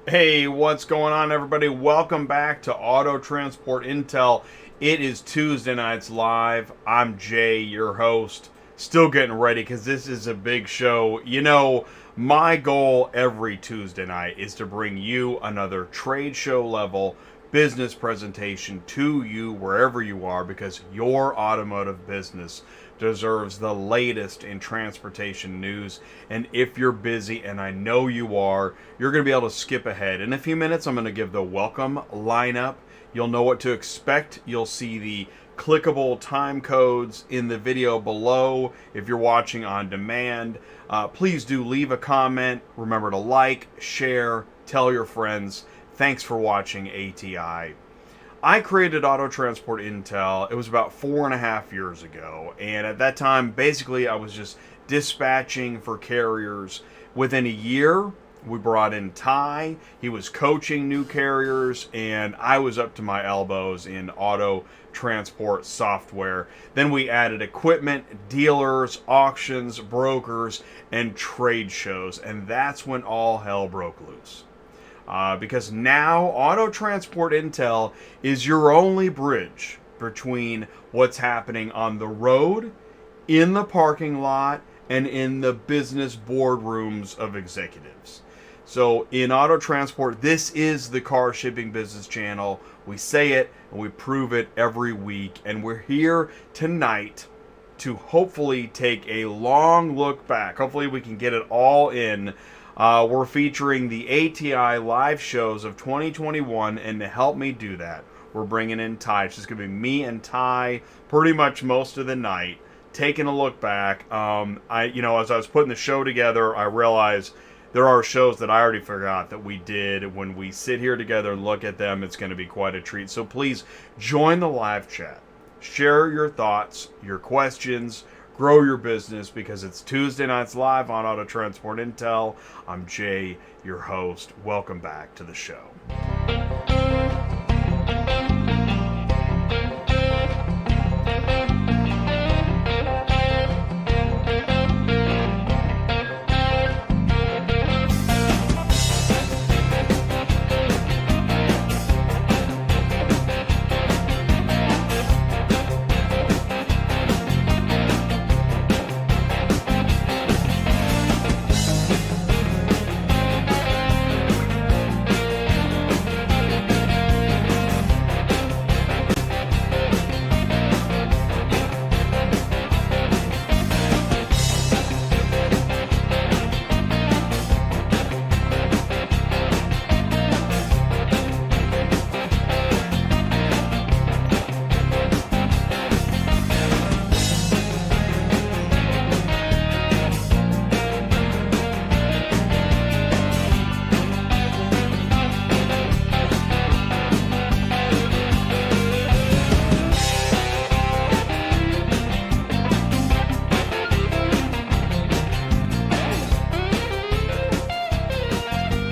Hey, what's going on, everybody? Welcome back to Auto Transport Intel. It is Tuesday nights live. I'm Jay, your host. Still getting ready because this is a big show. You know, my goal every Tuesday night is to bring you another trade show level business presentation to you wherever you are, because your automotive business deserves the latest in transportation news. And if you're busy, and I know you are, you're going to be able to skip ahead. In a few minutes, I'm going to give the welcome lineup. You'll know what to expect. You'll see the clickable time codes in the video below if you're watching on demand. Please do leave a comment. Remember to like, share, tell your friends. Thanks for watching ATI. I created Auto Transport Intel. It was about 4.5 years ago, and at that time, basically, I was just dispatching for carriers. Within a year, we brought in Ty. He was coaching new carriers, and I was up to my elbows in auto transport software. Then we added equipment, dealers, auctions, brokers, and trade shows, and that's when all hell broke loose. Because now Auto Transport Intel is your only bridge between what's happening on the road, in the parking lot, and in the business boardrooms of executives. So in Auto Transport, this is the car shipping business channel. We say it and we prove it every week. And we're here tonight to hopefully take a long look back. Hopefully we can get it all in. We're featuring the ATI live shows of 2021, and to help me do that, we're bringing in Ty. It's just going to be me and Ty pretty much most of the night, taking a look back. As I was putting the show together, I realized there are shows that I already forgot that we did. When we sit here together and look at them, it's going to be quite a treat. So please join the live chat. Share your thoughts, your questions, grow your business, because it's Tuesday nights live on Auto Transport Intel. I'm Jay, your host. Welcome back to the show.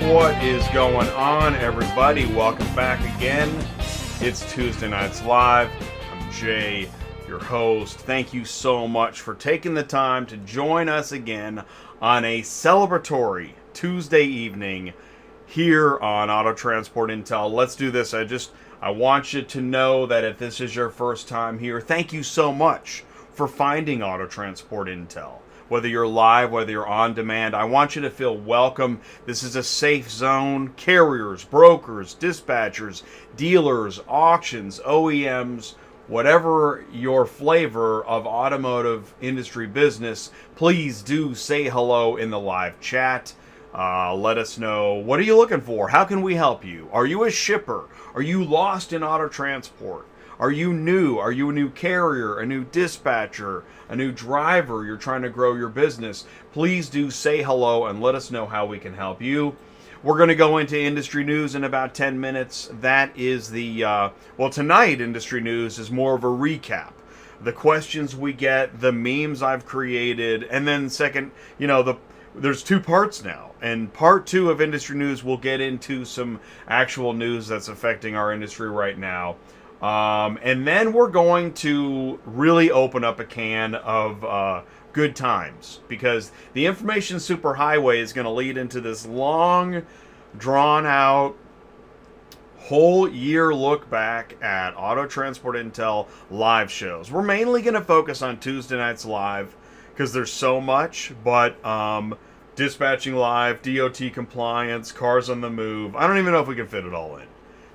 What is going on, everybody? Welcome back again. It's Tuesday nights live. I'm Jay, your host. Thank you so much for taking the time to join us again on a celebratory Tuesday evening here on Auto Transport Intel. Let's do this. I want you to know that if this is your first time here, thank you so much for finding Auto Transport Intel. Whether you're live, whether you're on demand, I want you to feel welcome. This is a safe zone. Carriers, brokers, dispatchers, dealers, auctions, OEMs, whatever your flavor of automotive industry business, please do say hello in the live chat. Let us know, what are you looking for? How can we help you? Are you a shipper? Are you lost in auto transport? Are you new? Are you a new carrier, a new dispatcher, a new driver? You're trying to grow your business. Please do say hello and let us know how we can help you. We're going to go into industry news in about 10 minutes. That is tonight industry news is more of a recap. The questions we get, the memes I've created, and then second, there's two parts now. And part two of industry news, we'll get into some actual news that's affecting our industry right now. And then we're going to really open up a can of good times, because the information superhighway is going to lead into this long drawn out whole year look back at Auto Transport Intel live shows. We're mainly going to focus on Tuesday nights live because there's so much, but dispatching live, DOT compliance, cars on the move. I don't even know if we can fit it all in.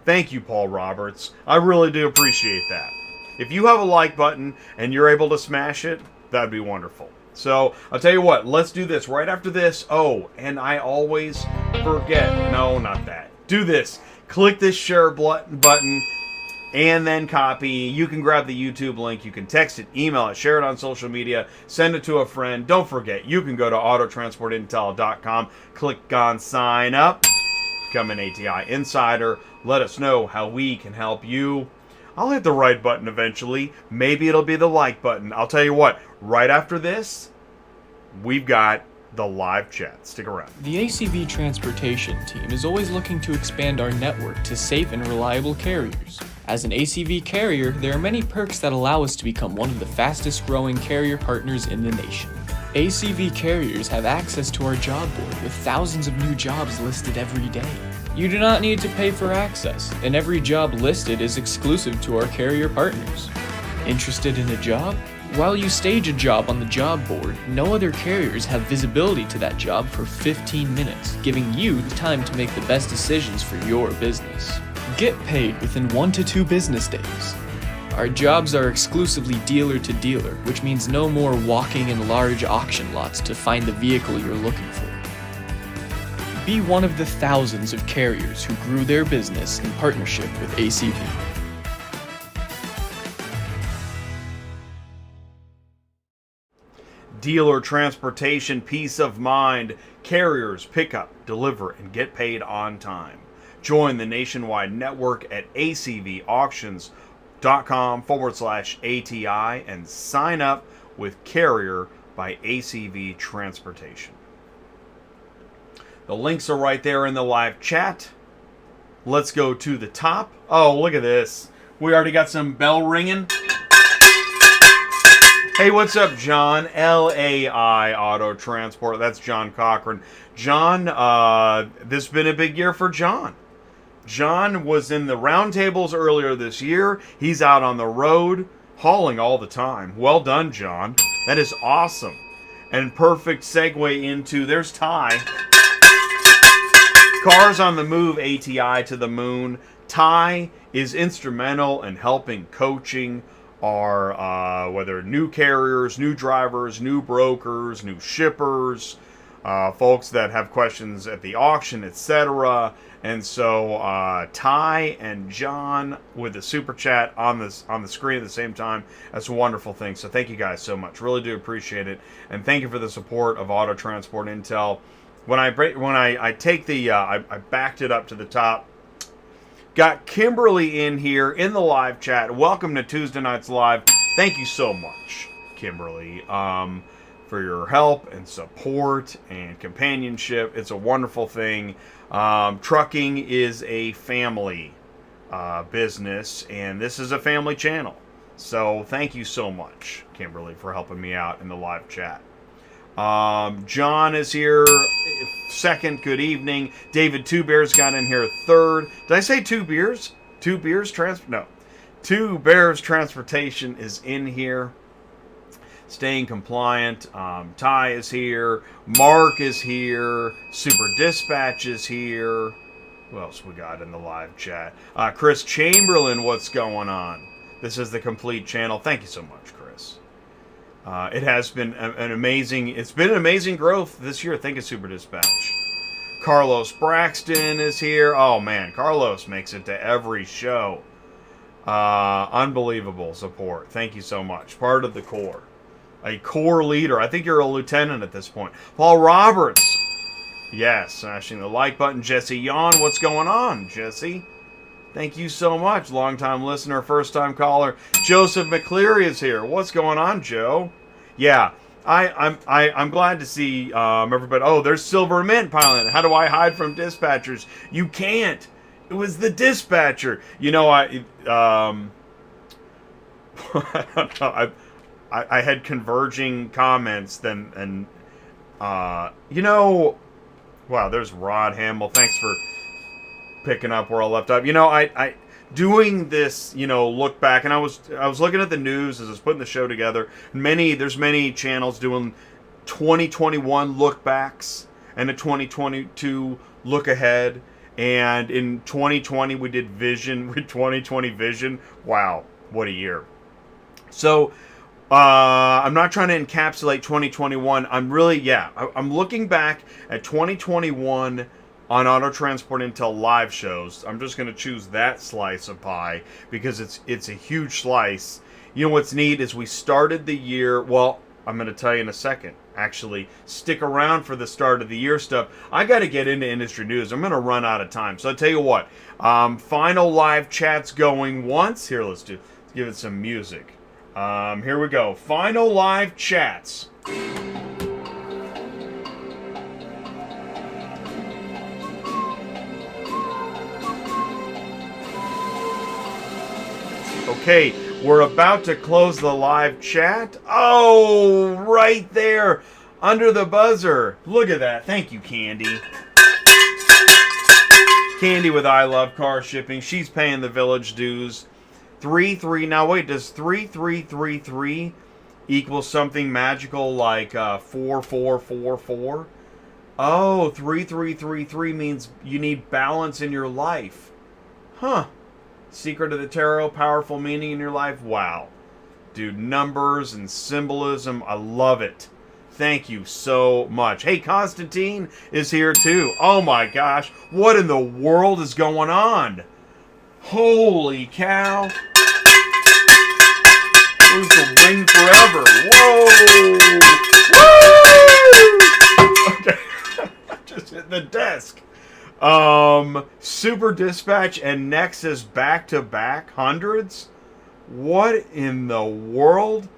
Thank you, Paul Roberts. I really do appreciate that. If you have a like button and you're able to smash it, that'd be wonderful. So, I'll tell you what, let's do this right after this. Oh, and I always forget. No, not that. Do this. Click this share button and then copy. You can grab the YouTube link. You can text it, email it, share it on social media, send it to a friend. Don't forget, you can go to autotransportintel.com, click on sign up, become an ATI insider. Let us know how we can help you. I'll hit the right button eventually. Maybe it'll be the like button. I'll tell you what, right after this, we've got the live chat. Stick around. The ACV Transportation team is always looking to expand our network to safe and reliable carriers. As an ACV carrier, there are many perks that allow us to become one of the fastest growing carrier partners in the nation. ACV carriers have access to our job board with thousands of new jobs listed every day. You do not need to pay for access, and every job listed is exclusive to our carrier partners. Interested in a job? While you stage a job on the job board, no other carriers have visibility to that job for 15 minutes, giving you the time to make the best decisions for your business. Get paid within 1 to 2 business days. Our jobs are exclusively dealer to dealer, which means no more walking in large auction lots to find the vehicle you're looking for. Be one of the thousands of carriers who grew their business in partnership with ACV. Dealer transportation, peace of mind. Carriers pick up, deliver, and get paid on time. Join the nationwide network at acvauctions.com/ATI and sign up with Carrier by ACV Transportation. The links are right there in the live chat. Let's go to the top. Oh, look at this. We already got some bell ringing. Hey, what's up, John? LAI Auto Transport. That's John Cochran. John, this has been a big year for John. John was in the Roundtables earlier this year. He's out on the road, hauling all the time. Well done, John. That is awesome. And perfect segue into, there's Ty. Cars on the Move, ATI to the moon. Ty is instrumental in helping coaching our, whether new carriers, new drivers, new brokers, new shippers, folks that have questions at the auction, etc. And so Ty and John with the super chat on the screen at the same time. That's a wonderful thing. So thank you guys so much. Really do appreciate it. And thank you for the support of Auto Transport Intel. When I take the I backed it up to the top. Got Kimberly in here in the live chat. Welcome to Tuesday Nights Live. Thank you so much, Kimberly, for your help and support and companionship. It's a wonderful thing. Trucking is a family business, and this is a family channel. So thank you so much, Kimberly, for helping me out in the live chat. John is here second. Good evening. David Two Bears got in here third. Did I say Two Beers? Two Beers no. Two Bears Transportation is in here. Staying compliant. Ty is here. Mark is here. Super Dispatch is here. Who else we got in the live chat? Chris Chamberlain, what's going on? This is the complete channel. Thank you so much, Chris. It has been an amazing growth this year. Thank you, Super Dispatch. Carlos Braxton is here. Oh man, Carlos makes it to every show. Unbelievable support. Thank you so much. Part of the Corps. A Corps leader. I think you're a lieutenant at this point. Paul Roberts. Yes, smashing the like button. Jesse Yawn, what's going on, Jesse? Thank you so much. Long-time listener, first-time caller. Joseph McCleary is here. What's going on, Joe? Yeah, I'm glad to see everybody. Oh, there's Silver Mint piling. How do I hide from dispatchers? You can't. It was the dispatcher. You know, I don't know. I had converging comments then, and you know, Wow, there's Rod Hamill. Thanks for picking up where I left off. You know, I doing this, you know, look back, and I was looking at the news as I was putting the show together. There's many channels doing 2021 look backs and a 2022 look ahead. And in 2020 we did Vision with 2020 Vision. Wow, what a year. So I'm not trying to encapsulate 2021. I'm looking back at 2021 on Auto Transport Intel live shows. I'm just going to choose that slice of pie because it's a huge slice. You know what's neat is we started the year, well, I'm going to tell you in a second. Actually, stick around for the start of the year stuff. I got to get into industry news. I'm going to run out of time. So I'll tell you what, final live chats going once. Here, let's give it some music. Here we go. Final live chats. Okay, we're about to close the live chat. Oh, right there, under the buzzer. Look at that. Thank you, Candy. Candy with I Love Car Shipping. She's paying the village dues. 3-3. Now wait, does 3-3-3-3 equal something magical like 4-4-4-4? Oh, 3-3-3-3 means you need balance in your life. Huh. Secret of the Tarot, powerful meaning in your life. Wow. Dude, numbers and symbolism, I love it. Thank you so much. Hey, Constantine is here too. Oh my gosh, what in the world is going on? Holy cow. Who's the ring forever? Whoa! Woo! Okay, just hit the desk. Super Dispatch and Nexus back-to-back hundreds? What in the world?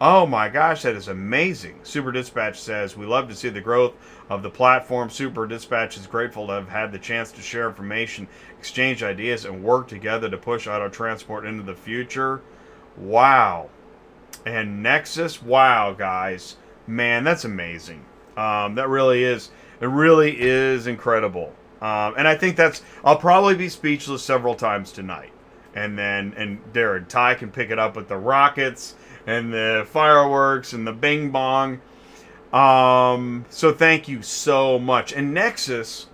Oh my gosh, that is amazing. Super Dispatch says, we love to see the growth of the platform. Super Dispatch is grateful to have had the chance to share information, exchange ideas, and work together to push auto transport into the future. Wow. And Nexus, wow, guys. Man, that's amazing. That really is. It really is incredible. And I think I'll probably be speechless several times tonight. And Darren, Ty can pick it up with the rockets and the fireworks and the bing bong. So thank you so much. And Nexus,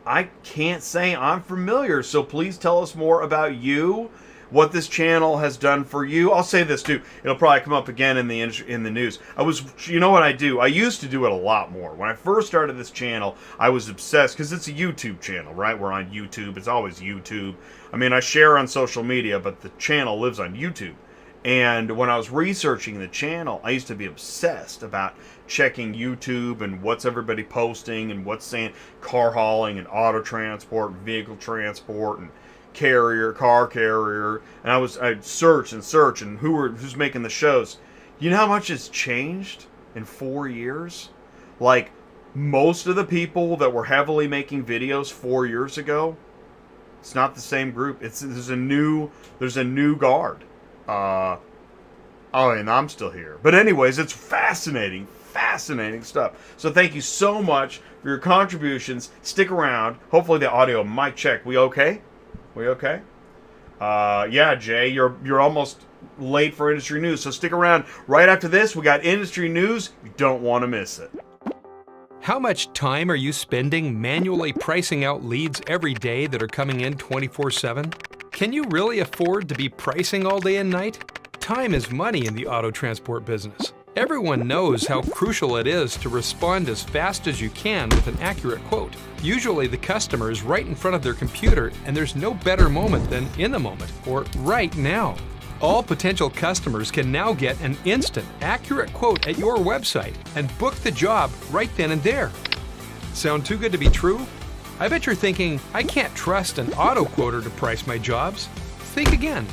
I can't say I'm familiar, so please tell us more about you, what this channel has done for you. I'll say this too. It'll probably come up again in the news. You know what I do? I used to do it a lot more. When I first started this channel, I was obsessed because it's a YouTube channel, right? We're on YouTube. It's always YouTube. I mean, I share on social media, but the channel lives on YouTube. And when I was researching the channel, I used to be obsessed about checking YouTube and what's everybody posting and what's saying car hauling and auto transport, vehicle transport, and car carrier, and I'd search and who's making the shows. You know how much has changed in 4 years? Like, most of the people that were heavily making videos 4 years ago, it's not the same group. There's a new guard. Oh, and I'm still here. But anyways, it's fascinating stuff. So thank you so much for your contributions. Stick around. Hopefully the audio mic check. We okay? We okay? Yeah, Jay, you're almost late for industry news, so stick around. Right after this, we got industry news. You don't want to miss it. How much time are you spending manually pricing out leads every day that are coming in 24/7? Can you really afford to be pricing all day and night? Time is money in the auto transport business. Everyone knows how crucial it is to respond as fast as you can with an accurate quote. Usually the customer is right in front of their computer and there's no better moment than in the moment, or right now. All potential customers can now get an instant, accurate quote at your website and book the job right then and there. Sound too good to be true? I bet you're thinking, I can't trust an auto quoter to price my jobs. Think again.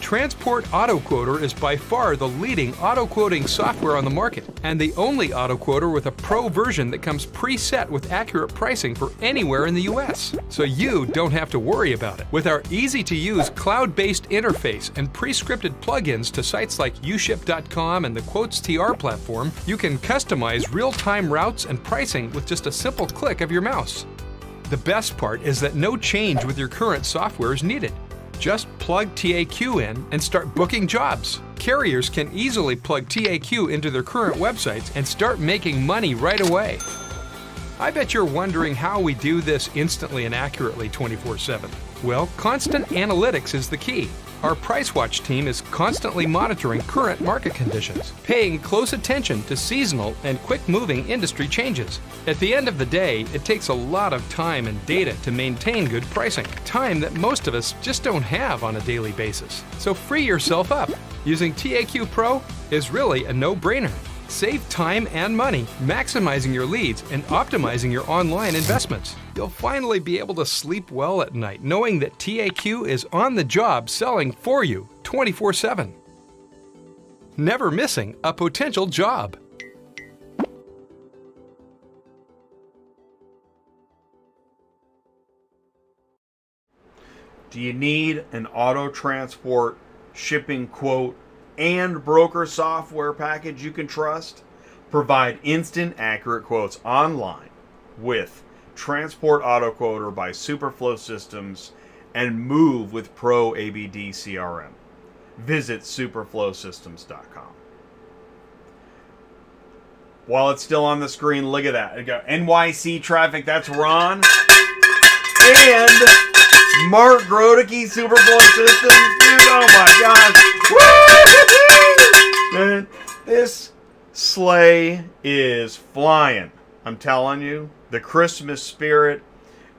Transport Auto Quoter is by far the leading auto quoting software on the market, and the only auto quoter with a pro version that comes preset with accurate pricing for anywhere in the US. So you don't have to worry about it. With our easy-to-use cloud-based interface and pre-scripted plugins to sites like uship.com and the Quotes TR platform, you can customize real-time routes and pricing with just a simple click of your mouse. The best part is that no change with your current software is needed. Just plug TAQ in and start booking jobs. Carriers can easily plug TAQ into their current websites and start making money right away. I bet you're wondering how we do this instantly and accurately 24/7. Well, constant analytics is the key. Our PriceWatch team is constantly monitoring current market conditions, paying close attention to seasonal and quick-moving industry changes. At the end of the day, it takes a lot of time and data to maintain good pricing, time that most of us just don't have on a daily basis. So free yourself up. Using TAQ Pro is really a no-brainer. Save time and money, maximizing your leads and optimizing your online investments. You'll finally be able to sleep well at night knowing that TAQ is on the job selling for you 24/7. Never missing a potential job. Do you need an auto transport shipping quote and broker software package you can trust? Provide instant, accurate quotes online with Transport Auto Quoter by Superflow Systems and move with ProABD CRM. Visit superflowsystems.com. While it's still on the screen, look at that. We got NYC traffic, that's Ron. And Mark Grodicke, Superflow Systems. Dude, oh my gosh. Woo! Man, this sleigh is flying. I'm telling you. The Christmas spirit,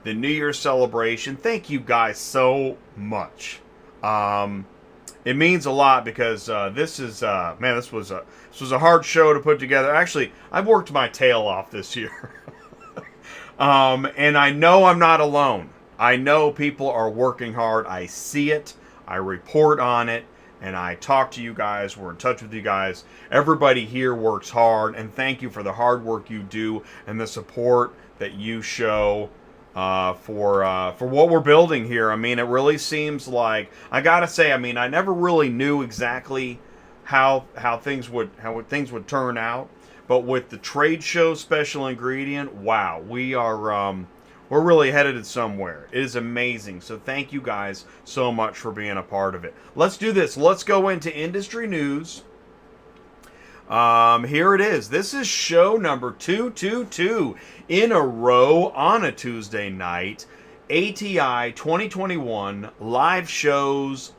the New Year's celebration. Thank you guys so much. It means a lot because this was a hard show to put together. Actually, I've worked my tail off this year. And I know I'm not alone. I know people are working hard. I see it. I report on it. And I talk to you guys. We're in touch with you guys. Everybody here works hard. And thank you for the hard work you do and the support that you show for what we're building here. I mean, it really seems like, I gotta say, I mean, I never really knew exactly how things would turn out. But with the trade show special ingredient, wow, we're really headed somewhere. It is amazing. So thank you guys so much for being a part of it. Let's do this. Let's go into industry news. Here it is. This is show number 222 in a row on a Tuesday night. ATI 2021 live shows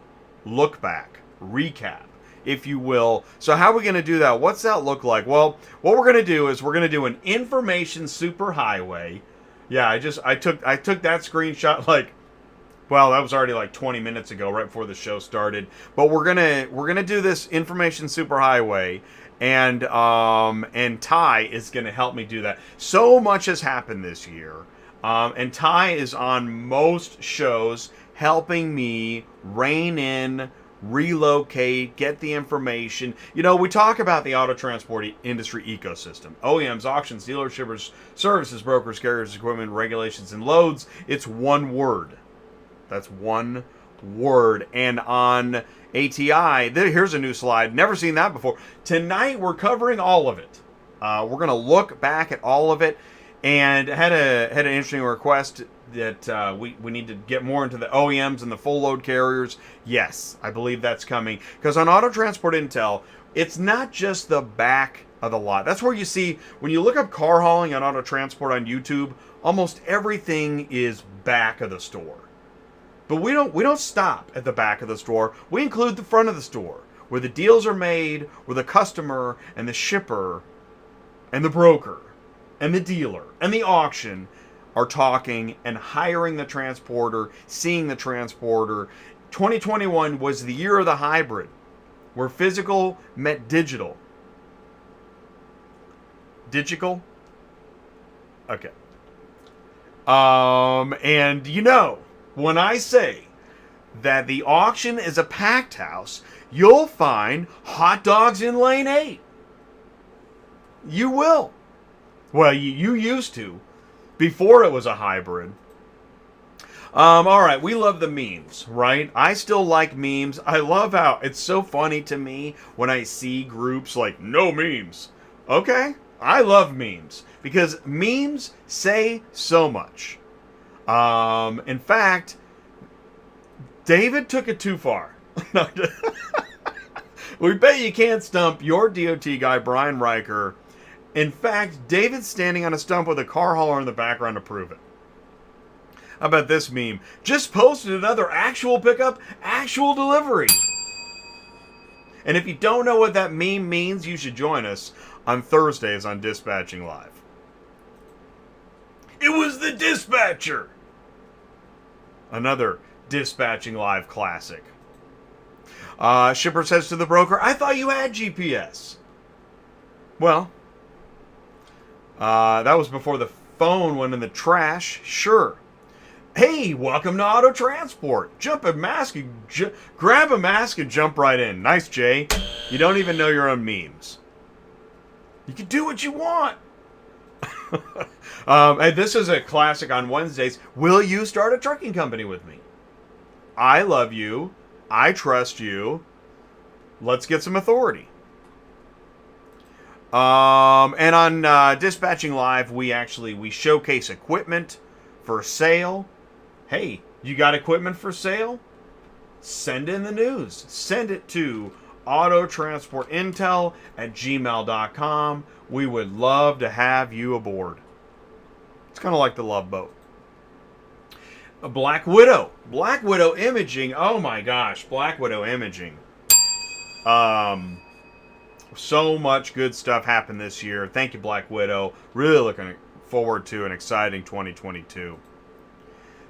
look back, recap, if you will. So how are we going to do that? What's that look like? Well, what we're going to do is we're going to do an information superhighway. Yeah, I took that screenshot like, well, that was already like 20 minutes ago, right before the show started. But we're gonna do this information superhighway, and Ty is gonna help me do that. So much has happened this year, and Ty is on most shows helping me rein in, relocate, get the information. You know, we talk about the auto transport industry ecosystem. OEMs, auctions, dealers, shippers, services, brokers, carriers, equipment, regulations, and loads. It's one word. That's one word. And on ATI, here's a new slide. Never seen that before. Tonight, we're covering all of it. We're going to look back at all of it. And had an interesting request that we need to get more into the OEMs and the full load carriers. Yes, I believe that's coming. Because on Auto Transport Intel, it's not just the back of the lot. That's where you see, when you look up car hauling on Auto Transport on YouTube, almost everything is back of the store. But we don't stop at the back of the store. We include the front of the store, where the deals are made, where the customer and the shipper and the broker and the dealer and the auction are talking and hiring the transporter, seeing the transporter. 2021 was the year of the hybrid, where physical met digital. Digital? Okay. And you know, when I say that the auction is a packed house, you'll find hot dogs in lane 8. You will. Well, you used to, before it was a hybrid. All right, we love the memes, right? I still like memes. I love how it's so funny to me when I see groups like, no memes. Okay, I love memes because memes say so much. In fact, David took it too far. We bet you can't stump your DOT guy, Brian Riker. In fact, David's standing on a stump with a car hauler in the background to prove it. How about this meme? Just posted another actual pickup, actual delivery. And if you don't know what that meme means, you should join us on Thursdays on Dispatching Live. It was the dispatcher. Another Dispatching Live classic. Shipper says to the broker, I thought you had GPS. Well, that was before the phone went in the trash. Sure. Hey, welcome to Auto Transport. Grab a mask and jump right in. Nice, Jay. You don't even know your own memes. You can do what you want. And this is a classic on Wednesdays. Will you start a trucking company with me? I love you. I trust you. Let's get some authority. And on Dispatching Live, we showcase equipment for sale. Hey, you got equipment for sale? Send in the news. Send it to autotransportintel@gmail.com. We would love to have you aboard. It's kind of like the Love Boat. A Black Widow. Black Widow imaging. Oh my gosh, Black Widow imaging. So much good stuff happened this year. Thank you, Black Widow. Really looking forward to an exciting 2022.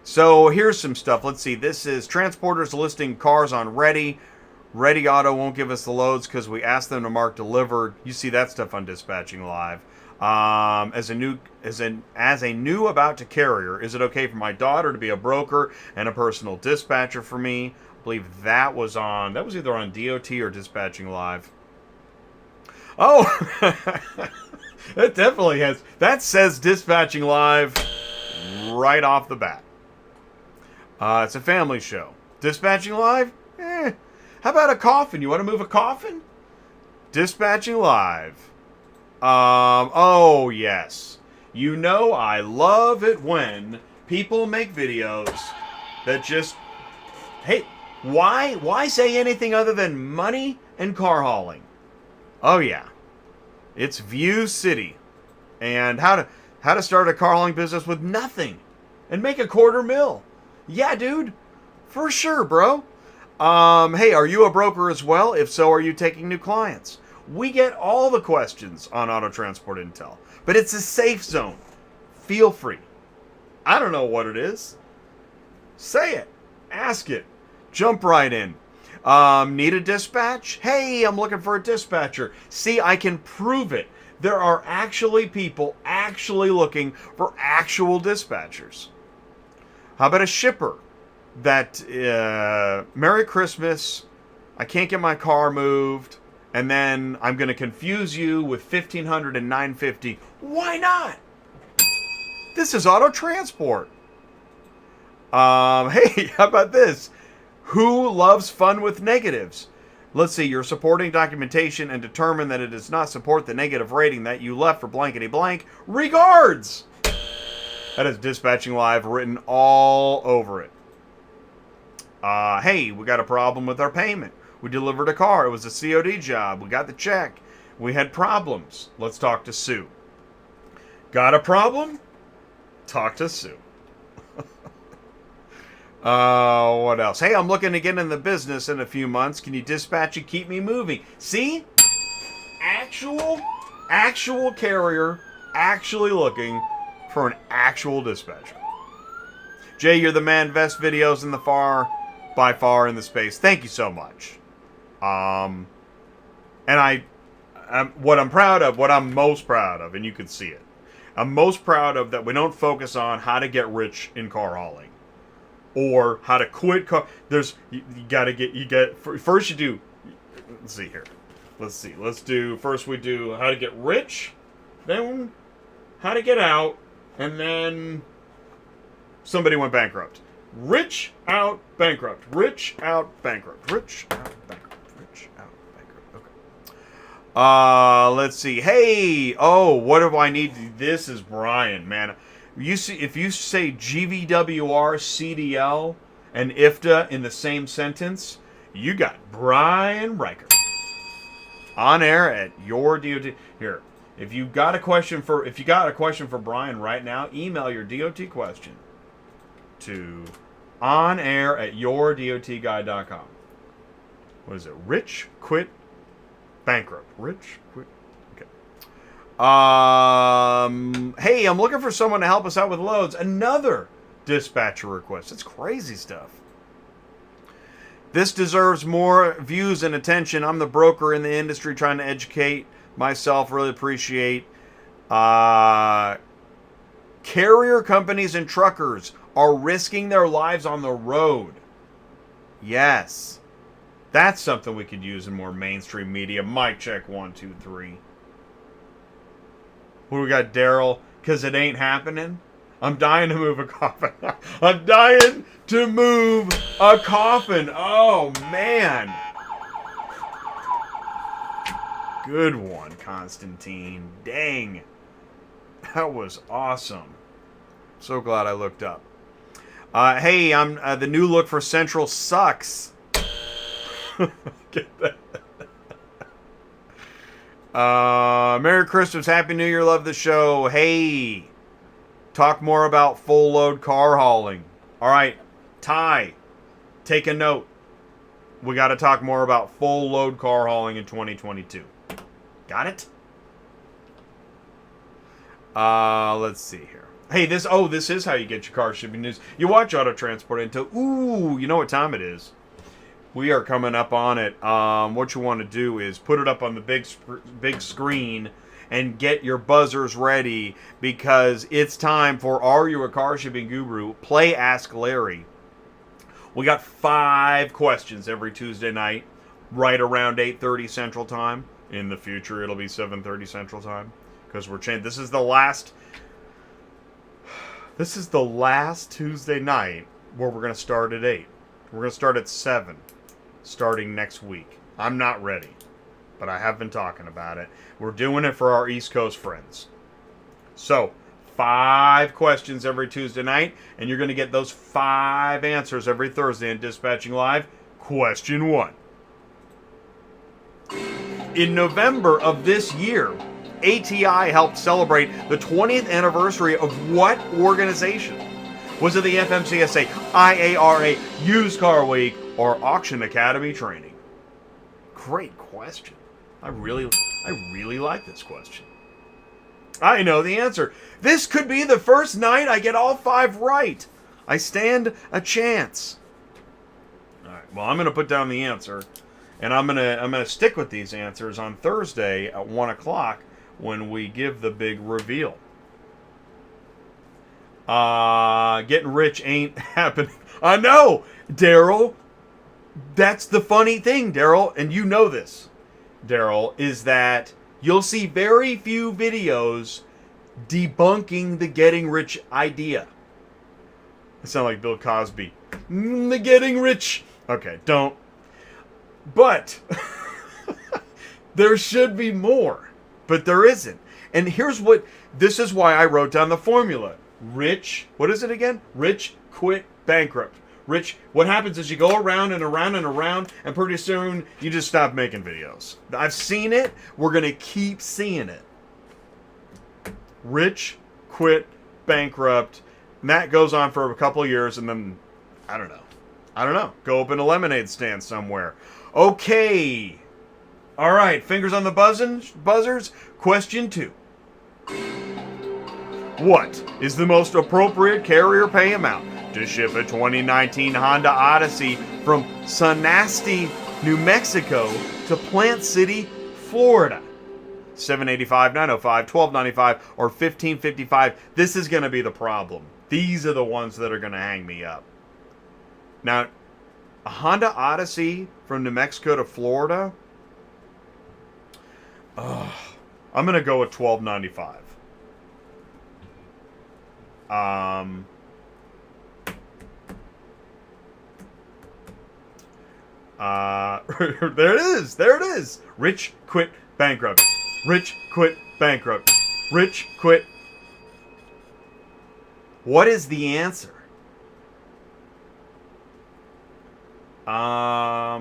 So here's some stuff. Let's see. This is transporters listing cars on Ready. Ready Auto won't give us the loads because we asked them to mark delivered. You see that stuff on Dispatching Live. As a new about to carrier, is it okay for my daughter to be a broker and a personal dispatcher for me? I believe that was either on DOT or Dispatching Live. Oh, it definitely has. That says Dispatching Live right off the bat. It's a family show. Dispatching Live? How about a coffin? You want to move a coffin? Dispatching Live. Oh, yes. You know I love it when people make videos that just... Hey, why say anything other than money and car hauling? Oh, yeah. It's View City. And how to start a car hauling business with nothing and make $250,000. Yeah, dude. For sure, bro. Hey, are you a broker as well? If so, are you taking new clients? We get all the questions on Auto Transport Intel, but it's a safe zone. Feel free. I don't know what it is. Say it. Ask it. Jump right in. Need a dispatch? Hey, I'm looking for a dispatcher. See, I can prove it. There are actually people actually looking for actual dispatchers. How about a shipper that, Merry Christmas, I can't get my car moved, and then I'm going to confuse you with 1500 and 950. Why not? This is Auto Transport. Hey, how about this? Who loves fun with negatives? Let's see, you're supporting documentation and determine that it does not support the negative rating that you left for blankety blank. Regards! That is Dispatching Live written all over it. Hey, we got a problem with our payment. We delivered a car. It was a COD job. We got the check. We had problems. Let's talk to Sue. Got a problem? Talk to Sue. What else? Hey, I'm looking to get in the business in a few months. Can you dispatch and keep me moving? See? Actual carrier actually looking for an actual dispatcher. Jay, you're the man. Best videos by far in the space. Thank you so much. And what I'm most proud of, and you can see it. I'm most proud of that we don't focus on how to get rich in car hauling. or how to quit car. There's you get first you do. Let's see here. Let's do first we do how to get rich, then how to get out, and then somebody went bankrupt. Rich out bankrupt. Rich out bankrupt. Rich out bankrupt. Rich out bankrupt. Okay. Let's see. Hey, what do I need? This is Brian, man. You see, if you say GVWR, CDL, and IFTA in the same sentence, you got Brian Riker on air at your DOT. Here, if you got a question for Brian right now, email your DOT question to onair@yourdotguide.com. What is it? Rich quit bankrupt. Rich quit. Okay. Hey, I'm looking for someone to help us out with loads. Another dispatcher request. That's crazy stuff. This deserves more views and attention. I'm the broker in the industry trying to educate myself. Really appreciate. Carrier companies and truckers are risking their lives on the road. Yes. That's something we could use in more mainstream media. Mic check 1, 2, 3. What do we got, Daryl? Because it ain't happening? I'm dying to move a coffin. I'm dying to move a coffin. Oh, man. Good one, Constantine. Dang. That was awesome. So glad I looked up. Hey, I'm the new look for Central sucks. Get that. Merry Christmas, Happy New Year, love the show. Hey, talk more about full load car hauling. All right, Ty, take a note. We got to talk more about full load car hauling in 2022. Got it? Let's see here. Hey, this is how you get your car shipping news. You watch Auto Transport until, you know what time it is. We are coming up on it. What you want to do is put it up on the big screen and get your buzzers ready, because it's time for Are You a Car Shipping Guru? Play Ask Larry. We got 5 questions every Tuesday night, right around 8:30 Central Time. In the future, it'll be 7:30 Central Time, because we're changing. This is the last Tuesday night where we're going to start at 8. We're going to start at 7, starting next week. I'm not ready, but I have been talking about it. We're doing it for our East Coast friends. So, 5 questions every Tuesday night, and you're going to get those 5 answers every Thursday in Dispatching Live. Question 1. In November of this year, ATI helped celebrate the 20th anniversary of what organization? Was it the FMCSA, IARA, Used Car Week, or Auction Academy Training? Great question. I really like this question. I know the answer. This could be the first night I get all 5 right. I stand a chance. All right. Well, I'm going to put down the answer, and I'm gonna stick with these answers on Thursday at 1 o'clock when we give the big reveal. Getting rich ain't happening. I know, Daryl. That's the funny thing, Daryl, and you know this, Daryl, is that you'll see very few videos debunking the getting rich idea. I sound like Bill Cosby. The getting rich. Okay, don't. But there should be more, but there isn't. And this is why I wrote down the formula. Rich, what is it again? Rich, quit, bankrupt. Rich, what happens is you go around and around and around, and pretty soon you just stop making videos. I've seen it. We're going to keep seeing it. Rich, quit, bankrupt. And that goes on for a couple of years, and then, I don't know. Go open a lemonade stand somewhere. Okay. All right, fingers on the buzzers. Question 2. What is the most appropriate carrier pay amount to ship a 2019 Honda Odyssey from Sonasti, New Mexico to Plant City, Florida? $785, $905, $1295, or $1555. This is going to be the problem. These are the ones that are going to hang me up. Now, a Honda Odyssey from New Mexico to Florida. I'm gonna go with $12.95. There it is. There it is. Rich quit bankrupt. Rich quit bankrupt. Rich quit. What is the answer? I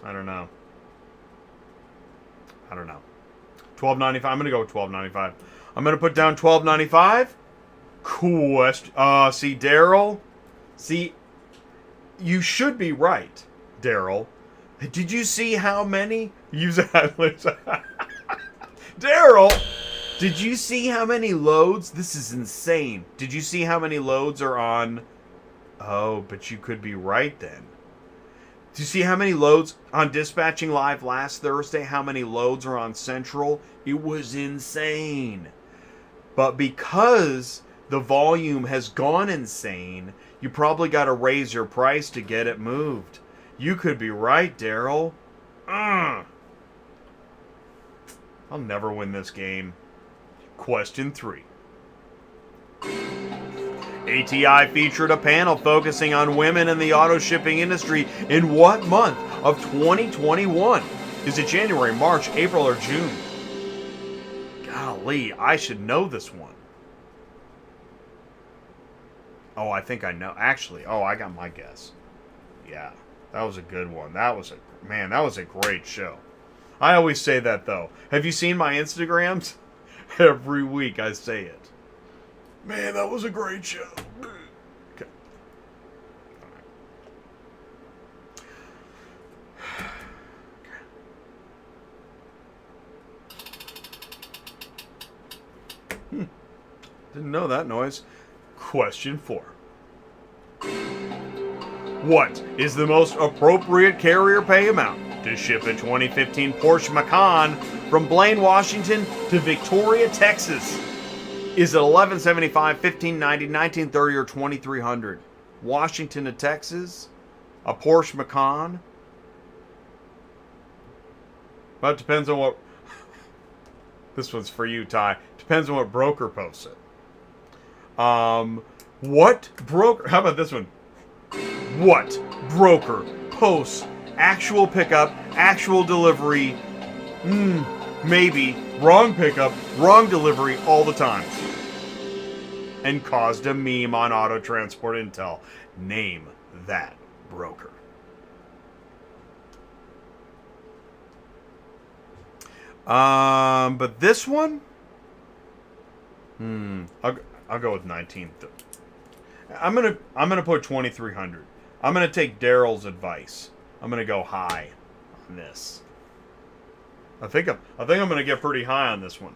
don't know. $12.95. I'm gonna go with $12.95. I'm gonna put down $12.95. See, Daryl. See, you should be right, Daryl. Did you see how many? Daryl, did you see how many loads? This is insane. Did you see how many loads are on? Oh, but you could be right then. Do you see how many loads on Dispatching Live last Thursday? How many loads are on Central? It was insane. But because the volume has gone insane, you probably got to raise your price to get it moved. You could be right, Daryl. I'll never win this game. Question 3. ATI featured a panel focusing on women in the auto shipping industry in what month of 2021? Is it January, March, April, or June? Golly, I should know this one. Oh, I think I know. Actually, I got my guess. Yeah, that was a good one. That was a great show. I always say that, though. Have you seen my Instagrams? Every week I say it. Man, that was a great show. Okay. Didn't know that noise. Question 4. What is the most appropriate carrier pay amount to ship a 2015 Porsche Macan from Blaine, Washington to Victoria, Texas? Is it $1,175, $1,590, $1,930, or $2,300? Washington to Texas? A Porsche Macan? Well, it depends on what... This one's for you, Ty. Depends on what broker posts it. What broker... How about this one? What broker posts actual pickup, actual delivery, maybe wrong pickup, wrong delivery all the time, and caused a meme on Auto Transport Intel? Name that broker. But this one, I'll go with 19. I'm gonna put 2,300. I'm gonna take Daryl's advice. I'm gonna go high on this. I think I'm gonna get pretty high on this one.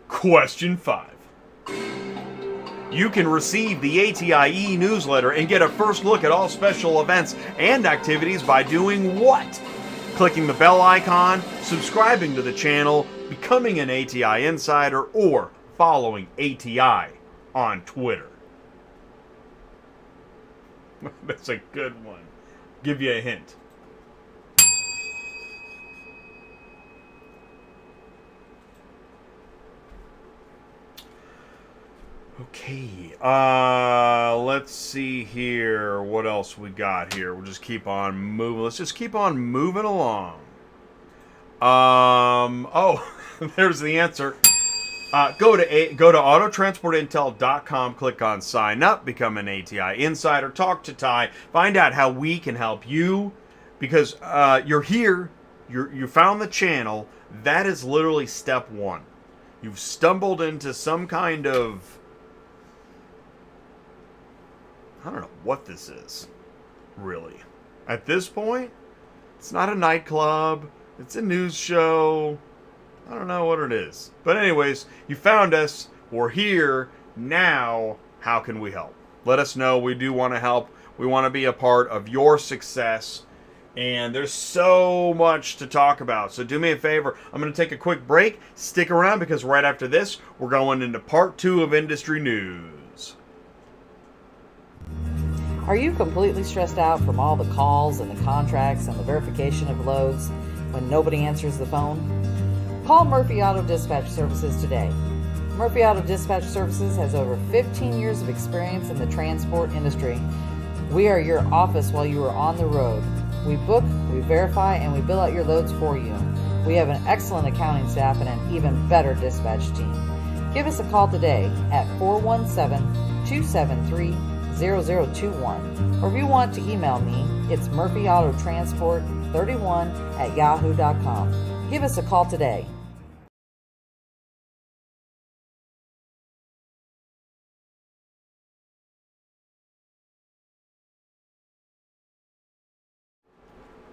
Question 5. You can receive the ATI e-newsletter and get a first look at all special events and activities by doing what? Clicking the bell icon, subscribing to the channel, becoming an ATI insider, or following ATI on Twitter. That's a good one. Give you a hint. Okay, let's see here. What else we got here? We'll just keep on moving. Let's just keep on moving along. There's the answer. Go to autotransportintel.com, click on sign up, become an ATI insider, talk to Ty, find out how we can help you, because you're here, you found the channel. That is literally step 1. You've stumbled into some kind of, I don't know what this is, really. At this point, it's not a nightclub, it's a news show. I don't know what it is. But anyways, you found us. We're here. Now, how can we help? Let us know. We do want to help. We want to be a part of your success. And there's so much to talk about. So do me a favor. I'm going to take a quick break. Stick around because right after this, we're going into part 2 of industry news. Are you completely stressed out from all the calls and the contracts and the verification of loads when nobody answers the phone? Call Murphy Auto Dispatch Services today. Murphy Auto Dispatch Services has over 15 years of experience in the transport industry. We are your office while you are on the road. We book, we verify, and we bill out your loads for you. We have an excellent accounting staff and an even better dispatch team. Give us a call today at 417-273-0021. Or if you want to email me, it's murphyautotransport31@yahoo.com. Give us a call today.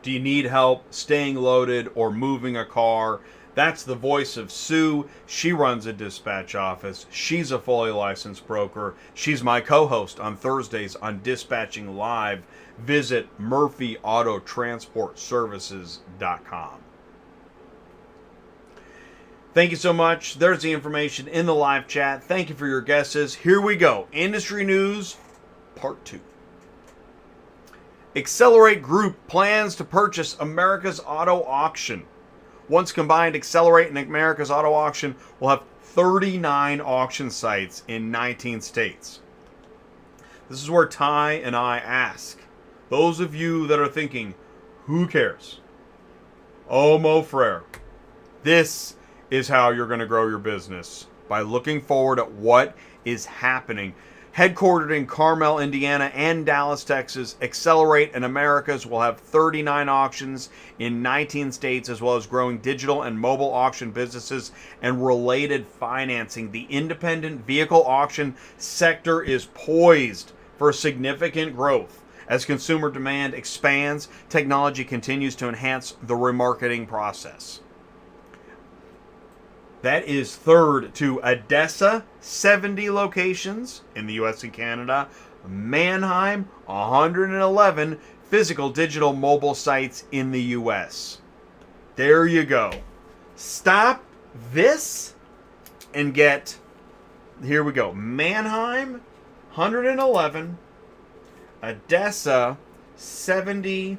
Do you need help staying loaded or moving a car? That's the voice of Sue. She runs a dispatch office. She's a fully licensed broker. She's my co-host on Thursdays on Dispatching Live. Visit murphyautotransportservices.com. Thank you so much. There's the information in the live chat. Thank you for your guesses. Here we go. Industry news, part 2. XLerate Group plans to purchase America's Auto Auction. Once combined, XLerate and America's Auto Auction will have 39 auction sites in 19 states. This is where Ty and I ask, those of you that are thinking, who cares? Oh, Mo Frere. This is how you're going to grow your business, by looking forward at what is happening. Headquartered in Carmel, Indiana and Dallas, Texas, XLerate and Americas will have 39 auctions in 19 states, as well as growing digital and mobile auction businesses and related financing. The independent vehicle auction sector is poised for significant growth. As consumer demand expands, technology continues to enhance the remarketing process. That is third to Odessa, 70 locations in the US and Canada. Mannheim, 111 physical digital mobile sites in the US. There you go. Stop this and get, here we go. Mannheim, 111. Odessa, 70.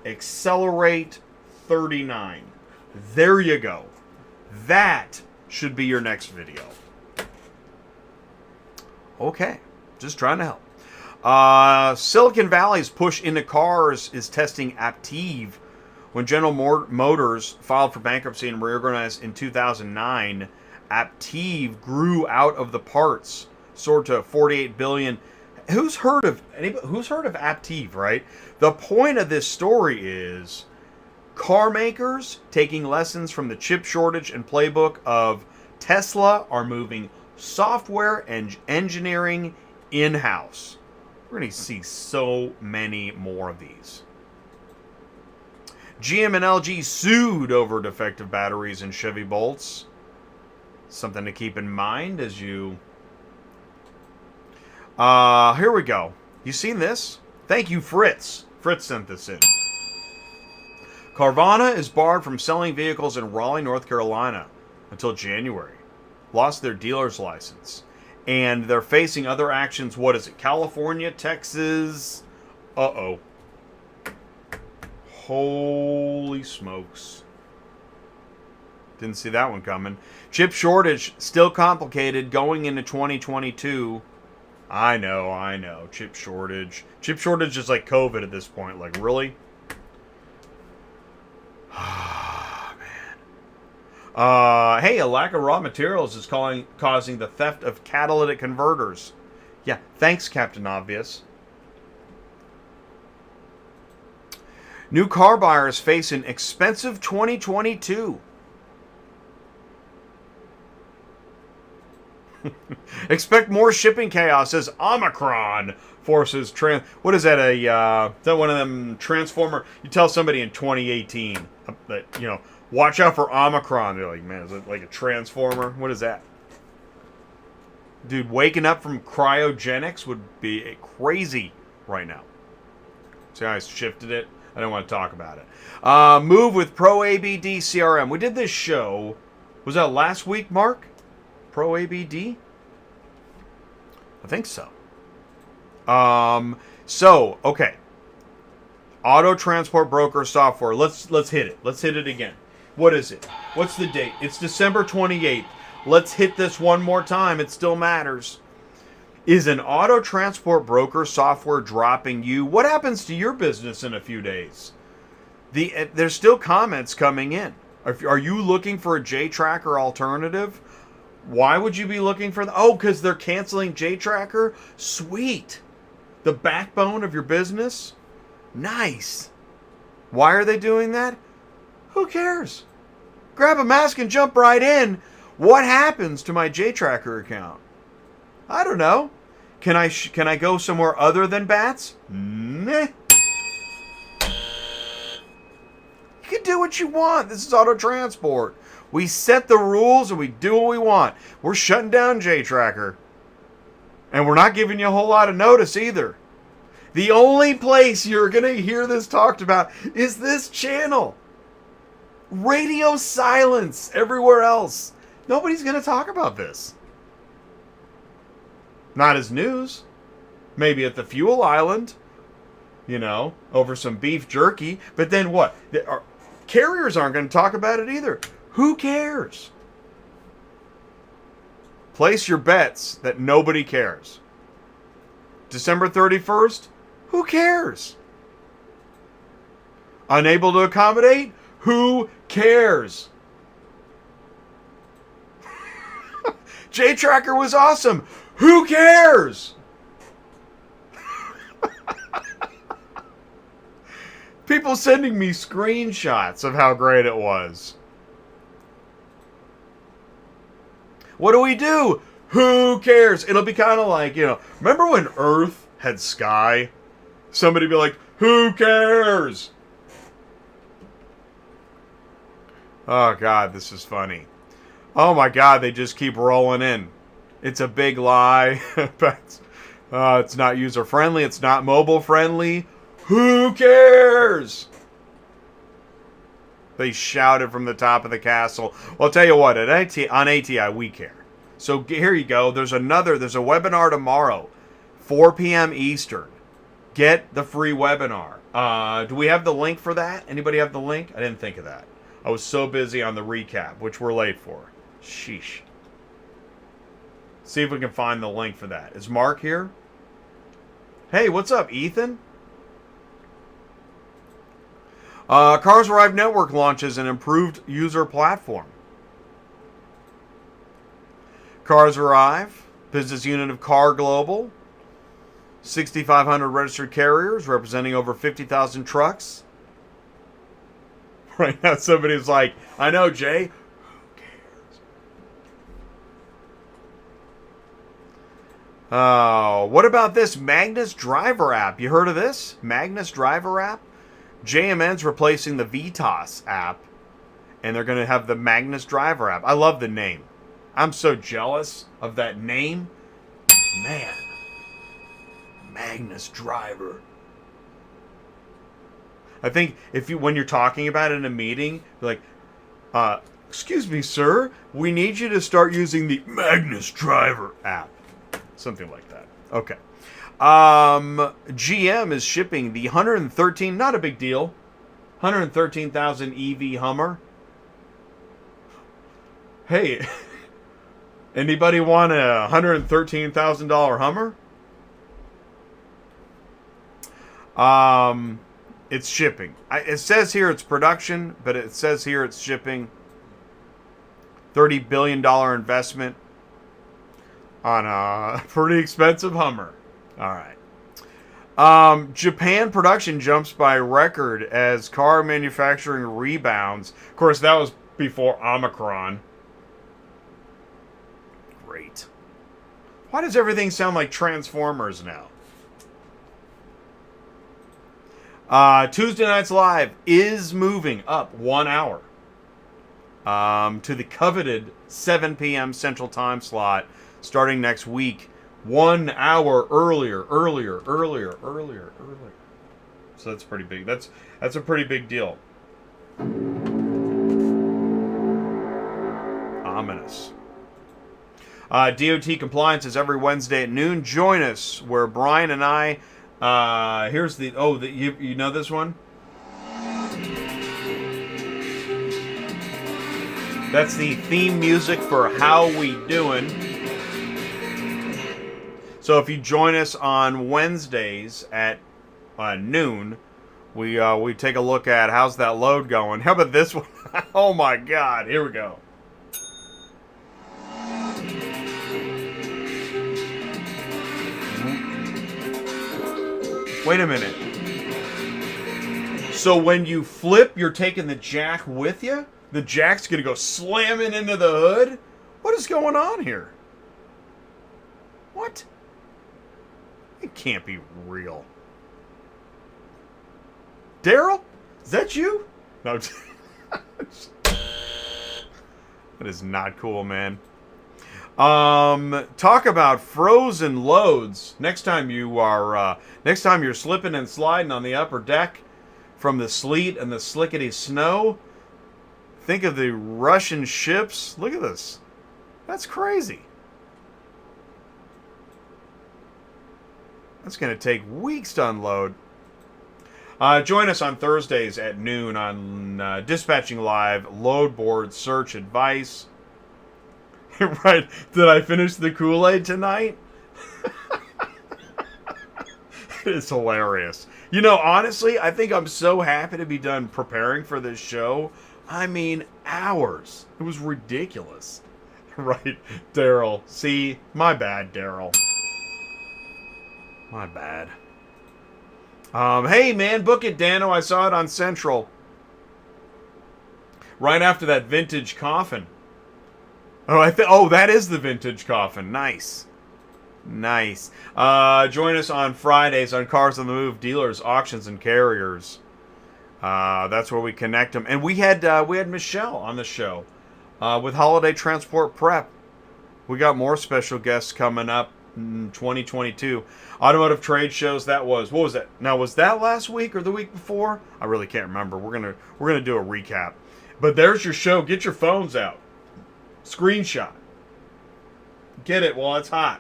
XLerate, 39. There you go. That should be your next video. Okay, just trying to help. Silicon Valley's push into cars is testing Aptiv. When General Motors filed for bankruptcy and reorganized in 2009, Aptiv grew out of the parts, soared to $48 billion. Who's heard of Aptiv, right? The point of this story is car makers taking lessons from the chip shortage and playbook of Tesla are moving software and engineering in-house. We're going to see so many more of these. GM and LG sued over defective batteries in Chevy Bolts. Something to keep in mind as you... here we go. You seen this? Thank you, Fritz. Fritz sent this in. Carvana is barred from selling vehicles in Raleigh, North Carolina until January. Lost their dealer's license. And they're facing other actions. What is it? California, Texas. Uh-oh. Holy smokes. Didn't see that one coming. Chip shortage still complicated going into 2022. I know. Chip shortage. Chip shortage is like COVID at this point. Like, really? Man. Hey, a lack of raw materials is causing the theft of catalytic converters. Yeah, thanks, Captain Obvious. New car buyers face an expensive 2022. Expect more shipping chaos as Omicron forces what is that, is that one of them Transformer? You tell somebody in 2018 that, watch out for Omicron. They're like, man, is it like a Transformer? What is that? Dude, waking up from cryogenics would be crazy right now. See how I shifted it? I don't want to talk about it. Move with ProABD CRM. We did this show. Was that last week, Mark? ProABD? I think so. So, okay. Auto transport broker software. Let's hit it. Let's hit it again. What is it? What's the date? It's December 28th. Let's hit this one more time. It still matters. Is an auto transport broker software dropping you? What happens to your business in a few days? There's still comments coming in. Are you looking for a JTracker alternative? Why would you be looking for oh, because they're canceling JTracker? Sweet. The backbone of your business? Nice. Why are they doing that? Who cares? Grab a mask and jump right in. What happens to my JTracker account? I don't know. Can I go somewhere other than bats? Meh. You can do what you want. This is auto transport. We set the rules and we do what we want. We're shutting down JTracker. And we're not giving you a whole lot of notice either. The only place you're going to hear this talked about is this channel. Radio silence everywhere else. Nobody's going to talk about this. Not as news. Maybe at the fuel island, over some beef jerky. But then what? Carriers aren't going to talk about it either. Who cares? Place your bets that nobody cares. December 31st? Who cares? Unable to accommodate? Who cares? JTracker was awesome. Who cares? People sending me screenshots of how great it was. What do? Who cares? It'll be kind of like, remember when Earth had sky? Somebody be like, who cares? Oh, God, this is funny. Oh, my God, they just keep rolling in. It's a big lie. It's not user-friendly. It's not mobile-friendly. Who cares? They shouted from the top of the castle. Well, I'll tell you what, on ATI, we care. So here you go. There's a webinar tomorrow, 4 p.m. Eastern. Get the free webinar. Do we have the link for that? Anybody have the link? I didn't think of that. I was so busy on the recap, which we're late for. Sheesh. See if we can find the link for that. Is Mark here? Hey, what's up, Ethan? Cars Arrive Network launches an improved user platform. Cars Arrive, business unit of Car Global, 6,500 registered carriers representing over 50,000 trucks. Right now somebody's like, I know, Jay. Who cares? Oh, what about this Magnus Driver app? You heard of this? Magnus Driver app? JMN's replacing the VTOS app, and they're going to have the Magnus Driver app. I love the name. I'm so jealous of that name. Man. Magnus Driver. I think when you're talking about it in a meeting, like, excuse me, sir, we need you to start using the Magnus Driver app. Something like that. Okay. GM is shipping the 113, not a big deal, 113,000 EV Hummer. Hey, anybody want a $113,000 Hummer? It's shipping. It says here it's production, but it says here it's shipping. $30 billion investment on a pretty expensive Hummer. All right. Japan production jumps by record as car manufacturing rebounds. Of course, that was before Omicron. Great. Why does everything sound like Transformers now? Tuesday Nights Live is moving up 1 hour to the coveted 7 p.m. Central Time slot starting next week. 1 hour earlier. So that's pretty big. That's a pretty big deal. Ominous. DOT compliance is every Wednesday at noon. Join us where Brian and I Here's the you know this one? That's the theme music for How We Doing. So if you join us on Wednesdays at noon, we take a look at how's that load going. How about this one? Oh my God! Here we go. Wait a minute. So when you flip, you're taking the jack with you? The jack's gonna go slamming into the hood? What is going on here? What? It can't be real. Daryl? Is that you? No. That is not cool, man. Talk about frozen loads. Next time you're slipping and sliding on the upper deck from the sleet and the slickety snow, think of the Russian ships. Look at this. That's crazy. That's going to take weeks to unload. Join us on Thursdays at noon on Dispatching Live, Load Board Search Advice. Right. Did I finish the Kool-Aid tonight? It's hilarious. You know, honestly, I think I'm so happy to be done preparing for this show. I mean, hours. It was ridiculous. Right, Daryl. See, my bad, Daryl. My bad. Hey, man, book it, Dano. I saw it on Central. Right after that vintage coffin. Oh, that is the vintage coffin. Nice. Nice. Join us on Fridays on Cars on the Move, Dealers, Auctions, and Carriers. That's where we connect them. And we had Michelle on the show with Holiday Transport Prep. We got more special guests coming up in 2022. Automotive trade shows. What was that? Now, was that last week or the week before? I really can't remember. We're gonna do a recap. But there's your show. Get your phones out. Screenshot. Get it while it's hot.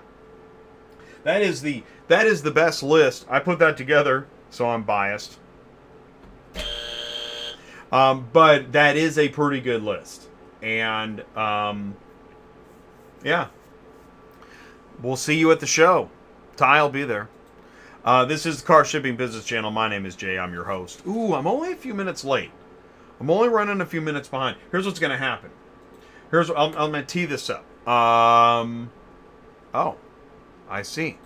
That is the best list. I put that together, so I'm biased. But that is a pretty good list. And yeah. We'll see you at the show. Ty will be there. This is the Car Shipping Business Channel. My name is Jay. I'm your host. Ooh, I'm only a few minutes late. I'm only running a few minutes behind. Here's what's going to happen. I'm going to tee this up. Oh, I see.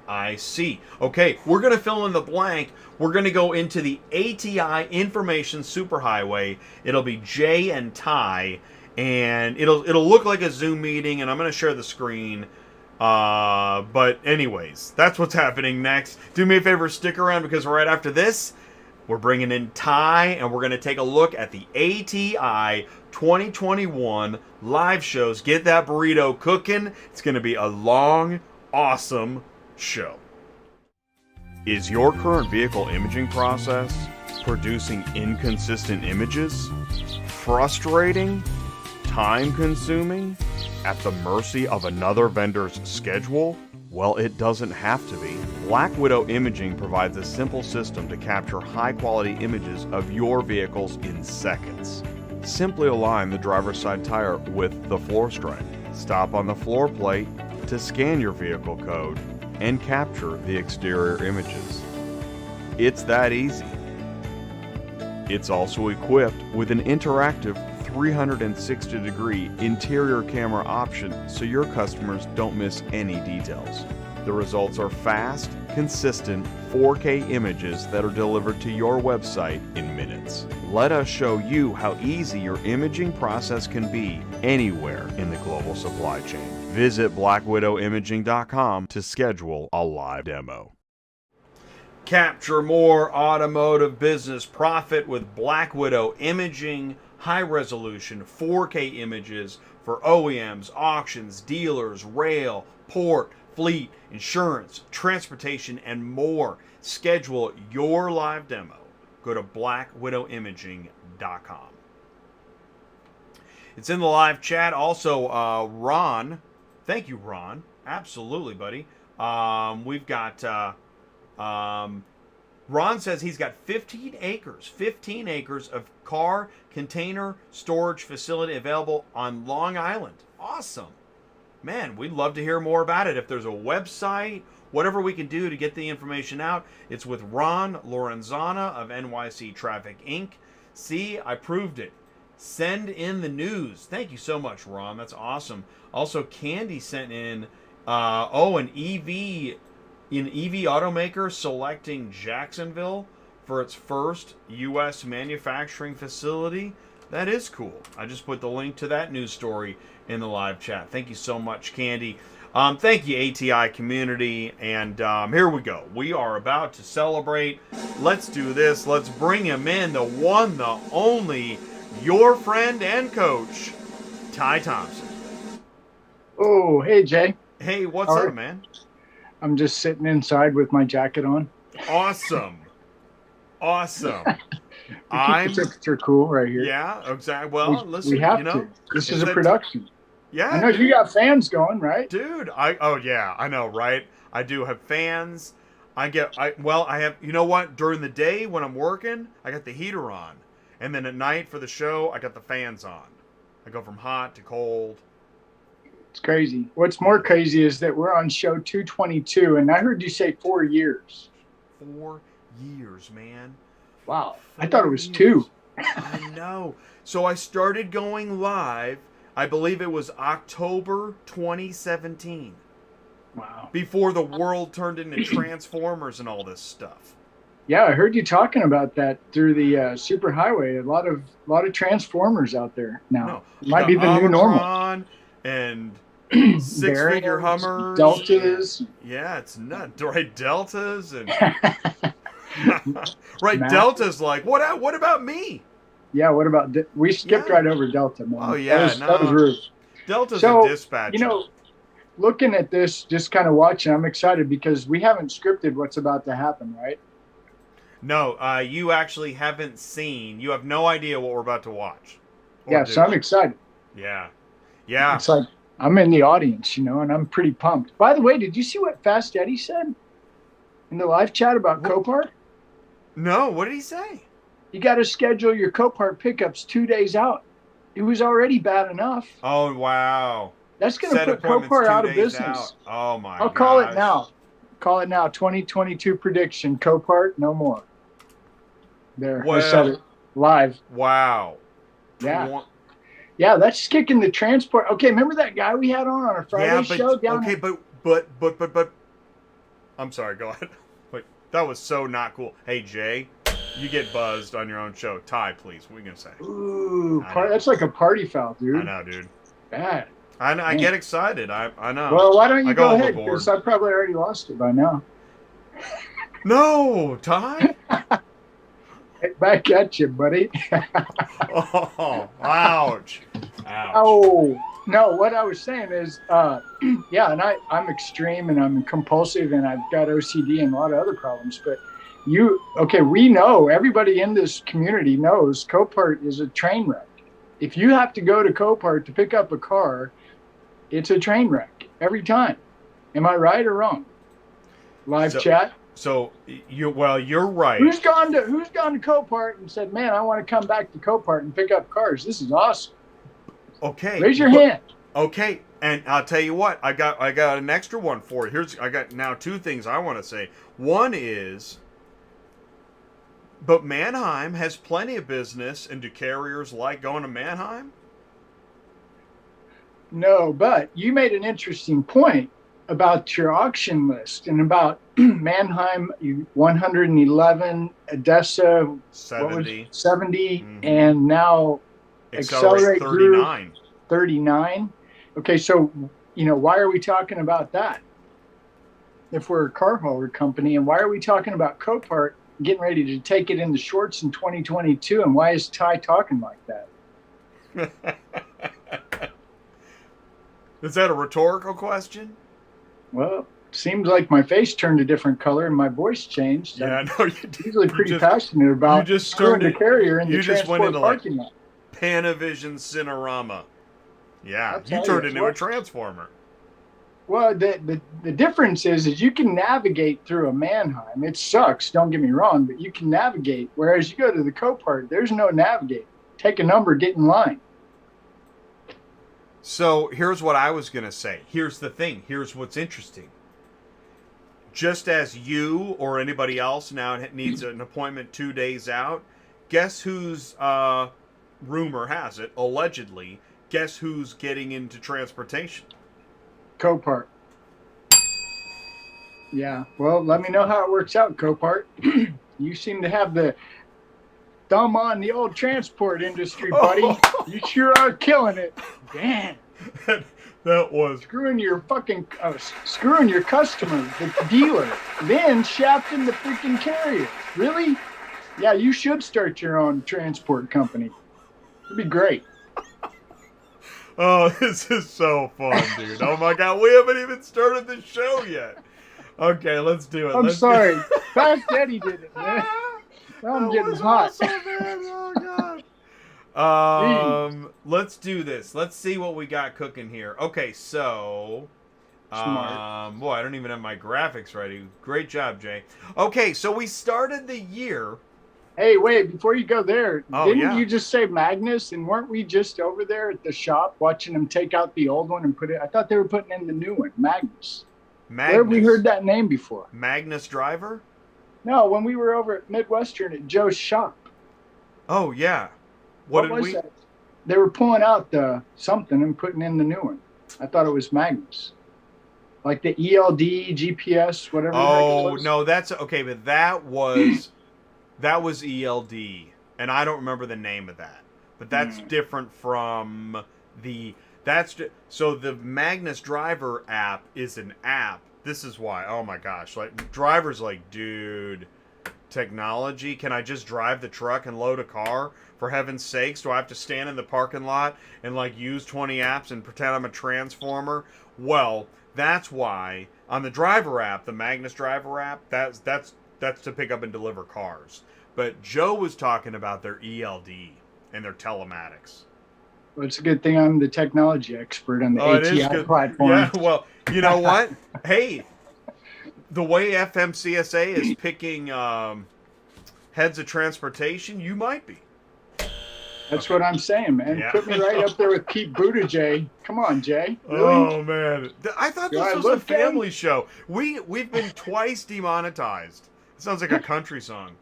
Okay, we're going to fill in the blank. We're going to go into the ATI Information Superhighway. It'll be Jay and Ty, and it'll look like a Zoom meeting, and I'm going to share the screen. But anyways, that's what's happening next. Do me a favor, stick around, because right after this, we're bringing in Ty, and we're going to take a look at the ATI 2021 live shows. Get that burrito cooking. It's going to be a long, awesome show. Is your current vehicle imaging process producing inconsistent images? Frustrating? Time-consuming? At the mercy of another vendor's schedule? Well, it doesn't have to be. Black Widow Imaging provides a simple system to capture high-quality images of your vehicles in seconds. Simply align the driver's side tire with the floor stripe. Stop on the floor plate to scan your vehicle code and capture the exterior images. It's that easy. It's also equipped with an interactive 360-degree interior camera option so your customers don't miss any details. The results are fast, consistent 4K images that are delivered to your website in minutes. Let us show you how easy your imaging process can be anywhere in the global supply chain. Visit blackwidowimaging.com to schedule a live demo. Capture more automotive business profit with Black Widow Imaging. High-resolution 4K images for OEMs, auctions, dealers, rail, port, fleet, insurance, transportation, and more. Schedule your live demo. Go to blackwidowimaging.com. It's in the live chat. Also, Ron. Thank you, Ron. Absolutely, buddy. We've got Ron says he's got 15 acres of car container storage facility available on Long Island. Awesome. Man, we'd love to hear more about it. If there's a website, whatever we can do to get the information out, it's with Ron Lorenzana of NYC Traffic Inc. See, I proved it. Send in the news. Thank you so much, Ron. That's awesome. Also, Candy sent in, an EV automaker selecting Jacksonville for its first U.S. manufacturing facility. That is cool. I just put the link to that news story in the live chat. Thank you so much, Candy. Thank you, ATI Community. And here we go. We are about to celebrate. Let's do this. Let's bring him in. The one, the only, your friend and coach, Ty Thompson. Oh, hey, Jay. Hey, what's up, man? I'm just sitting inside with my jacket on. Awesome. Awesome. The temperature cool right here. Yeah, exactly. Well, listen, we have to. This is a production. Yeah. I know you got fans going, right? Dude, yeah, I know, right? I do have fans. I have, you know what? During the day when I'm working, I got the heater on. And then at night for the show, I got the fans on. I go from hot to cold. It's crazy. What's more crazy is that we're on show 222, and I heard you say 4 years. 4 years, man. Wow. I thought it was 2. I know. So I started going live, I believe it was October 2017. Wow. Before the world turned into Transformers and all this stuff. Yeah, I heard you talking about that through the superhighway. A lot of Transformers out there now. No, it might be the new normal. And six-figure Hummers. Deltas. Yeah, it's nuts. Right, Deltas. And right, Delta's like, what about me? Yeah, what about... we skipped right over Delta, man. Oh, yeah. That was rude. Delta's a dispatcher. You know, looking at this, just kind of watching, I'm excited because we haven't scripted what's about to happen, right? No, you actually haven't seen. You have no idea what we're about to watch. Yeah, so I'm excited. Yeah. Yeah. It's like I'm in the audience, you know, and I'm pretty pumped. By the way, did you see what Fast Eddie said in the live chat about Copart? No, what did he say? You got to schedule your Copart pickups 2 days out. It was already bad enough. Oh, wow. That's going to put Copart out of business. Out. Oh, my God. I'll call it now. Call it now. 2022 prediction. Copart, no more. There. Well, I said it live. Wow. Yeah. Yeah, that's kicking the transport. Okay, remember that guy we had on our Friday show? Okay, but I'm sorry, go ahead. Wait, that was so not cool. Hey, Jay, you get buzzed on your own show. Ty, please, what are you going to say? Ooh, that's like a party foul, dude. I know, dude. Bad. I get excited. I know. Well, why don't you go ahead? Because I probably already lost it by now. No, Ty. Back at you, buddy. Oh, ouch. Oh, no, what I was saying is, yeah, and I'm extreme and I'm compulsive and I've got OCD and a lot of other problems. But we know, everybody in this community knows Copart is a train wreck. If you have to go to Copart to pick up a car, it's a train wreck every time. Am I right or wrong? Live chat. So you're right. Who's gone to Copart and said, "Man, I want to come back to Copart and pick up cars. This is awesome." Okay. Raise your hand. Okay, and I'll tell you what. I got an extra one for you. I got now 2 things I want to say. One is, but Mannheim has plenty of business, and do carriers like going to Mannheim? No, but you made an interesting point about your auction list and about Mannheim 111, Odessa 70, mm-hmm. And now XLerate 39. 39. Okay, so why are we talking about that? If we're a car hauler company, and why are we talking about Copart getting ready to take it in the shorts in 2022? And why is Ty talking like that? Is that a rhetorical question? Well, seems like my face turned a different color and my voice changed. Yeah, I know you did. Usually pretty passionate about screwing the carrier in the transport parking lot. Panavision Cinerama. Yeah, you turned into a transformer. Well, the difference is you can navigate through a Mannheim. It sucks, don't get me wrong, but you can navigate. Whereas you go to the Copart, there's no navigate. Take a number, get in line. So here's what I was going to say. Here's the thing. Here's what's interesting. Just as you or anybody else now needs an appointment 2 days out, guess whose rumor has it, allegedly, guess who's getting into transportation? Copart. Yeah. Well, let me know how it works out, Copart. You seem to have the thumb on the old transport industry, buddy. You sure are killing it. Damn. That was Screwing your customer, the dealer, then shafting the freaking carrier. Really? Yeah, you should start your own transport company. It'd be great. Oh, this is so fun, dude. Oh my God, we haven't even started the show yet. Okay, let's do it. I'm sorry. Fast Eddie did it, man. Now I'm getting hot. Awesome, man. Oh God. Let's do this. Let's see what we got cooking here. Okay, so Smart. boy, I don't even have my graphics ready. Great job, Jay. Okay, so we started the year. Hey, wait, before you go there, Oh, didn't yeah. you just say Magnus? And weren't we just over there at the shop watching them take out the old one and put it? I thought they were putting in the new one, Magnus. Where have we heard that name before? Magnus Driver? No, when we were over at Midwestern at Joe's shop. Oh, yeah. What did we? That? They were pulling out the something and putting in the new one. I thought it was Magnus. Like the ELD, GPS, whatever. the heck it Oh, was. no, that's okay, but that was ELD, and I don't remember the name of that. But that's different from the so the Magnus Driver app is an app. This is why. Oh my gosh, like drivers like, dude, technology, can I just drive the truck and load a car? For heaven's sakes, do I have to stand in the parking lot and like use 20 apps and pretend I'm a transformer? Well, that's why on the driver app, the Magnus Driver app, that's to pick up and deliver cars. But Joe was talking about their ELD and their telematics. Well, it's a good thing I'm the technology expert on the It is ATI good. platform. Yeah, well, you know what? Hey, the way FMCSA is picking heads of transportation, you might be. That's what I'm saying, man. Yeah. Put me right up there with Pete Buttigieg. Come on, Jay. Really? Oh man, I thought Do this I was a look gay? family show. We've been twice demonetized. It sounds like a country song.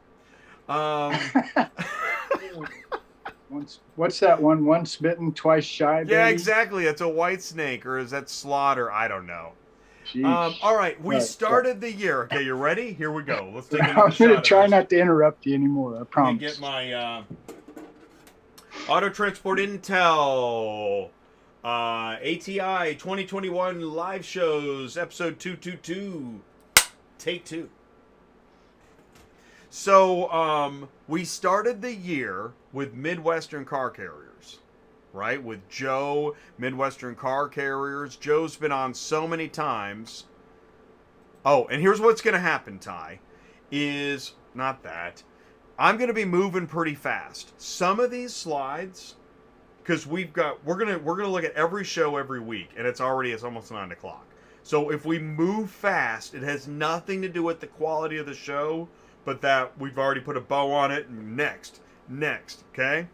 What's that one? Once bitten, twice shy. Yeah, baby? exactly. It's a white snake, or is that slaughter? I don't know. Jeez. All right, we Right, started the year. Okay, you ready? Here we go. Let's take I'm another shot going to at try this. not to interrupt you anymore. I Let me promise. get my Auto Transport Intel ATI 2021 live shows, episode 222, take 2. So, we started the year with Midwestern car carriers, right? With Joe, Midwestern car carriers. Joe's been on so many times. Oh, and here's what's going to happen, Ty, is not that. I'm going to be moving pretty fast. Some of these slides, because we're going to look at every show every week, and it's almost 9 o'clock. So if we move fast, it has nothing to do with the quality of the show, but that we've already put a bow on it. Next, okay?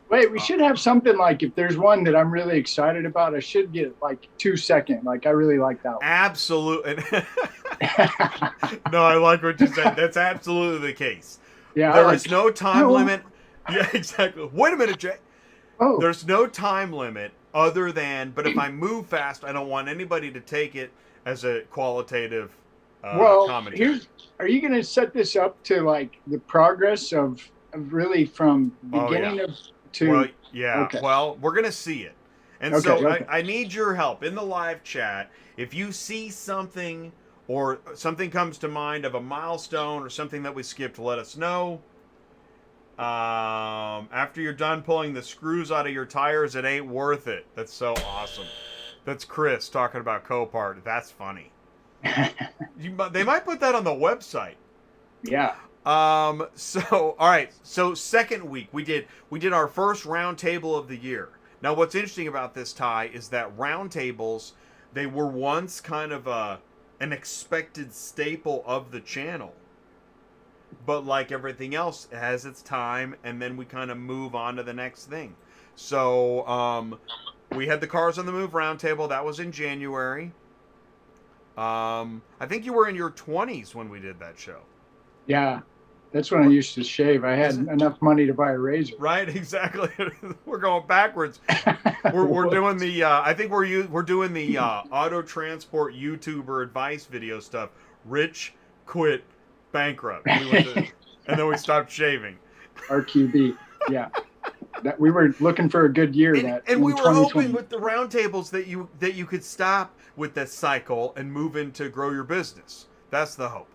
Wait, we should have something like if there's one that I'm really excited about, I should get like 2 second. Like I really like that one. Absolutely. No, I like what you said. That's absolutely the case. Yeah, There I is like- no time Oh. limit. Yeah, exactly. Wait a minute, Jay. Oh, There's no time limit other than, but if I move fast, I don't want anybody to take it as a qualitative well, commentary. are you going to set this up to like the progress of really from Oh, beginning yeah. of to? Well, yeah. Okay. Well, we're going to see it. And Okay, so okay. I need your help in the live chat. If you see something or something comes to mind of a milestone or something that we skipped, let us know. After you're done pulling the screws out of your tires, it ain't worth it. That's so awesome. That's Chris talking about Copart. That's funny. They might put that on the website. Yeah. So all right. So second week we did our first roundtable of the year. Now what's interesting about this, Ty, is that roundtables, they were once kind of an expected staple of the channel. But like everything else, it has its time, and then we kind of move on to the next thing. So we had the Cars on the Move Roundtable. That was in January. I think you were in your 20s when we did that show. Yeah, that's when I used to shave. I had enough money to buy a razor. Right, exactly. We're going backwards. We're doing the. I think we're doing the auto transport YouTuber advice video stuff. Rich quit bankrupt. And then we stopped shaving. RQB. Yeah. We were looking for a good year. And we were hoping with the roundtables that you could stop with that cycle and move into grow your business. That's the hope.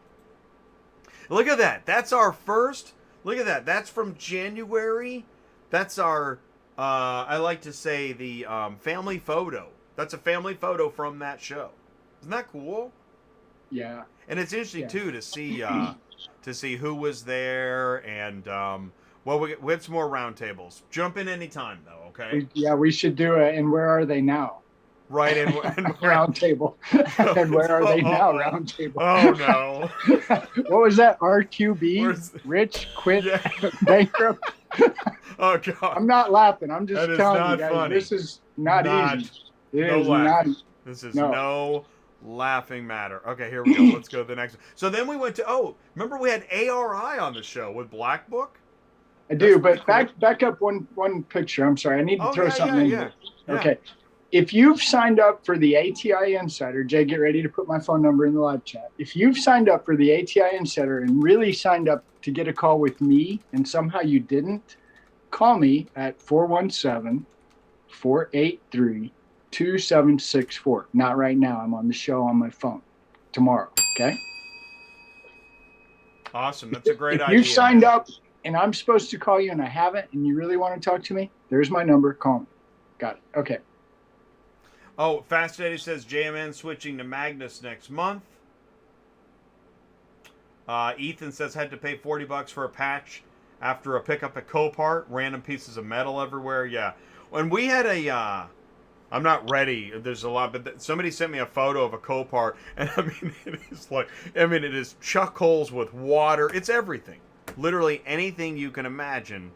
Look at that. That's our first. Look at that. That's from January. That's our. I like to say the family photo. That's a family photo from that show. Isn't that cool? Yeah. And it's interesting too to see who was there and well, we have some more roundtables. Jump in anytime though, okay? We should do it. And where are they now? Right, and roundtable. And where are they now? Roundtable. Oh no! What was that? RQB? Rich quit bankrupt. Oh god! I'm not laughing. I'm just telling you guys. Funny. This is not easy. This is no laughing matter. Okay, here we go. Let's go to the next one. So then we went to remember we had ARI on the show with Black Book? I do, but back up one picture. I'm sorry. I need to throw something in here. Okay. If you've signed up for the ATI Insider, Jay, get ready to put my phone number in the live chat. If you've signed up for the ATI Insider and really signed up to get a call with me and somehow you didn't, call me at 417-483-2764. Not right now. I'm on the show on my phone. Tomorrow, okay? Awesome. That's a great idea. If you've signed up and I'm supposed to call you and I haven't and you really want to talk to me, there's my number. Call me. Got it. Okay. Oh, Fast Eddie says JMN switching to Magnus next month. Ethan says had to pay $40 for a patch after a pickup at Copart. Random pieces of metal everywhere. Yeah. When we had I'm not ready. There's a lot, but somebody sent me a photo of a Copart, and I mean, it is chuck holes with water. It's everything. Literally anything you can imagine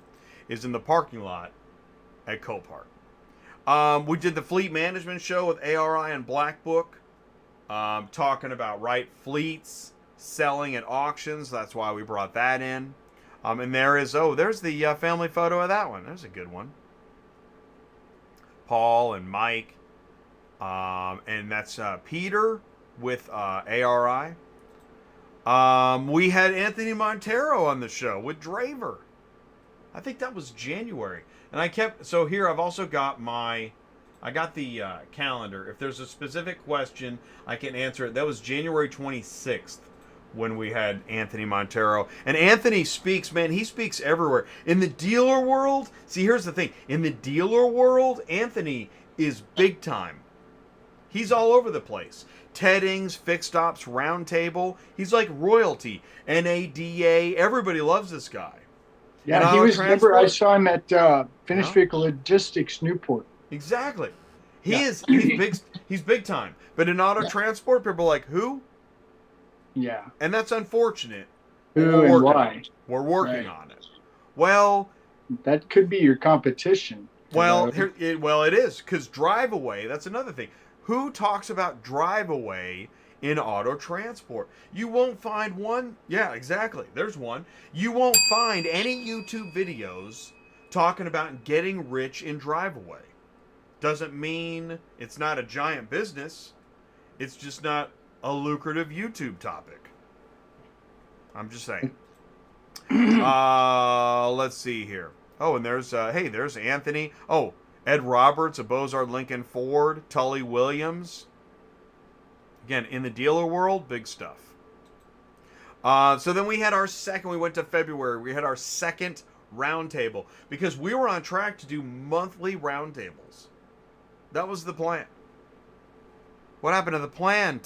is in the parking lot at Copart. We did the fleet management show with ARI and Black Book, talking about fleets selling at auctions. That's why we brought that in. And there's the family photo of that one. There's a good one. Paul and Mike, and that's Peter with ARI. We had Anthony Montero on the show with Draver. I think that was January. And I've also got the calendar. If there's a specific question, I can answer it. That was January 26th when we had Anthony Montero. And Anthony speaks, man, he speaks everywhere. In the dealer world, see, here's the thing. In the dealer world, Anthony is big time. He's all over the place. Teddings, Fixed Ops, Roundtable. He's like royalty. NADA, everybody loves this guy. Yeah, remember I saw him at Finished Vehicle Logistics Newport. Exactly. He's big time. But in auto transport, people are like, who? Yeah. And that's unfortunate. Who and why? We're working on it. Well, that could be your competition. Well, it is, because drive away, that's another thing. Who talks about drive away in auto transport? You won't find one. Yeah, exactly. There's one. You won't find any YouTube videos talking about getting rich in drive away. Doesn't mean it's not a giant business. It's just not a lucrative YouTube topic. I'm just saying. Let's see here. Oh, and there's Anthony. Oh, Ed Roberts of Bozard Lincoln Ford, Tully Williams. Again, in the dealer world, big stuff. So then we went to February. We had our second roundtable because we were on track to do monthly roundtables. That was the plan. What happened to the plan,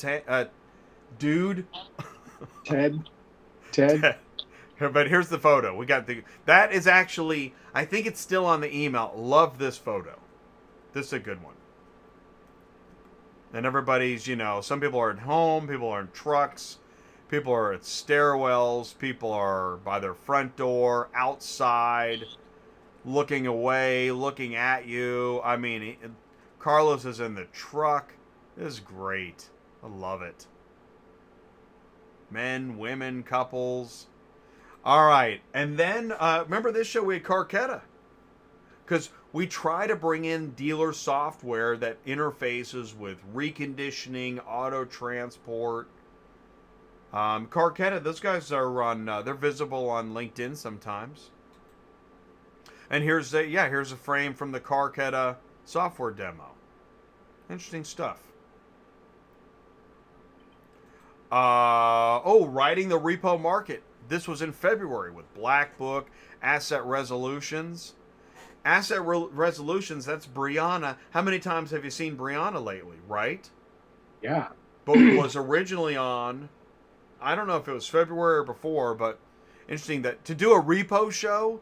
dude? Ted. But here's the photo. That is actually, I think it's still on the email. Love this photo. This is a good one. And everybody's, you know, some people are at home, people are in trucks, people are at stairwells, people are by their front door, outside, looking away, looking at you. I mean, Carlos is in the truck. This is great. I love it. Men, women, couples. All right. And then, remember this show? We had Carquetta. Because we try to bring in dealer software that interfaces with reconditioning, auto transport. Carquetta, those guys are on, they're visible on LinkedIn sometimes. And here's a frame from the Carquetta software demo. Interesting stuff. Writing the repo market. This was in February with Black Book, Asset Resolutions. Asset Resolutions, that's Brianna. How many times have you seen Brianna lately, right? Yeah. But was originally on, I don't know if it was February or before, but interesting that to do a repo show,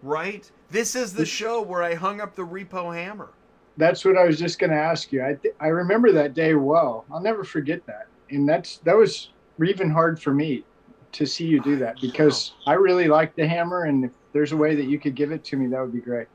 right? This is the show where I hung up the repo hammer. That's what I was just going to ask you. I remember that day well. I'll never forget that. And that was even hard for me to see you do that because I really like the hammer, and if there's a way that you could give it to me, that would be great.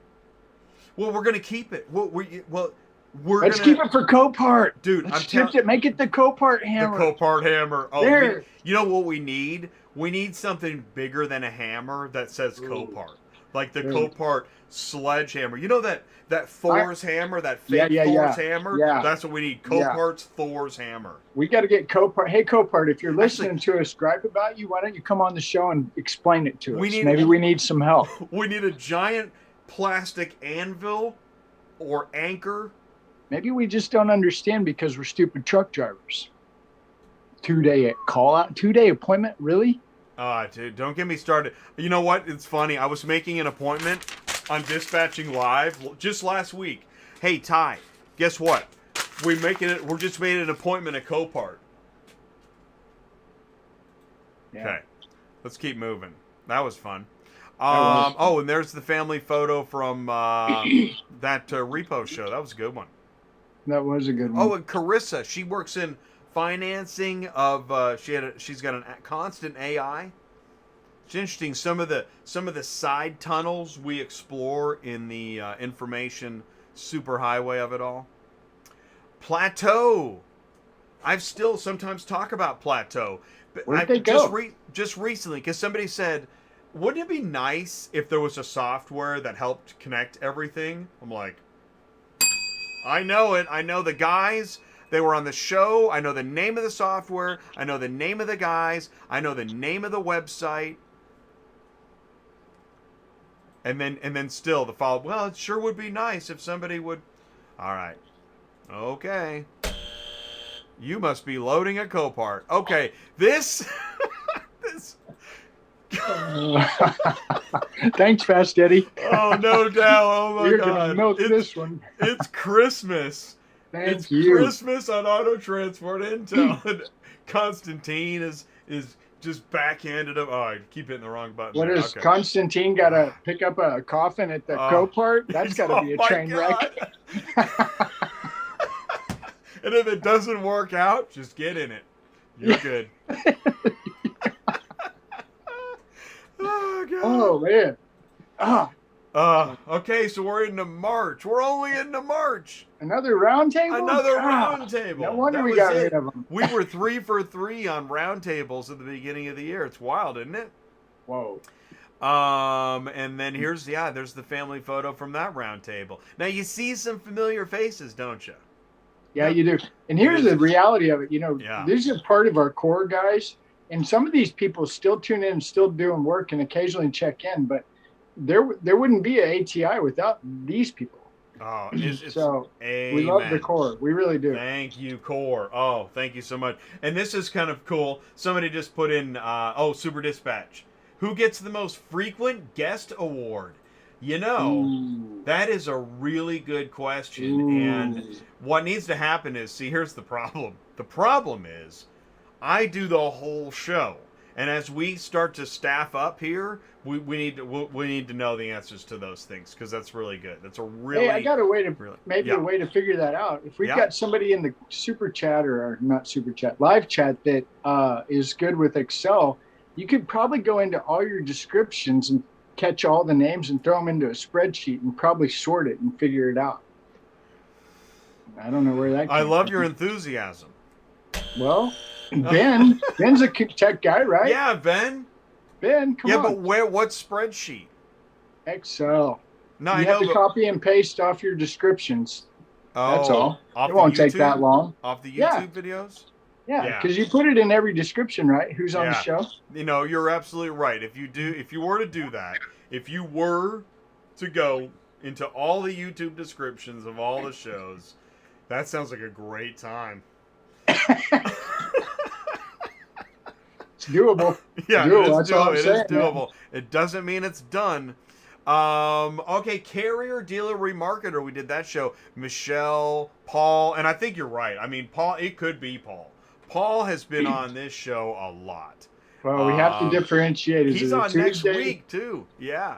Well, we're gonna keep it. Let's keep it for Copart, dude. Let's shift it. Make it the Copart hammer. The Copart hammer. Oh, there. You know what we need? We need something bigger than a hammer that says Copart, like the Copart sledgehammer. You know that Thor's hammer, that fake Thor's hammer. Yeah. That's what we need. Copart's Thor's hammer. We got to get Copart. Hey, Copart, if you're listening to us gripe about you, why don't you come on the show and explain it to us? Maybe we need some help. We need a giant plastic anvil or anchor. Maybe we just don't understand because we're stupid truck drivers. 2-day call out, 2-day appointment, really? Dude, don't get me started. You know what? It's funny. I was making an appointment on Dispatching Live just last week. Hey, Ty, guess what? We're just made an appointment at Copart. Yeah. Okay, let's keep moving. That was fun. And there's the family photo from that repo show. That was a good one. That was a good one. Oh, and Carissa, she works in financing of. She's got a constant AI. It's interesting. Some of the side tunnels we explore in the information superhighway of it all. Plateau. I've still sometimes talk about Plateau. But Where'd they go? Just recently, because somebody said, wouldn't it be nice if there was a software that helped connect everything? I'm like, I know it. I know the guys. They were on the show. I know the name of the software. I know the name of the guys. I know the name of the website. And then still the follow. Well, it sure would be nice if somebody would. All right. Okay. You must be loading a Copart. Okay. This. Thanks, Fast Eddie. Oh, no doubt. Oh, my You're God. gonna milk this one. It's Christmas. Thank you. Christmas on Auto Transport Intel. And Constantine is just backhanded up. Oh, I keep hitting the wrong button. What is Constantine got to pick up a coffin at the Copart? That's got to be a train wreck. And if it doesn't work out, just get in it. You're good. Oh, God. Oh, man. Okay, so we're into March. We're only into March. Another roundtable? Another roundtable. No wonder we got rid of them. We were 3 for 3 on roundtables at the beginning of the year. It's wild, isn't it? Whoa. And then there's the family photo from that roundtable. Now you see some familiar faces, don't you? Yeah, you do. And here's the reality of it. You know, These are part of our core guys. And some of these people still tune in, still doing work, and occasionally check in. But there wouldn't be an ATI without these people. Oh, so amen. We love the core. We really do. Thank you, core. Oh, thank you so much. And this is kind of cool. Somebody just put in, Super Dispatch. Who gets the most frequent guest award? You know, that is a really good question. And what needs to happen is, here's the problem. The problem is, I do the whole show. And as we start to staff up here, we need to know the answers to those things, because that's really good. That's a really. Hey, I got a way to really, a way to figure that out. If we've Yeah. got somebody in the super chat or not super chat, live chat that is good with Excel, you could probably go into all your descriptions and catch all the names and throw them into a spreadsheet and probably sort it and figure it out. I don't know where that. I love from. your enthusiasm. Well, Ben's a tech guy, right? Yeah, Ben. Ben, come on. Yeah, but what spreadsheet? Excel. No, You I have know. to copy and paste off your descriptions. That's all. Off It the won't take YouTube? that long. Off the YouTube Yeah. videos? Yeah, because you put it in every description, right? Who's on the Yeah. show? You know, you're absolutely right. If you were to do that, if you were to go into all the YouTube descriptions of all the shows, that sounds like a great time. It's doable. Yeah, Doable, it is that's all I'm doable. It saying, is doable. It doesn't mean it's done. Okay, carrier, dealer, remarketer. We did that show. Michelle, Paul, and I think you're right. I mean, Paul. It could be Paul. Paul has been on this show a lot. Well, we have to differentiate. Is He's it a on Tuesday? next week too. Yeah,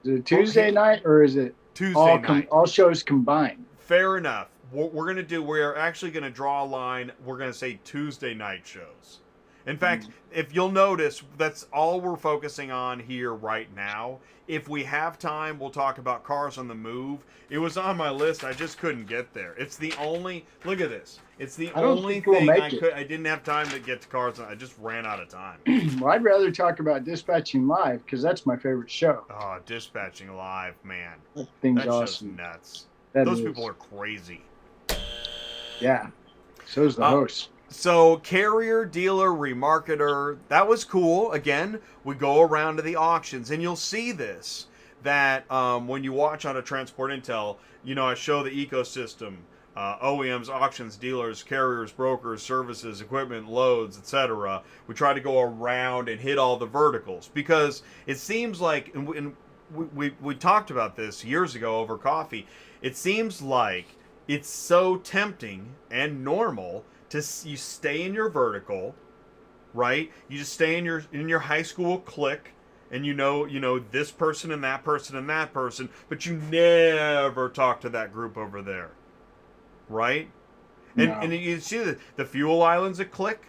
Is it Tuesday night or is it Tuesday night. all shows combined? Fair enough. What we're gonna do, we're actually gonna draw a line. We're gonna say Tuesday night shows. In fact, if you'll notice, that's all we're focusing on here right now. If we have time, we'll talk about Cars on the Move. It was on my list. I just couldn't get there. It's the only. Look at this. It's the I don't only think we'll thing make I didn't have time to get to Cars. I just ran out of time. Well, I'd rather talk about Dispatching Live because that's my favorite show. Oh, Dispatching Live, man. That thing's That show's awesome. nuts. That Those is. people are crazy. Yeah. So's the host. So, carrier, dealer, remarketer, that was cool. Again, we go around to the auctions, and you'll see this, that when you watch on a Transport Intel, you know, I show the ecosystem, OEMs, auctions, dealers, carriers, brokers, services, equipment, loads, etc. We try to go around and hit all the verticals, because it seems like, and we talked about this years ago over coffee, it seems like it's so tempting and normal you stay in your vertical, right? You just stay in your high school clique, and you know this person and that person and that person, but you never talk to that group over there, right? And No. and you see the fuel island's a clique,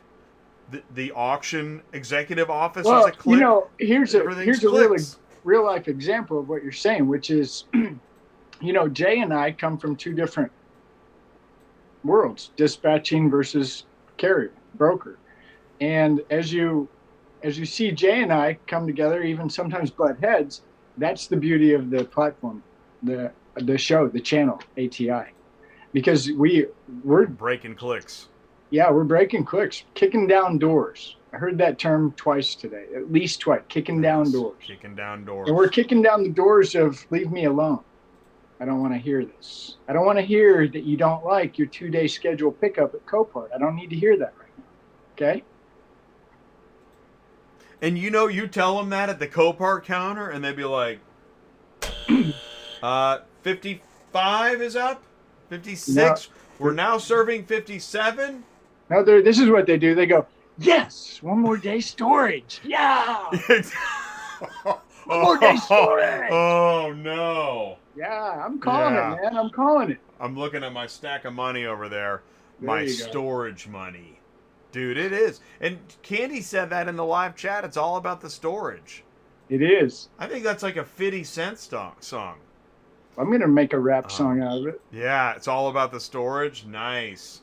the auction executive office is a clique. You know, here's a Everything's really cliques. real life example of what you're saying, which is, you know, Jay and I come from two different worlds, dispatching versus carrier, broker. And as you see Jay and I come together, even sometimes butt heads, that's the beauty of the platform, the show, the channel, ATI. Because we're breaking clicks. Yeah, we're breaking clicks, kicking down doors. I heard that term twice today, at least twice, kicking down doors. Kicking down doors. And we're kicking down the doors of leave me alone. I don't want to hear this. I don't want to hear that you don't like your 2-day scheduled pickup at Copart. I don't need to hear that right now. Okay? And you tell them that at the Copart counter, and they'd be like, 55 is up? 56? No. We're now serving 57? No, this is what they do. They go, yes, one more day storage. Yeah. One more day storage. Oh, no. Yeah, I'm calling it, man. I'm calling it. I'm looking at my stack of money over there. My you go. storage money. Dude, it is. And Candy said that in the live chat. It's all about the storage. It is. I think that's like a 50 Cent song. I'm going to make a rap song out of it. Yeah, it's all about the storage. Nice.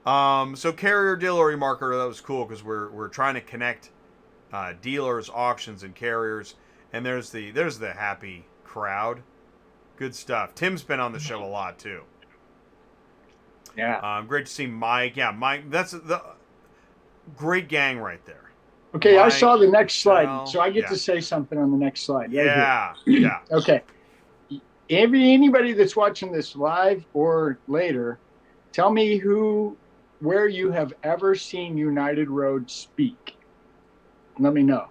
So carrier, dealer, remarketer, that was cool because we're trying to connect dealers, auctions, and carriers. And there's the happy crowd. Good stuff. Tim's been on the show a lot too. Yeah. Great to see Mike. Yeah, Mike. That's the great gang right there. Okay, Mike, I saw the next slide, Michelle, so I get yeah. to say something on the next slide. Right Yeah, here. yeah. Okay. Anybody that's watching this live or later, tell me where you have ever seen United Road speak. Let me know.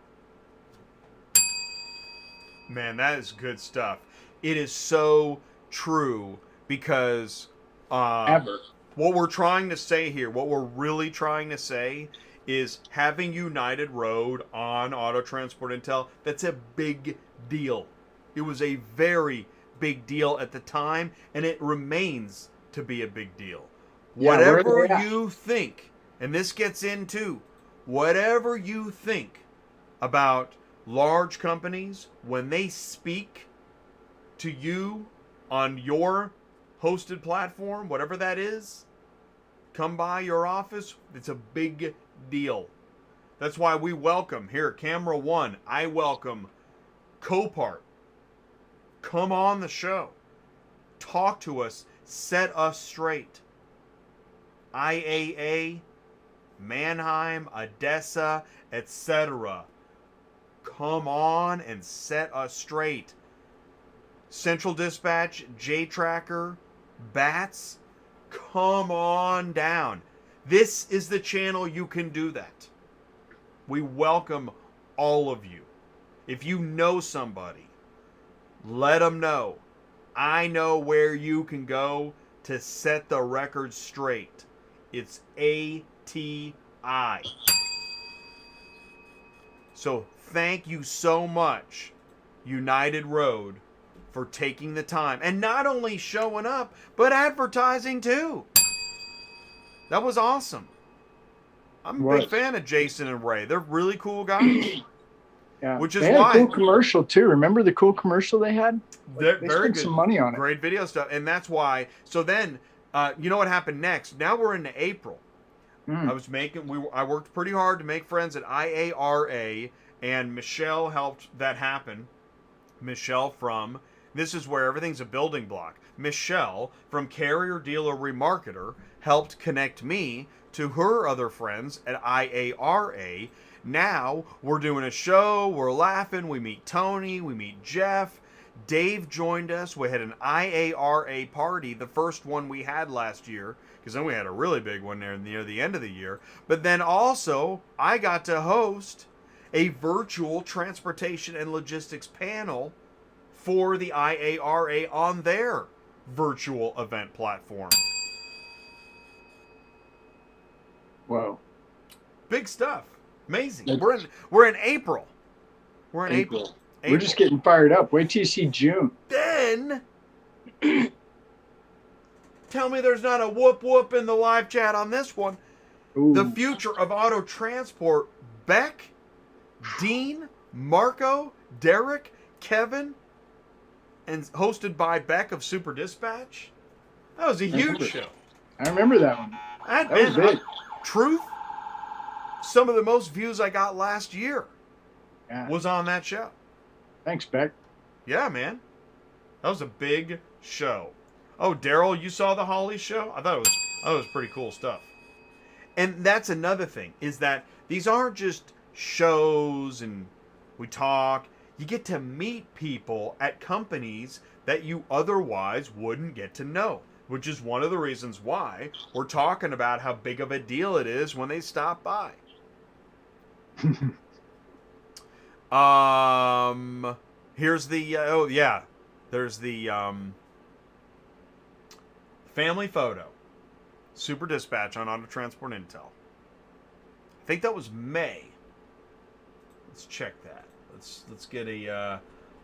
Man, that is good stuff. It is so true because Ever. what we're trying to say here, what we're really trying to say is having United Road on Auto Transport Intel. That's a big deal. It was a very big deal at the time, and it remains to be a big deal. Yeah, where Whatever are they at? you think, and this gets into whatever you think about large companies when they speak to you on your hosted platform, whatever that is, come by your office. It's a big deal. That's why we welcome here, Camera One. I welcome Copart. Come on the show. Talk to us. Set us straight. IAA, Mannheim, Odessa, etc. Come on and set us straight. Central Dispatch, J-Tracker, Bats, come on down. This is the channel you can do that. We welcome all of you. If you know somebody, let them know. I know where you can go to set the record straight. It's ATI. So thank you so much, United Road, for taking the time. And not only showing up, but advertising too. That was awesome. I'm a big fan of Jason and Ray. They're really cool guys. Yeah. Which is they had why a cool commercial too. Remember the cool commercial they had? They're They very spent good. some money on it. Great video stuff. And that's why. So then, you know what happened next? Now we're into April. I worked pretty hard to make friends at IARA, and Michelle helped that happen. Michelle from, this is where everything's a building block. Michelle from Carrier Dealer Remarketer helped connect me to her other friends at IARA. Now we're doing a show, we're laughing, we meet Tony, we meet Jeff. Dave joined us. We had an IARA party, the first one we had last year, because then we had a really big one there near the end of the year. But then also, I got to host a virtual transportation and logistics panel for the IARA on their virtual event platform. Whoa. Big stuff. Amazing. We're in April. We're in April. We're just getting fired up. Wait till you see June. Then tell me there's not a whoop whoop in the live chat on this one. Ooh. The future of auto transport. Beck, Dean, Marco, Derek, Kevin, and hosted by Beck of Super Dispatch. That was a huge show. I remember that one. That was big. Truth, some of the most views I got last year was on that show. Thanks, Beck. Yeah, man. That was a big show. Oh, Daryl, you saw the Holly show? I thought it was pretty cool stuff. And that's another thing, is that these aren't just shows and we talk. You get to meet people at companies that you otherwise wouldn't get to know, which is one of the reasons why we're talking about how big of a deal it is when they stop by. Here's the there's the family photo. Super Dispatch on Auto Transport Intel. I think that was May. Let's check that. Let's get a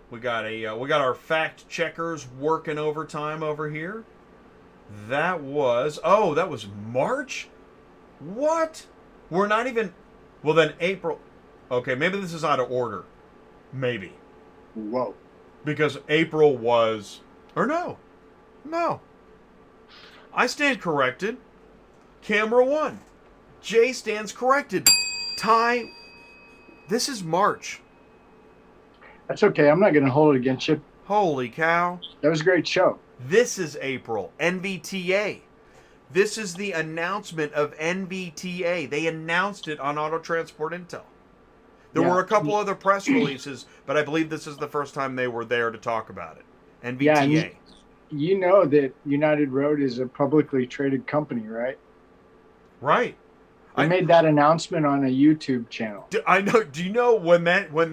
we got our fact checkers working overtime over here. That was March? What? We're not even, well then April. Okay, maybe this is out of order. Maybe. Whoa. Because April was, or no. I stand corrected. Camera one. Jay stands corrected. Ty, this is March. That's okay. I'm not going to hold it against you. Holy cow. That was a great show. This is April. NVTA. This is the announcement of NVTA. They announced it on Auto Transport Intel. There were a couple other press releases, but I believe this is the first time they were there to talk about it. NVTA. Yeah, you know that United Road is a publicly traded company, right? Right. I made that announcement on a YouTube channel. I know. Do you know when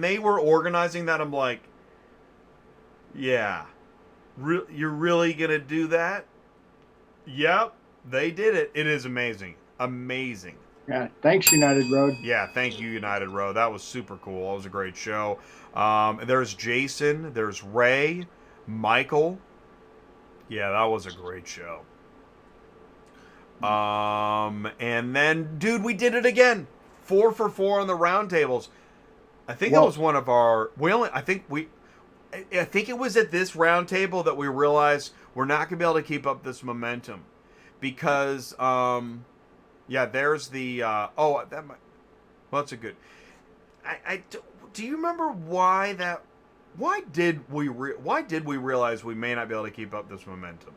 they were organizing that? I'm like, yeah, you're really gonna do that? Yep, they did it. It is amazing, amazing. Yeah. Thanks, United Road. Yeah, thank you, United Road. That was super cool. That was a great show. There's Jason. There's Ray. Michael. Yeah, that was a great show. And then, dude, we did it again. 4 for 4 on the roundtables. I think that was one of our. I think it was at this roundtable that we realized we're not gonna be able to keep up this momentum, because there's the that's a good. Do you remember why did we realize we may not be able to keep up this momentum?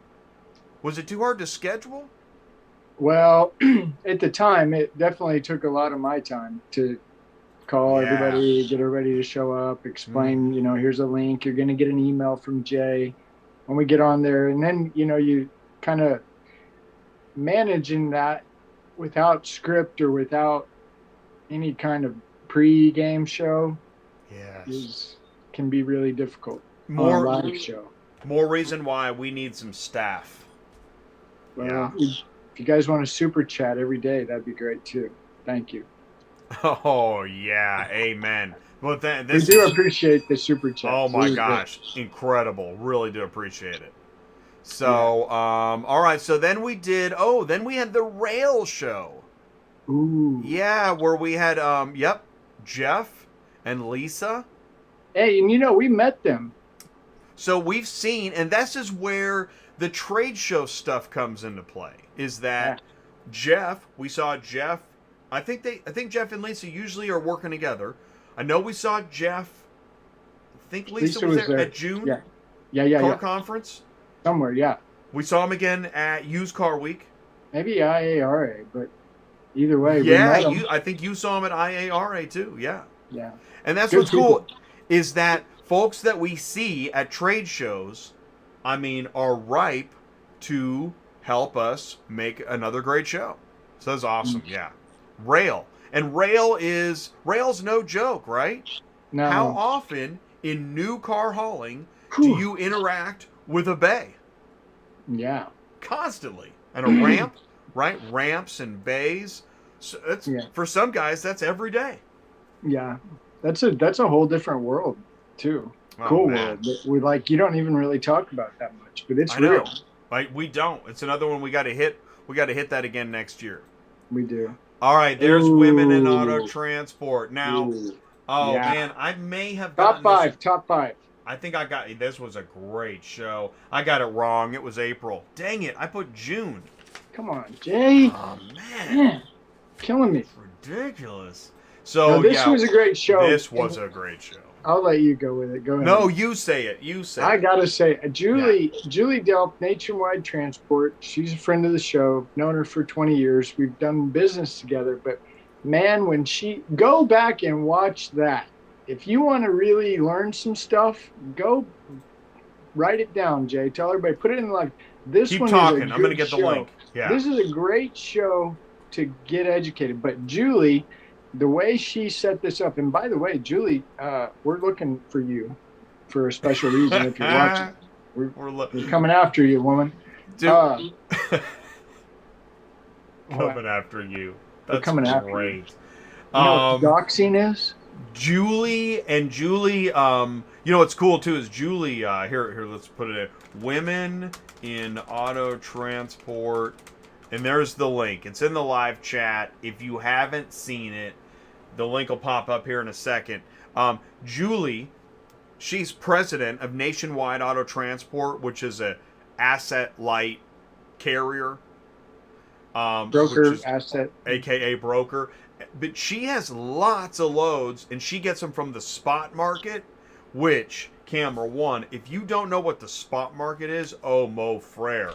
Was it too hard to schedule? Well, at the time, it definitely took a lot of my time to call everybody, get everybody to show up, explain, here's a link. You're going to get an email from Jay when we get on there. And then, you kind of managing that without script or without any kind of pre-game show can be really difficult. More on a live show. More reason why we need some staff. Well, if you guys want to super chat every day, that'd be great too. Thank you. Oh yeah, amen. Well, we do appreciate the super chat. Oh my gosh, incredible! Really do appreciate it. So, all right. So then we did. Oh, then we had the rail show. Ooh. Yeah, where we had Jeff and Lisa. Hey, and we met them. So we've seen, and this is where the trade show stuff comes into play. Is that Jeff? We saw Jeff. I think Jeff and Lisa usually are working together. I know we saw Jeff. I think Lisa was there at June. Car conference. Somewhere, yeah. We saw him again at Used Car Week. Maybe IARA, but either way, yeah. I think you saw him at IARA too. Yeah. Yeah. And that's what's cool, is that folks that we see at trade shows, are ripe to help us make another great show. So that's awesome. Yeah. Rail. And rail's no joke, right? No. How often in new car hauling do you interact with a bay? Yeah. Constantly. And a ramp, right? Ramps and bays. So for some guys, that's every day. Yeah. That's a whole different world too. Oh, cool man. world. You don't even really talk about that much, but it's real. Like, we don't. It's another one we got to hit. We got to hit that again next year. We do. All right, there's women in auto transport. Now, man, I may have top five. I think I got this. Was a great show. I got it wrong. It was April. Dang it! I put June. Come on, Jay. Oh man, killing me. It's ridiculous. So this was a great show. This was a great show. I'll let you go with it. Go ahead. No, you say it. I gotta say, Julie Delp, Nationwide Transport. She's a friend of the show. Known her for 20 years. We've done business together. But man, when go back and watch that. If you want to really learn some stuff, go write it down, Jay. Tell everybody, put it in like this. Keep one talking. Is a I'm gonna get the link. Yeah. This is a great show to get educated. But Julie, the way she set this up, and by the way, Julie, we're looking for you for a special reason. If you're watching, we're coming after you, woman. Dude, coming after you. That's we're coming great. After you. You know what doxing is? Julie, what's cool too is Julie. Here, let's put it in. Women in auto transport, and there's the link. It's in the live chat. If you haven't seen it, the link will pop up here in a second. Julie, she's president of Nationwide Auto Transport, which is a asset-light carrier. Broker, asset. AKA broker. But she has lots of loads, and she gets them from the spot market, which, camera one, if you don't know what the spot market is, oh, Mo Frere.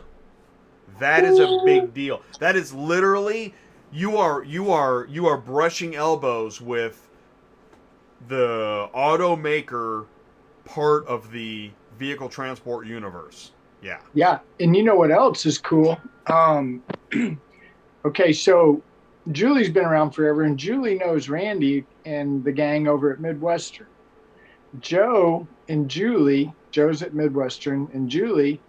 That is a big deal. That is literally... You are brushing elbows with the automaker part of the vehicle transport universe. Yeah. Yeah, and you know what else is cool? Okay, so Julie's been around forever, and Julie knows Randy and the gang over at Midwestern. Joe and Julie, Joe's at Midwestern, and Julie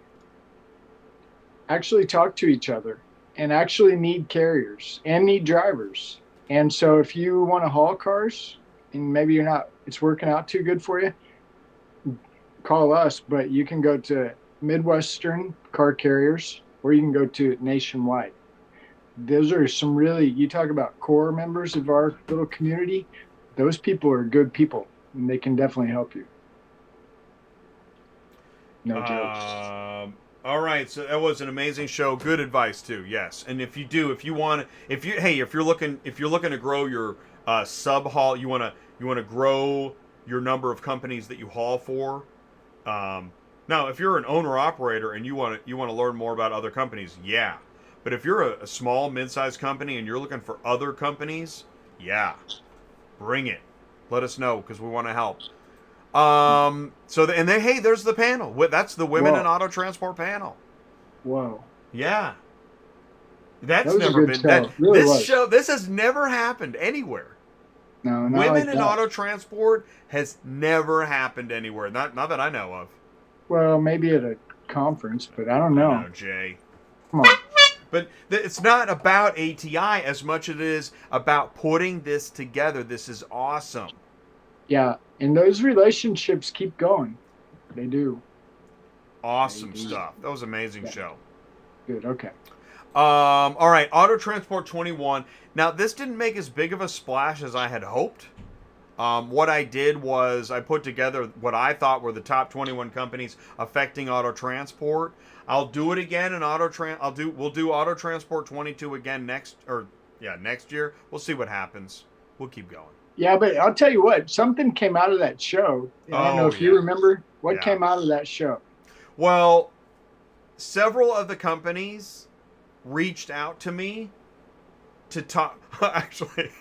actually talk to each other. and actually need carriers and need drivers. And so if you want to haul cars and maybe it's working out too good for you, call us, but you can go to Midwestern car carriers or you can go to Nationwide. Those are some you talk about core members of our little community. Those people are good people and they can definitely help you. No jokes. All right, so that was an amazing show. Good advice too. Yes, and if you're looking to grow your sub haul, you want to grow your number of companies that you haul for. Now, if you're an owner operator and you want to learn more about other companies, yeah. But if you're a small, mid-sized company and you're looking for other companies, yeah, bring it. Let us know because we want to help. There's the panel. That's the Women in Auto Transport panel. Whoa. Yeah. That's that never been that. Really This has never happened anywhere. No, not Women like in that. Auto Transport has never happened anywhere. Not that I know of. Well, maybe at a conference, but I don't know. I know, Jay. Come on. But it's not about ATI as much as it is about putting this together. This is awesome. Yeah, and those relationships keep going. They do. Awesome stuff. That was an amazing show. Good, okay. All right, Auto Transport 21. Now, this didn't make as big of a splash as I had hoped. What I did was I put together what I thought were the top 21 companies affecting auto transport. I'll do it again in we'll do Auto Transport 22 again next year. We'll see what happens. We'll keep going. Yeah, but I'll tell you what, something came out of that show. I don't know if you remember what came out of that show. Well, several of the companies reached out to me to talk. Actually,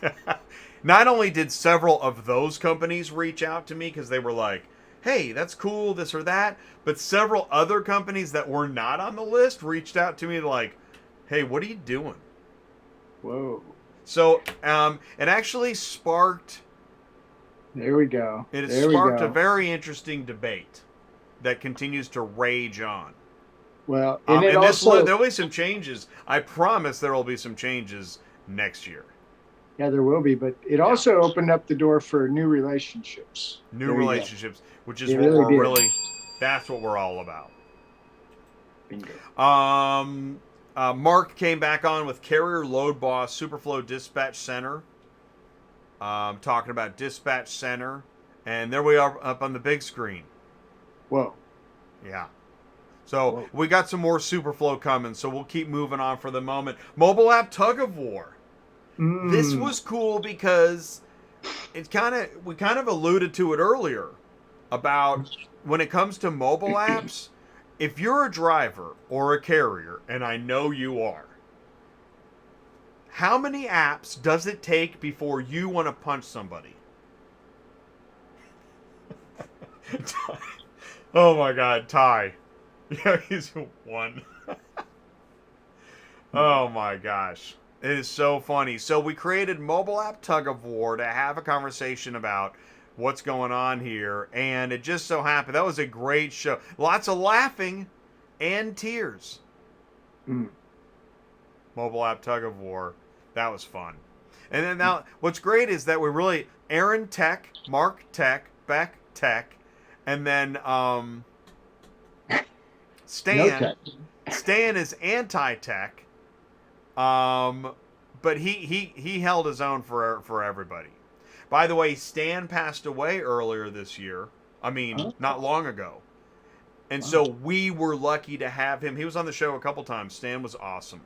not only did several of those companies reach out to me because they were like, hey, that's cool, this or that, but several other companies that were not on the list reached out to me like, hey, what are you doing? Whoa. So it actually sparked. There we go. It sparked a very interesting debate that continues to rage on. Well, there'll be some changes. I promise there will be some changes next year. Yeah, there will be, but it also opened up the door for new relationships. Which is that's what we're all about. Bingo. Mark came back on with Carrier Load Boss Superflow Dispatch Center. Talking about Dispatch Center. And there we are up on the big screen. Whoa. Yeah. So we got some more Superflow coming, so we'll keep moving on for the moment. Mobile app tug of war. This was cool because we kind of alluded to it earlier about when it comes to mobile apps. If you're a driver or a carrier, and I know you are, how many apps does it take before you want to punch somebody? Oh my God, Ty. Yeah, he's one. Oh my gosh. It is so funny. So we created Mobile App Tug of War to have a conversation about what's going on here. And it just so happened, that was a great show. Lots of laughing and tears. Mobile App Tug of War. That was fun. And then now, what's great is that we really, Aaron Tech, Mark Tech, Beck Tech, and then Stan. Stan is anti-tech. But he held his own for everybody. By the way, Stan passed away earlier this year. I mean, not long ago. And so we were lucky to have him. He was on the show a couple times. Stan was awesome.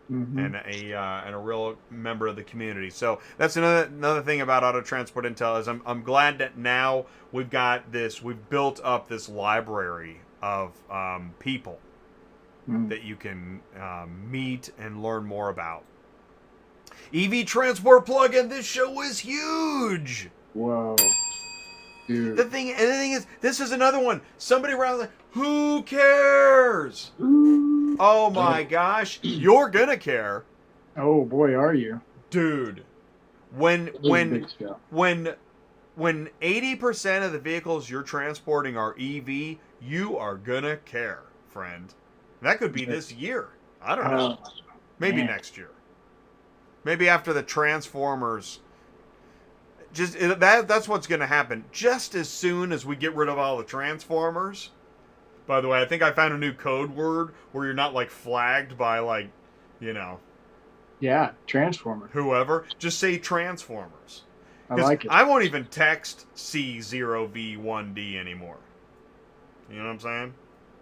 And a real member of the community. So that's another thing about Auto Transport Intel is I'm glad that now we've built up this library of people that you can meet and learn more about. EV Transport Plugin, this show is huge. Whoa. Dude. The thing is, this is another one. Somebody around like, who cares? Oh my gosh, you're gonna care. Oh boy, are you, dude? When 80% of the vehicles you're transporting are EV, you are gonna care, friend. That could be this year. I don't know. Maybe Man. next year. Maybe after the Transformers. That's what's going to happen. Just as soon as we get rid of all the Transformers. By the way, I think I found a new code word where you're not like flagged by like, you know, Yeah, Transformer. whoever. Just say Transformers. I like it. I won't even text C0V1D anymore. You know what I'm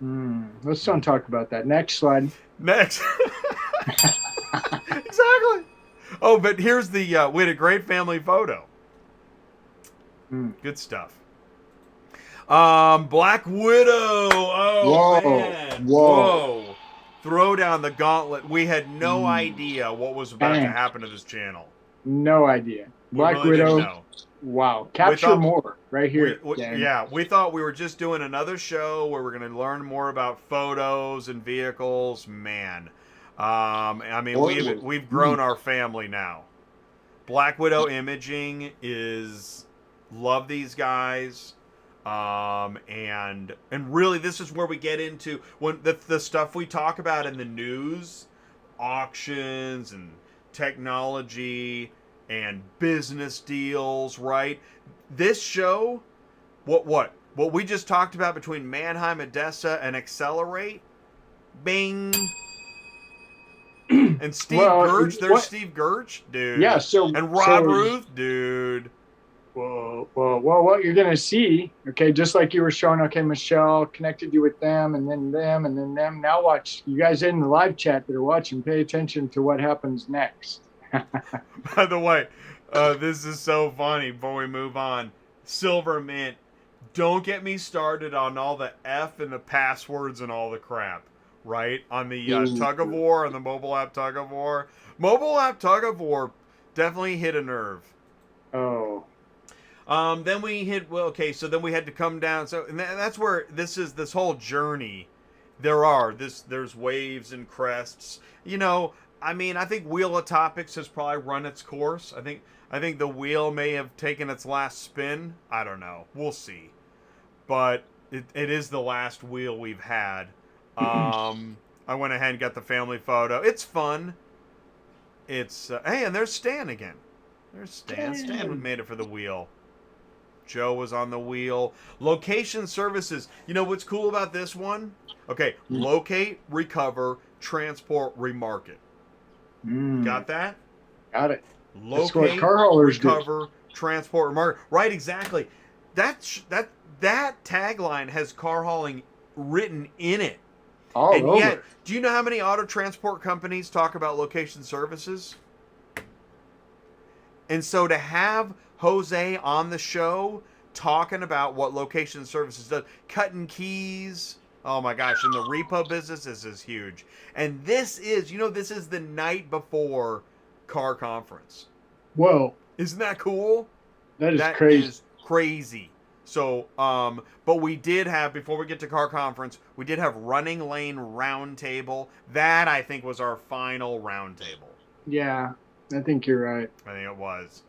saying? Let's don't talk about that. Next slide. Next. Exactly. Oh, but here's the, we had a great family photo. Good stuff. Black Widow. Oh, Whoa. man. Whoa. Throw down the gauntlet. We had no idea what was about to Dang. happen to this channel. No idea. We Black really didn't Widow. know. Wow. Capture thought- more right here. gang. Yeah, we thought we were just doing another show where we're going to learn more about photos and vehicles. Man, I mean, we've grown our family now. Black Widow Imaging is love these guys, and really this is where we get into when the stuff we talk about in the news, auctions and technology and business deals, right? This show, what we just talked about between Mannheim, Odessa, and XLerate, bing. And Steve Gertz, there's Steve Gertz, dude. Yeah, and Rob Ruth, dude. Well, what you're gonna see, okay, just like you were showing, okay, Michelle connected you with them, and then them, and then them. Now watch, you guys in the live chat that are watching, pay attention to what happens next. By the way, this is so funny. Before we move on, Silver Mint, don't get me started on all the F and the passwords and all the crap. Right? On the Tug of War, on the mobile app Tug of War. Mobile app Tug of War definitely hit a nerve. Oh. Then we hit, so then we had to come down. So and that's where this whole journey. There's waves and crests. You know, I mean, I think Wheel of Topics has probably run its course. I think the wheel may have taken its last spin. I don't know. We'll see. But it is the last wheel we've had. I went ahead and got the family photo. It's fun. It's hey, and there's Stan again. There's Stan. Stan made it for the wheel. Joe was on the wheel. Location services. You know what's cool about this one? Okay, locate, recover, transport, remarket. Got that? Got it. Locate, That's what car haulers recover, transport, remarket. Right, exactly. That tagline has car hauling written in it. All and over. yet, do you know how many auto transport companies talk about location services? And so to have Jose on the show talking about what location services does, cutting keys, oh my gosh, in the repo business, this is huge. And this is the night before car conference. Whoa. Isn't that cool? That is crazy. Is crazy. So, but we did have, before we get to car conference, we did have Running Lane Roundtable. That, I think, was our final roundtable. Yeah, I think you're right. I think it was.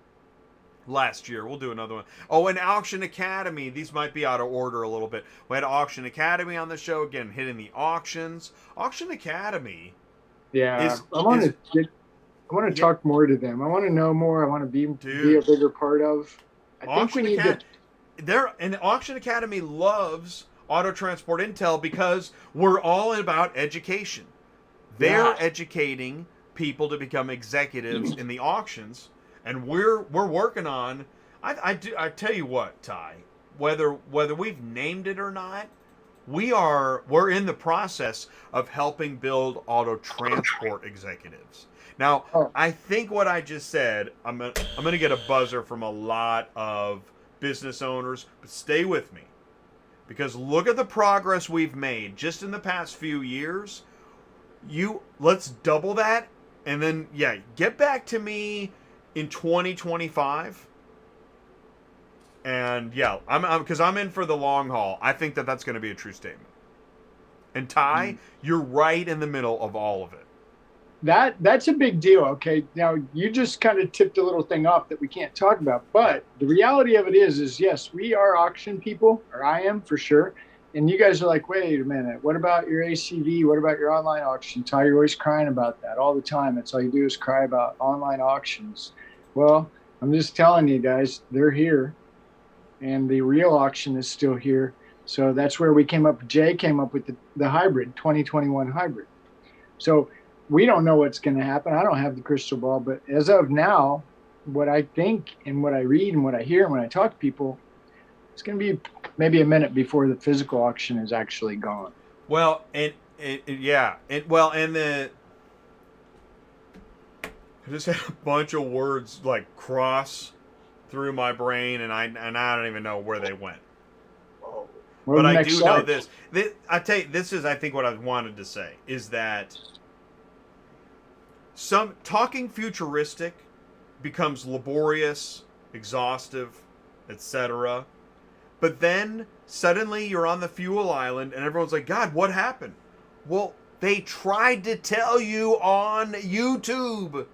Last year. We'll do another one. Oh, and Auction Academy. These might be out of order a little bit. We had Auction Academy on the show. Again, hitting the auctions. Auction Academy. Yeah, I want to talk more to them. I want to know more. I want to be a bigger part of. I think we need to. And Auction Academy loves Auto Transport Intel because we're all about education. They're educating people to become executives in the auctions, and we're working on. I tell you what, Ty, whether we've named it or not, we're in the process of helping build auto transport executives. Now, I think what I just said, I'm gonna get a buzzer from a lot of business owners, but stay with me, because look at the progress we've made just in the past few years. Let's double that, and then get back to me in 2025. And because I'm in for the long haul. I think that's going to be a true statement. And Ty, you're right in the middle of all of it. That's a big deal. Okay, now you just kind of tipped a little thing off that we can't talk about, but the reality of it is yes, we are auction people, or I am for sure, and you guys are like, wait a minute, what about your ACV? What about your online auctions? How you're always crying about that all the time. That's all you do is cry about online auctions. Well, I'm just telling you guys, they're here, and the real auction is still here. So that's where Jay came up with the hybrid, 2021 hybrid. So we don't know what's going to happen. I don't have the crystal ball, but as of now, what I think and what I read and what I hear and when I talk to people, it's going to be maybe a minute before the physical auction is actually gone. Well, I just had a bunch of words like cross through my brain, and I don't even know where they went. Well, But I do know this. I tell you, this is, I think, what I wanted to say is that talking futuristic becomes laborious, exhaustive, etc. But then suddenly you're on the fuel island, and everyone's like, "God, what happened?" Well, they tried to tell you on YouTube.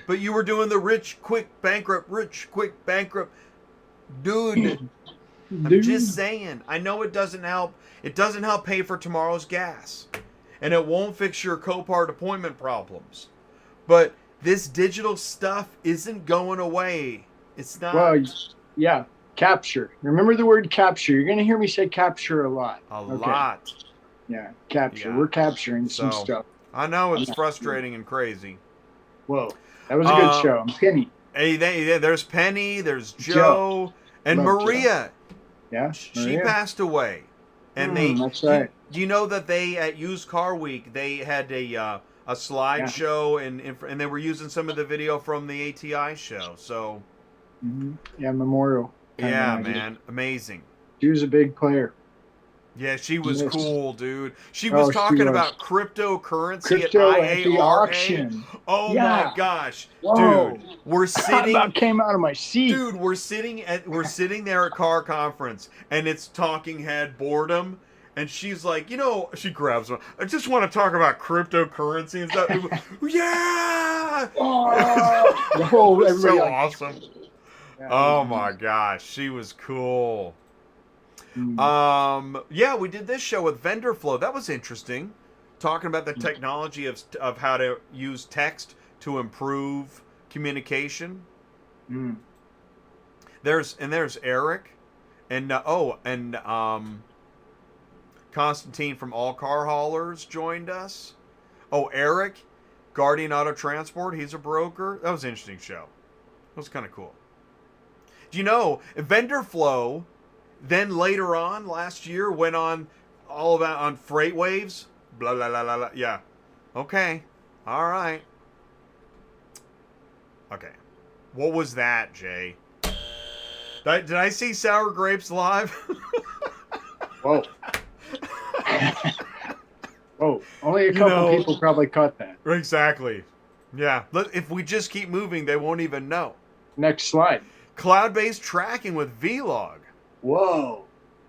But you were doing the rich, quick, bankrupt, Dude, I'm just saying. I know it doesn't help. It doesn't help pay for tomorrow's gas. And it won't fix your Copart appointment problems. But this digital stuff isn't going away. It's not. Well, yeah, capture. Remember the word capture. You're going to hear me say capture a lot. A lot. Yeah, capture. Yeah. We're capturing some stuff. I know it's frustrating and crazy. Whoa, that was a good show. Penny. Hey, there's Penny, there's Joe, and Love Maria. Joe. Yeah, She passed away. And that's right. Do you know that they, at Used Car Week, they had a slideshow, and they were using some of the video from the ATI show. So, yeah, memorial. Yeah, man, amazing. She was a big player. Yeah, she was cool, dude. She was talking about cryptocurrency at IARA. Auction. Oh my gosh, Whoa. dude! We're sitting. I about came out of my seat. Dude, we're sitting there at car conference, and it's talking head boredom. And she's like, she grabs one. I just want to talk about cryptocurrency and stuff. Yeah! Oh, it was so awesome. Yeah, oh my gosh, she was cool. Yeah, we did this show with Vendor Flow. That was interesting. Talking about the technology of how to use text to improve communication. There's Eric, and Constantine from All Car Haulers joined us. Oh, Eric, Guardian Auto Transport. He's a broker. That was an interesting show. It was kind of cool. Do you know Vendor Flow? Then later on, last year, went on all about on freight waves. Blah, blah, blah, blah, blah. Yeah. Okay. All right. Okay. What was that, Jay? Did I see Sour Grapes live? Whoa. Whoa. Only a couple people probably caught that. Exactly. Yeah. If we just keep moving, they won't even know. Next slide. Cloud-based tracking with Vlog. Whoa.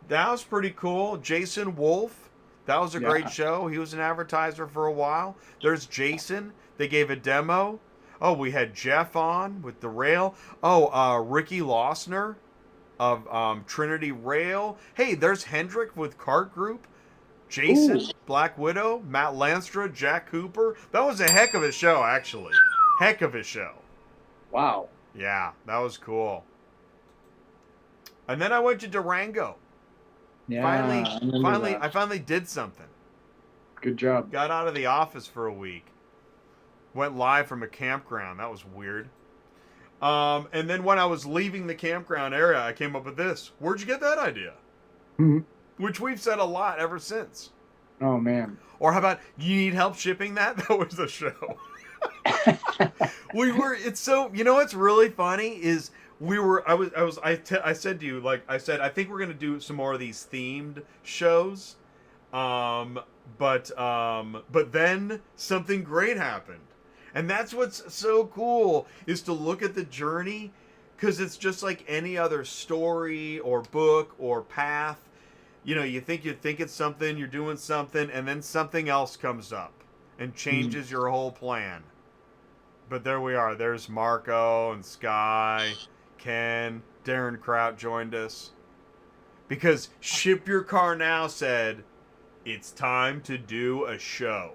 That was pretty cool. Jason Wolf. That was a great show. He was an advertiser for a while. There's Jason. They gave a demo. Oh, we had Jeff on with the rail. Oh, Ricky Lossner of Trinity Rail. Hey, there's Hendrick with Cart Group. Jason, Black Widow, Matt Lanstra, Jack Cooper. That was a heck of a show, actually. Heck of a show. Wow. Yeah, that was cool. And then I went to Durango. Yeah. I finally did something. Good job. Got out of the office for a week. Went live from a campground. That was weird. And then when I was leaving the campground area, I came up with this. Where'd you get that idea? Which we've said a lot ever since. Oh, man. Or how about, you need help shipping that? That was the show. What's really funny is I said to you, I think we're going to do some more of these themed shows. But then something great happened. And that's what's so cool, is to look at the journey, because it's just like any other story or book or path. You think it's something, you're doing something, and then something else comes up and changes your whole plan. But there we are. There's Marco and Sky, Ken, Darren Kraut joined us. because Ship Your Car Now said it's time to do a show.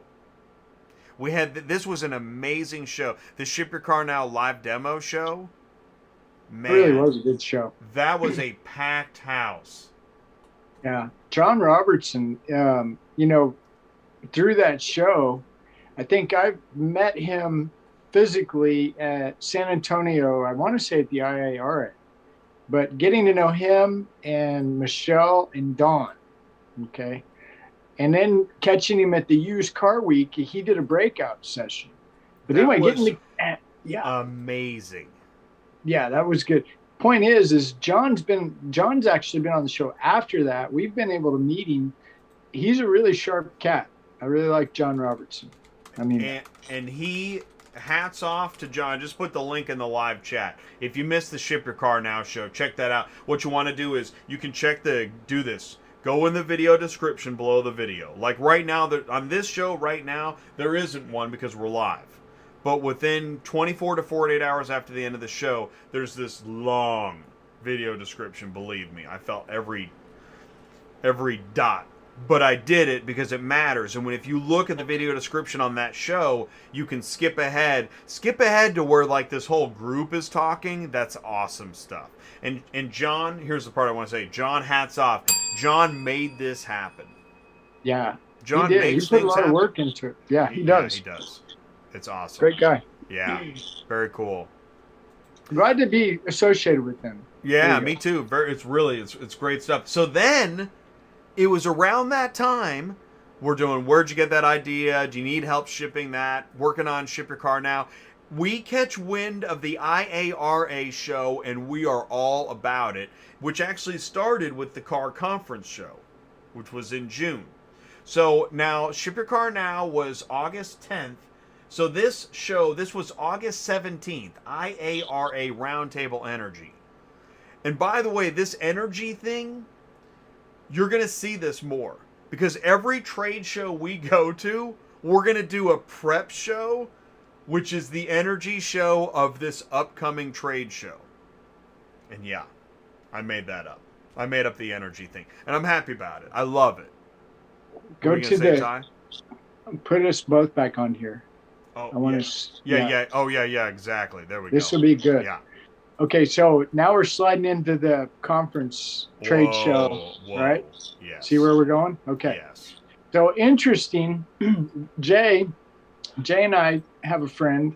We had this was an amazing show. The Ship Your Car Now live demo show. Man, It really was a good show. that was a packed house. Yeah. John Robertson, through that show, I think I've met him physically at San Antonio, I want to say at the IARA, but getting to know him and Michelle and Dawn, okay? And then catching him at the used car week, he did a breakout session. But That anyway, was yeah, amazing. yeah, that was good. Point is John's actually been on the show after that. We've been able to meet him. He's a really sharp cat. I really like John Robertson. I mean, And he, hats off to John. Just put the link in the live chat. If you missed the Ship Your Car Now show, check that out. What you want to do is you can do this. Go in the video description below the video. Like right now, on this show right now, there isn't one because we're live. But within 24 to 48 hours after the end of the show, there's this long video description. Believe me, I felt every dot. But I did it because it matters. And if you look at the video description on that show, you can skip ahead to where like this whole group is talking. That's awesome stuff. And John, here's the part I want to say. John, hats off. John made this happen. yeah, John he makes put a things lot happen. of work into it. Yeah, he does. He does. It's awesome. Great guy. Yeah, very cool. Glad to be associated with him. Yeah, There you me go. too. It's great stuff. So then, it was around that time we're doing. Where'd you get that idea? Do you need help shipping that? Working on Ship Your Car Now. We catch wind of the IARA show, and we are all about it. Which actually started with the car conference show, which was in June. So now Ship Your Car Now was August 10th. So this was August 17th, IARA Roundtable Energy. And by the way, this energy thing, you're going to see this more. Because every trade show we go to, we're going to do a prep show, which is the energy show of this upcoming trade show. And yeah, I made that up. I made up the energy thing. And I'm happy about it. I love it. Go What are you to gonna say, the. Ty? Put us both back on here. Oh, I want yeah. to. Yeah. Oh, yeah, exactly. There we go. This will be good. Yeah. Okay, so now we're sliding into the conference trade show, Whoa. right? Yes. See where we're going? Okay. Yes. So interesting. Jay and I have a friend,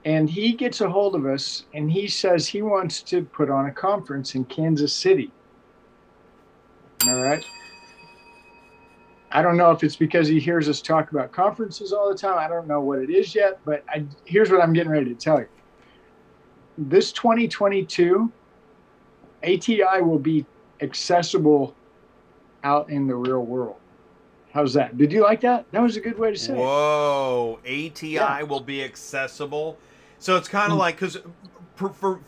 and he gets a hold of us, and he says he wants to put on a conference in Kansas City. All right. I don't know if it's because he hears us talk about conferences all the time. I don't know what it is yet, but here's what I'm getting ready to tell you. This 2022, ATI will be accessible out in the real world. How's that? Did you like that? That was a good way to say it. Whoa. ATI Yeah. will be accessible. So it's kind of like, because for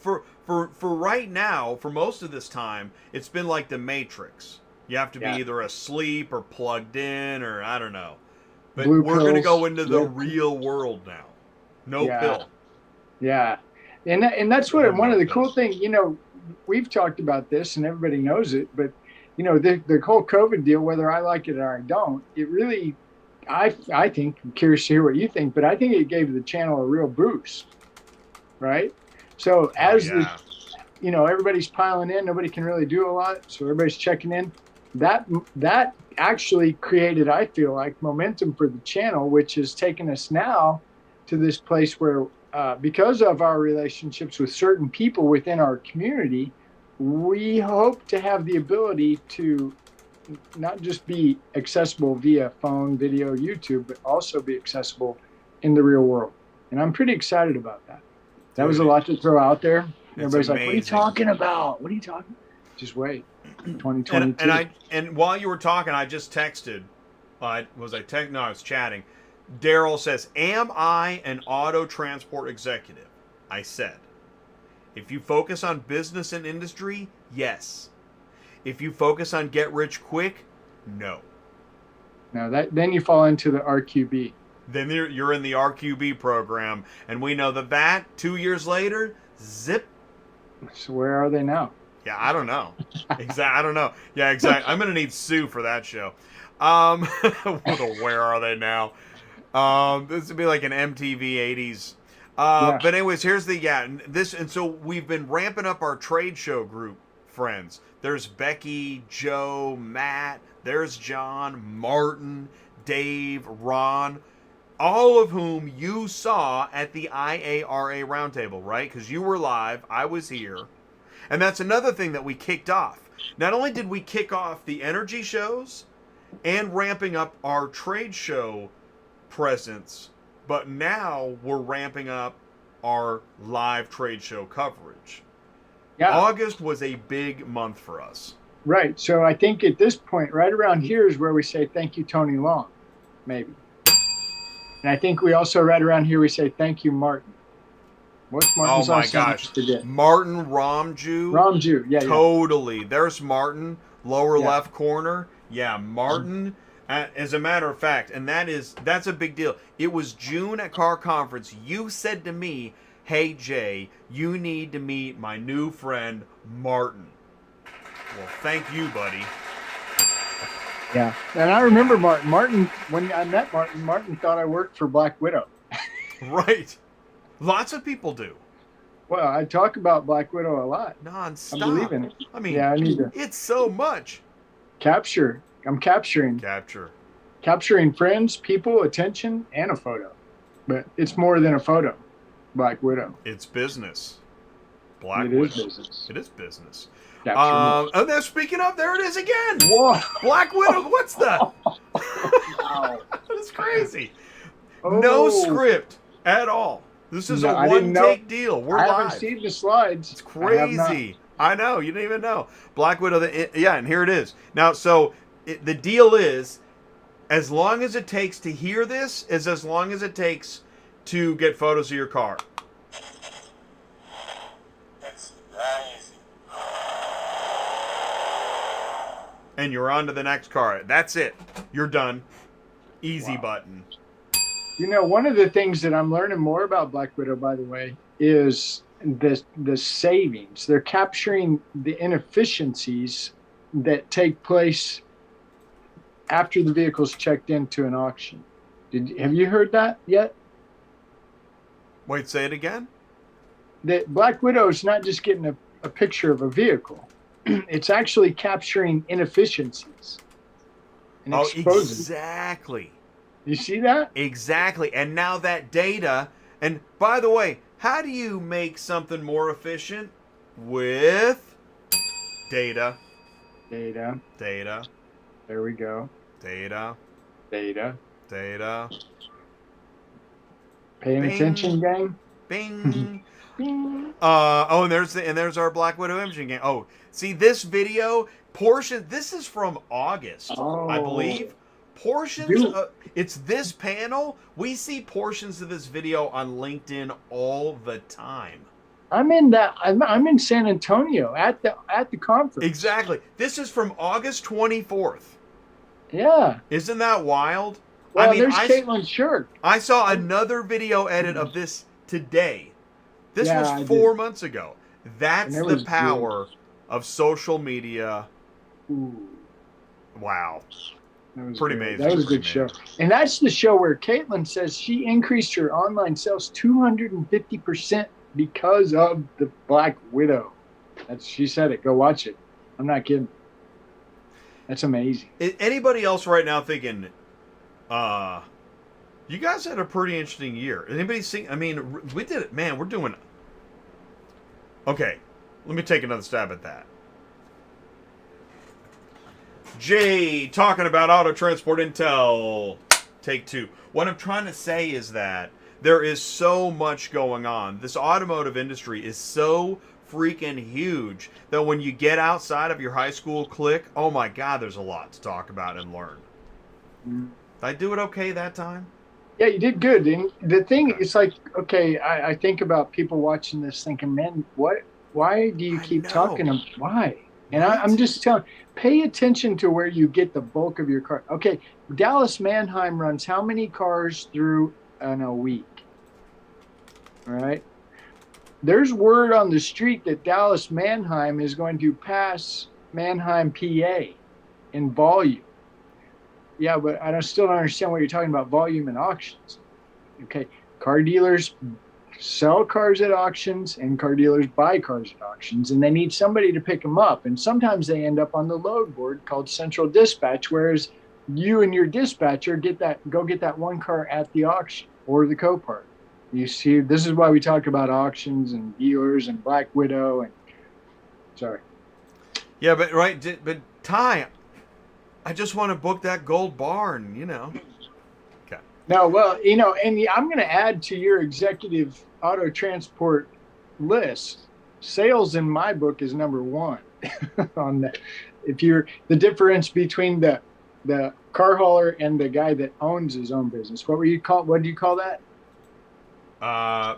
right now, for most of this time, it's been like the Matrix. You have to be Yeah. either asleep or plugged in, or I don't know. But Blue we're going to pills. go into the Yeah. real world now. No Yeah. pill. Yeah. And that's what one of the cool Pills. things, we've talked about this and everybody knows it, but the whole COVID deal, whether I like it or I don't, it really, I think, I'm curious to hear what you think, but I think it gave the channel a real boost, right? So as everybody's piling in, nobody can really do a lot, so everybody's checking in. That actually created, I feel like, momentum for the channel, which has taken us now to this place where, because of our relationships with certain people within our community, we hope to have the ability to not just be accessible via phone, video, YouTube, but also be accessible in the real world. And I'm pretty excited about that. That was a lot to throw out there. Everybody's like, what are you talking about? What are you talking about? Just wait. 2022. And while you were talking, I just texted. I was chatting. Daryl says, "Am I an auto transport executive?" I said, "If you focus on business and industry, yes. If you focus on get rich quick, no." Now then you fall into the RQB. Then you're in the RQB program, and we know that 2 years later, zip. So where are they now? Yeah, I don't know. I don't know. Yeah, exactly. I'm gonna need Sue for that show. Where are they now? This would be like an MTV '80s. Yeah. But anyways, here's the and so we've been ramping up our trade show group friends. There's Becky, Joe, Matt. There's John, Martin, Dave, Ron. All of whom you saw at the IARA Roundtable, right? Because you were live, I was here. And that's another thing that we kicked off. Not only did we kick off the energy shows and ramping up our trade show presence, but now we're ramping up our live trade show coverage. Yeah. August was a big month for us. Right. So I think at this point, right around here is where we say thank you, Tony Long, maybe. And I think we also right around here we say thank you, Martin. What's Martin's last name? Forget. Martin Romju. Romju, yeah. Totally. There's Martin, lower Yeah. left corner. Yeah, Martin. As a matter of fact, and that's a big deal. It was June at Car Conference. You said to me, "Hey Jay, you need to meet my new friend Martin." Well, thank you, buddy. Yeah. And I remember Martin. Martin, when I met Martin, Martin thought I worked for Black Widow. Right. Lots of people do. Well, I talk about Black Widow a lot. Non-stop. I believe in it. I mean, yeah, I need to it's so much. capture. I'm capturing friends, people, attention, and a photo. But it's more than a photo. Black Widow. It's business. Black It Widow. is business. It is business. Capture Oh, then speaking of, there it is again. Whoa. Black Widow. What's that? Wow. That's crazy. Oh. No script at all. This is No, a I didn't know. one-take deal. We're I live. haven't seen the slides. It's I have not. crazy. I know. You didn't even know. Black Widow. Yeah, and here it is. Now, so the deal is, as long as it takes to hear this, is as long as it takes to get photos of your car. It's very easy. And you're on to the next car. That's it. You're done. Easy button. You know, one of the things that I'm learning more about Black Widow, by the way, is the savings. They're capturing the inefficiencies that take place after the vehicle's checked into an auction. Have you heard that yet? Wait, say it again? That Black Widow is not just getting a picture of a vehicle. It's actually capturing inefficiencies and exposing. Exactly. You see that? Exactly. And now that data, and by the way, how do you make something more efficient? With data. Data. Data. There we go. Data. Data. Data. Paying Bing. attention, gang? Bing. Bing. And there's our Black Widow imaging game. Oh, see this video portion. This is from August, I believe. Portions. It's this panel. We see portions of this video on LinkedIn all the time. I'm in San Antonio at the conference. Exactly. This is from August 24th. Yeah. Isn't that wild? Well, I mean, there's Caitlin Shirk. I saw another video edit of this today. This Yeah, was 4 months ago. That's And it the was power of social media. Ooh, Wow. that was Pretty good. amazing. That was a Pretty good show. amazing. And that's the show where Caitlin says she increased her online sales 250% because of the Black Widow. She said it. Go watch it. I'm not kidding. That's amazing. Anybody else right now thinking, you guys had a pretty interesting year. Anybody see? I mean, we did it. Man, we're doing. Okay, let me take another stab at that. Jay talking about auto transport intel. Take two. What I'm trying to say is that there is so much going on. This automotive industry is so freaking huge that when you get outside of your high school clique, oh my God, there's a lot to talk about and learn. Did I do it okay that time? Yeah, you did good. And the thing, it's like, okay, I think about people watching this thinking, man, why do you keep talking? Why? And I'm just telling, pay attention to where you get the bulk of your car. Okay, Dallas Mannheim runs how many cars through in a week? All right. there's word on the street that Dallas Manheim is going to pass Manheim, PA in volume. Yeah, but still don't understand what you're talking about, volume and auctions. Okay, car dealers sell cars at auctions and car dealers buy cars at auctions, and they need somebody to pick them up. And sometimes they end up on the load board called central dispatch, whereas you and your dispatcher get that one car at the auction or the Copart. You see, this is why we talk about auctions and dealers and Black Widow and sorry. Yeah, but but Ty, I just want to book that gold barn, Okay. No, well, and I'm going to add to your executive auto transport list. Sales in my book is number one on that. The difference between the car hauler and the guy that owns his own business. What do you call that?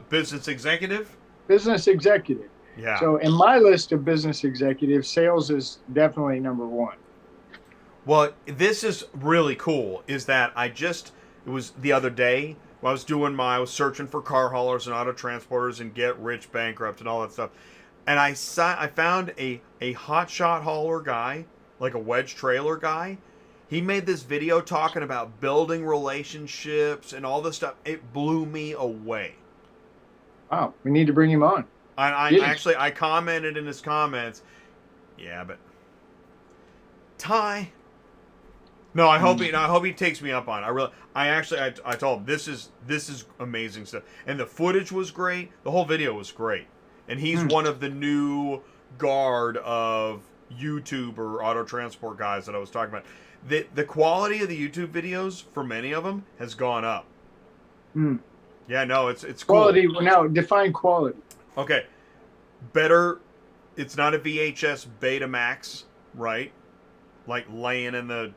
Business executive? Business executive. Yeah. So in my list of business executives, sales is definitely number one. Well, this is really cool, is that it was the other day, I was searching for car haulers and auto transporters and get rich bankrupt and all that stuff. And I found a hotshot hauler guy, like a wedge trailer guy. He made this video talking about building relationships and all this stuff. It blew me away. Wow, we need to bring him on. I commented in his comments. Yeah, but Ty. No, I hope he takes me up on it. I told him this is amazing stuff, and the footage was great. The whole video was great, and he's one of the new guard of YouTube or auto transport guys that I was talking about. The quality of the YouTube videos for many of them has gone up. Yeah, no, it's cool. Quality. Now define quality. Okay, better. It's not a VHS Betamax, right? Like laying in the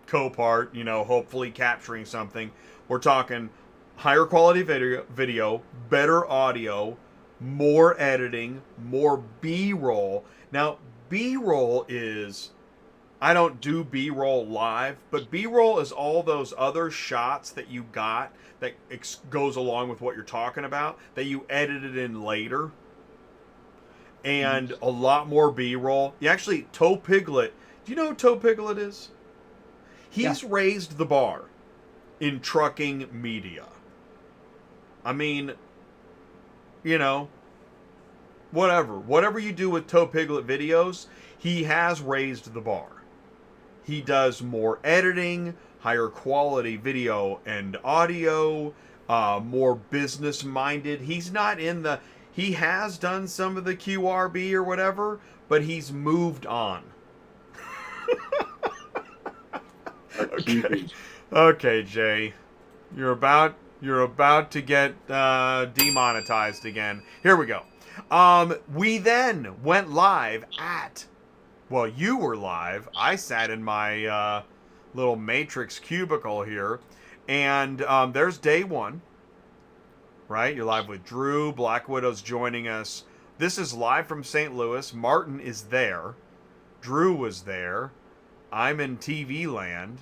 Copart, hopefully capturing something. We're talking higher quality video, better audio, more editing, more B-roll. Now, B-roll is, I don't do B-roll live, but B-roll is all those other shots that you got that goes along with what you're talking about that you edited in later. And a lot more B-roll. Toe Piglet. Do you know who Toe Piglet is? He's raised the bar in trucking media. I mean, whatever you do with Toe Piglet videos, he has raised the bar. He does more editing, higher quality video and audio, more business minded. He has done some of the QRB or whatever, but he's moved on. Okay, Jay, you're about to get demonetized again. Here we go. We then went live you were live. I sat in my little matrix cubicle here, and there's day one. Right, you're live with Drew. Black Widow's joining us. This is live from St. Louis. Martin is there. Drew was there. I'm in TV land.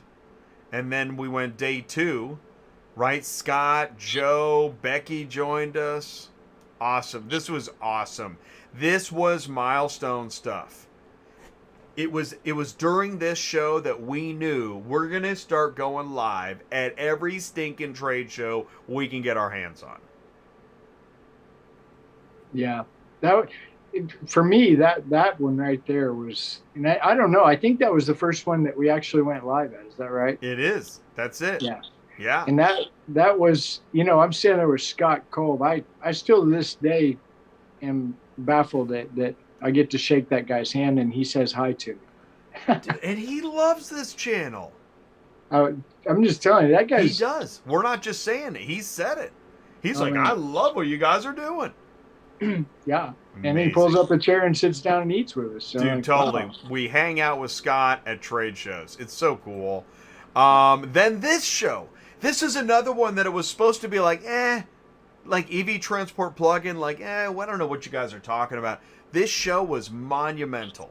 And then we went day two, right? Scott, Joe, Becky joined us. Awesome. This was awesome. This was milestone stuff. It was during this show that we knew we're going to start going live at every stinking trade show we can get our hands on. Yeah. For me, that one right there was, and I don't know, I think that was the first one that we actually went live at. Is that right? It is. That's it. Yeah. Yeah. And that was, I'm sitting there with Scott Kolb. I still to this day am baffled that I get to shake that guy's hand and he says hi to me. And he loves this channel. I'm just telling you, that guy. He does. We're not just saying it. He said it. He's I love what you guys are doing. Yeah. Amazing. And he pulls up a chair and sits down and eats with us. So dude, totally. Wow. We hang out with Scott at trade shows. It's so cool. Then this show. This is another one that it was supposed to be like EV transport plug-in, I don't know what you guys are talking about. This show was monumental.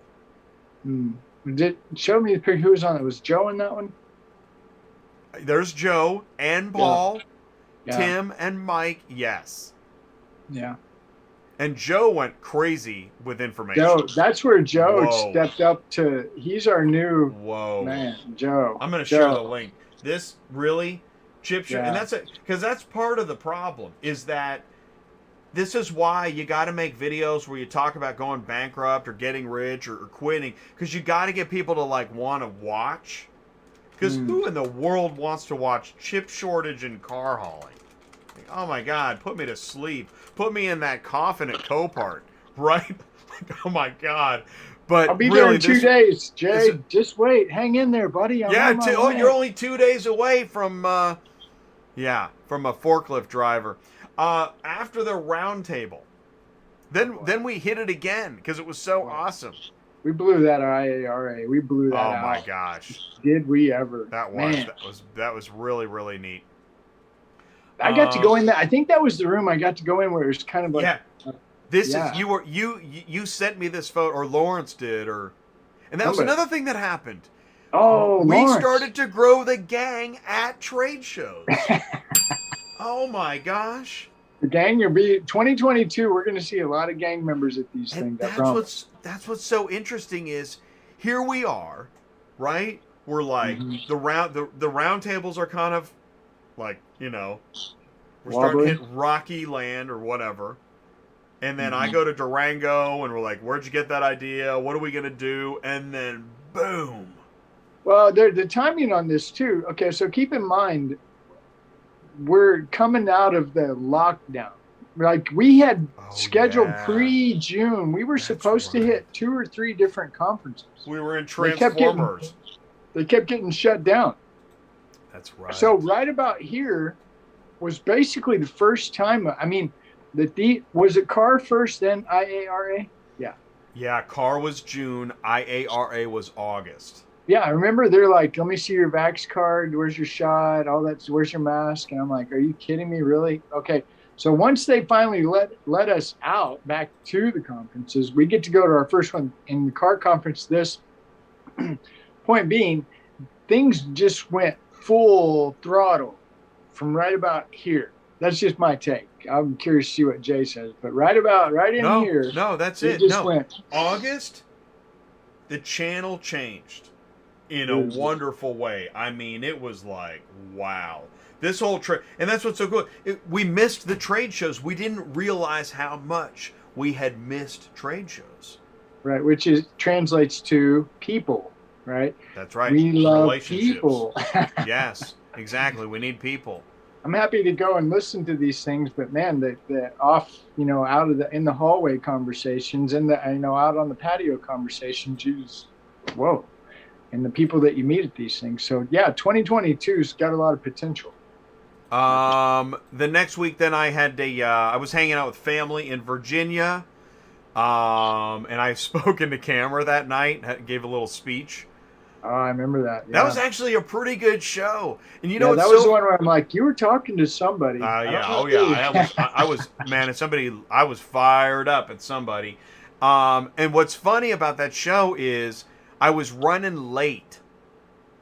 Show me the picture. Who was on it? Was Joe in that one? There's Joe and Paul, Yeah. Tim and Mike. Yes. Yeah. And Joe went crazy with information. Joe, that's where Joe Whoa. stepped up to. He's our new Whoa. man, Joe. I'm going to Joe. share the link. This really, chip show, Yeah. and that's it, because that's part of the problem, is that this is why you got to make videos where you talk about going bankrupt or getting rich or quitting, because you got to get people to like want to watch. Because who in the world wants to watch chip shortage and car hauling? Like, oh my God, put me to sleep. Put me in that coffin at Copart, right? Like, oh my God. But I'll be really, there in 2 days, Jay. Just wait. Hang in there, buddy. I'm yeah, on my way. you're only 2 days away from, from a forklift driver. After the Roundtable, then we hit it again because it was so awesome. We blew that IARA. We blew that out. Oh my gosh, Did we ever? That was really, really neat. I got to go in there. I think that was the room I got to go in where it was kind of like. Yeah. Is you sent me this photo, or Lawrence did, and that was another thing that happened. Oh, we Lawrence. started to grow the gang at trade shows. Oh my gosh. The gang, 2022. We're going to see a lot of gang members at these And things. that's what's so interesting is here we are, right? We're like the roundtables are kind of like, we're starting to hit rocky land or whatever. And then I go to Durango and we're like, where'd you get that idea? What are we going to do? And then boom. Well, the timing on this too. Okay, so keep in mind, we're coming out of the lockdown. Like we had scheduled pre-June. We were supposed to hit 2 or 3 different conferences. We were in Transformers. They kept getting shut down. That's right. So right about here was basically the first time. I mean, was it car first, then IARA? Yeah. Yeah, car was June. IARA was August. Yeah, I remember they're like, let me see your vax card. Where's your shot? All that. Where's your mask? And I'm like, are you kidding me? Really? Okay. So once they finally let us out back to the conferences, we get to go to our first one in the car conference. This point being, things just went full throttle from right about here. That's just my take. I'm curious to see what Jay says, but right in here. No, that's it. Just went. August, the channel changed in a wonderful way. I mean, it was like, wow. This whole trade, and that's what's so cool. We missed the trade shows. We didn't realize how much we had missed trade shows. Right, which translates to people, right? That's right. We love people. Yes, exactly. We need people. I'm happy to go and listen to these things, but man, the off, out of in the hallway conversations, and out on the patio conversations, geez, whoa, and the people that you meet at these things. So yeah, 2022's got a lot of potential. The next week, then I had I was hanging out with family in Virginia, and I spoke into camera that night, gave a little speech. Oh, I remember that. Yeah. That was actually a pretty good show. And that was the one where I'm like, you were talking to somebody. I was, man, I was fired up at somebody. And what's funny about that show is I was running late.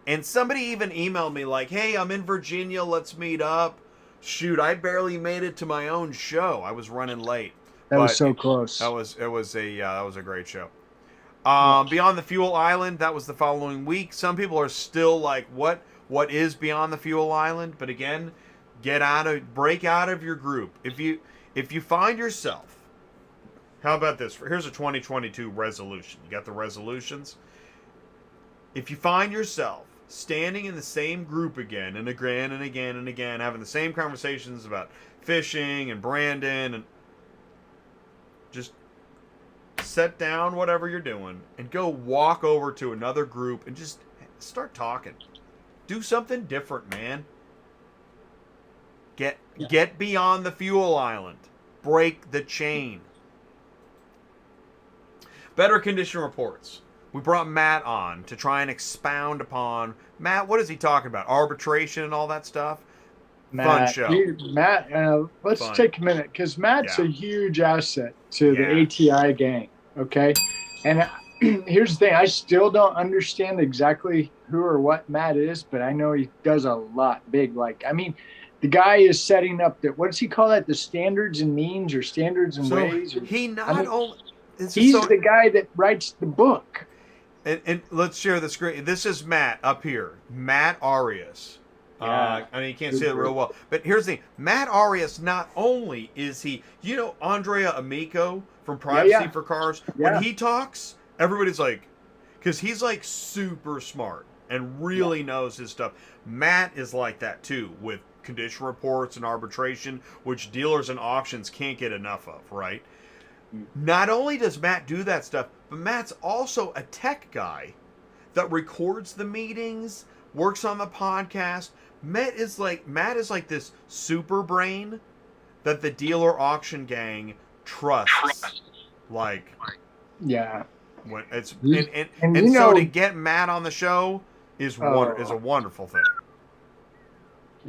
And somebody even emailed me like, hey, I'm in Virginia, let's meet up. Shoot, I barely made it to my own show. I was running late. That was so close. That was a great show. Beyond the Fuel Island, that was the following week. Some people are still like, what is Beyond the Fuel Island? But again, break out of your group. If you find yourself, how about this? Here's a 2022 resolution. You got the resolutions? If you find yourself standing in the same group again and again and again and again, having the same conversations about fishing and Brandon, and just set down whatever you're doing and go walk over to another group and just start talking. Do something different, man. Get beyond the fuel island. Break the chain. Better condition reports. We brought Matt on to try and expound upon. Matt, what is he talking about? Arbitration and all that stuff? Fun show. Let's take a minute, because Matt's a huge asset to the ATI gang, okay? And here's the thing. I still don't understand exactly who or what Matt is, but I know he does a lot big. the guy is setting up what does he call that? The standards and means, or standards and So ways. he not only He's the guy that writes the book. And let's share the screen. This is Matt up here, Matt Arias. Yeah. I mean, you can't see it real well, but here's the thing: Matt Arias. Not only is he, Andrea Amico from Privacy for Cars. Yeah. When he talks, everybody's like, because he's like super smart and really knows his stuff. Matt is like that too, with condition reports and arbitration, which dealers and auctions can't get enough of, right? Not only does Matt do that stuff, but Matt's also a tech guy that records the meetings, works on the podcast. Matt is like this super brain that the dealer auction gang trusts. Like, yeah, when it's and so to get Matt on the show is a wonderful thing.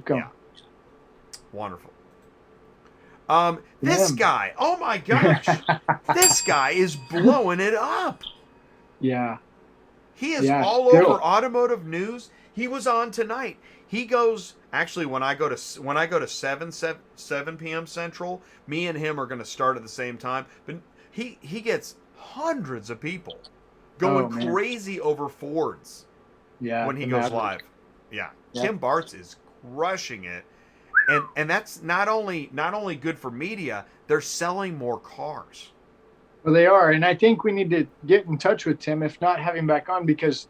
Yeah, wonderful. This guy, oh my gosh, this guy is blowing it up. Yeah, he is all over automotive news. He was on tonight. He goes, actually, when I go to 7 p.m. Central, me and him are going to start at the same time. But he gets hundreds of people going crazy over Fords. Yeah, when he goes live. Yeah, Kim Bartz is crushing it. And that's not only good for media, they're selling more cars. Well, they are, and I think we need to get in touch with Tim, if not have him back on, because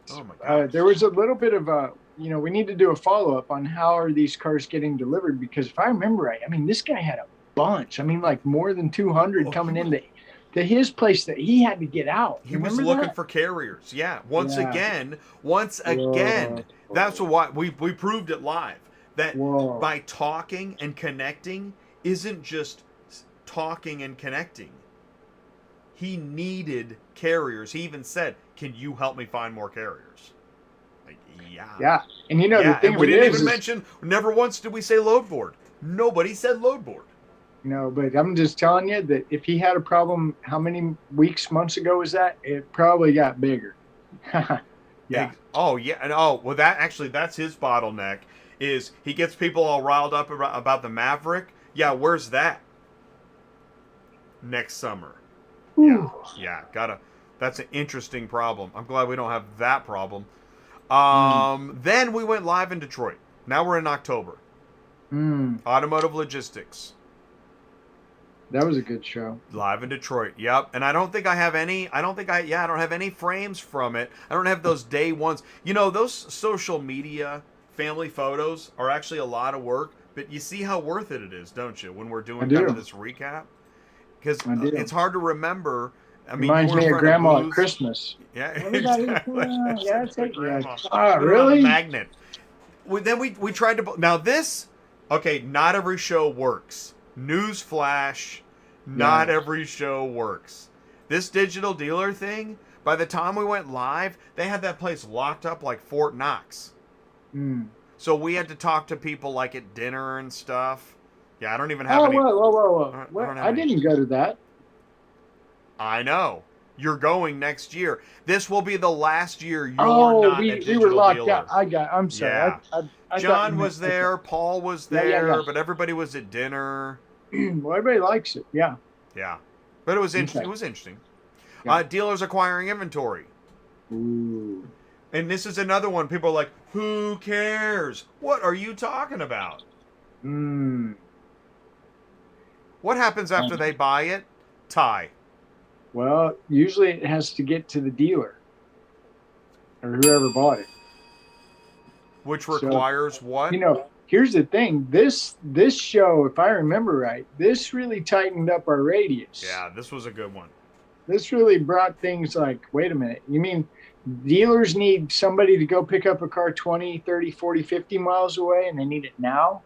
there was a little bit of we need to do a follow-up on how are these cars getting delivered, because if I remember right, I mean, this guy had a bunch. I mean, like more than 200 coming into his place that he had to get out. He was looking for carriers. Yeah, once again, that's why we proved it live. That by talking and connecting isn't just talking and connecting. He needed carriers. He even said, "Can you help me find more carriers?" Like, yeah. And the thing we didn't even mention. Never once did we say load board. Nobody said load board. No, but I'm just telling you that if he had a problem, how many months ago was that? It probably got bigger. Yeah. Oh yeah. And that's his bottleneck. Is he gets people all riled up about the Maverick? Yeah, where's that? Next summer. Ooh. Yeah, that's an interesting problem. I'm glad we don't have that problem. Then we went live in Detroit. Now we're in October. Automotive Logistics. That was a good show. Live in Detroit. Yep. And I don't have any frames from it. I don't have those day ones. Those social media family photos are actually a lot of work, but you see how worth it is, don't you, when we're doing kind of this recap? Because it's hard to remember. I mean, reminds me of Grandma at Christmas. Yeah, exactly. Really? Magnet. Then we tried to. Now this, not every show works. Newsflash, not every show works. This digital dealer thing, by the time we went live, they had that place locked up like Fort Knox. So we had to talk to people like at dinner and stuff. Yeah, I don't even have any. Whoa. I didn't go to that. I know. You're going next year. This will be the last year you're not a digital we were locked dealer. out. I'm sorry. Yeah. I John was there. Paul was there. Yeah. But everybody was at dinner. Well, everybody likes it. Yeah. Yeah. But it was interesting. It was interesting. Yeah. Dealers acquiring inventory. Ooh. And this is another one. People are like, who cares? What are you talking about? What happens after they buy it? Tie. Well, usually it has to get to the dealer or whoever bought it. Which requires what? Here's the thing. This show, if I remember right, this really tightened up our radius. Yeah, this was a good one. This really brought things like, wait a minute, you mean dealers need somebody to go pick up a car 20, 30, 40, 50 miles away and they need it now?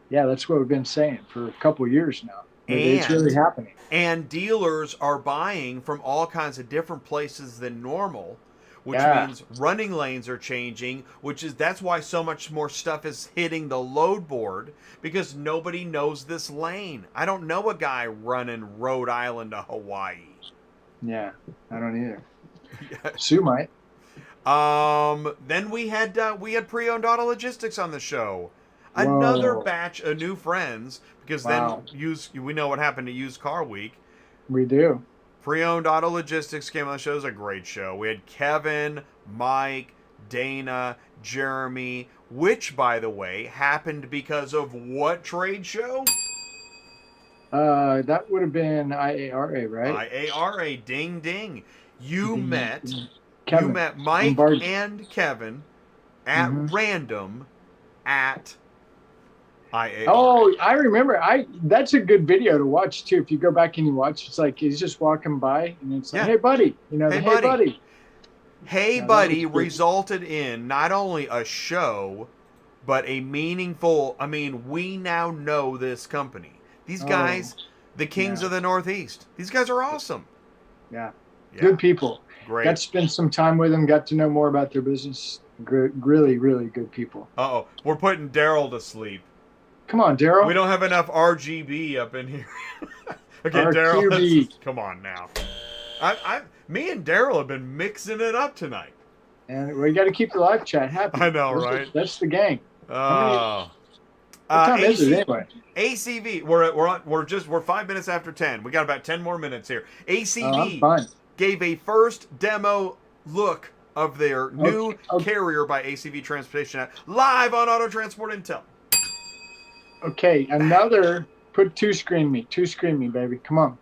Yeah, that's what we've been saying for a couple of years now. It's really happening. And dealers are buying from all kinds of different places than normal, which means running lanes are changing, that's why so much more stuff is hitting the load board, because nobody knows this lane. I don't know a guy running Rhode Island to Hawaii. Yeah, I don't either. Sue might. Then we had Preowned Auto Logistics on the show. another Whoa. batch of new friends, because Wow. then we know what happened to Used Car Week. We do. Preowned Auto Logistics came on the show. It was a great show. We had Kevin, Mike, Dana, Jeremy, which, by the way, happened because of what trade show? That would have been IARA, right? IARA, ding ding. You met Kevin. Mike Lombardi. and Kevin at random at IARA. Oh, I remember. That's a good video to watch too. If you go back and you watch, it's like he's just walking by, and it's like, Yeah. "Hey, buddy," Hey, "Hey, buddy." buddy." Hey Yeah, Buddy that was good. resulted in not only a show, but a meaningful. I mean, we now know this company. These guys, the kings yeah. of the Northeast. These guys are awesome. Yeah. Yeah, Good people. great. Got to spend some time with them. Got to know more about their business. Really, really good people. Uh-oh, we're putting Daryl to sleep. Come on, Daryl. We don't have enough RGB up in here. Okay, RQB. Daryl, come on now. Me and Daryl have been mixing it up tonight. And we got to keep the live chat happy. I know, right? That's the gang. Oh. What time is it anyway? ACV. We're 5 minutes after 10. We got about 10 more minutes here. I'm ACV fine. gave a first demo look of their new Okay. carrier by ACV Transportation App live on Auto Transport Intel. Okay, two screen me, baby. Come on.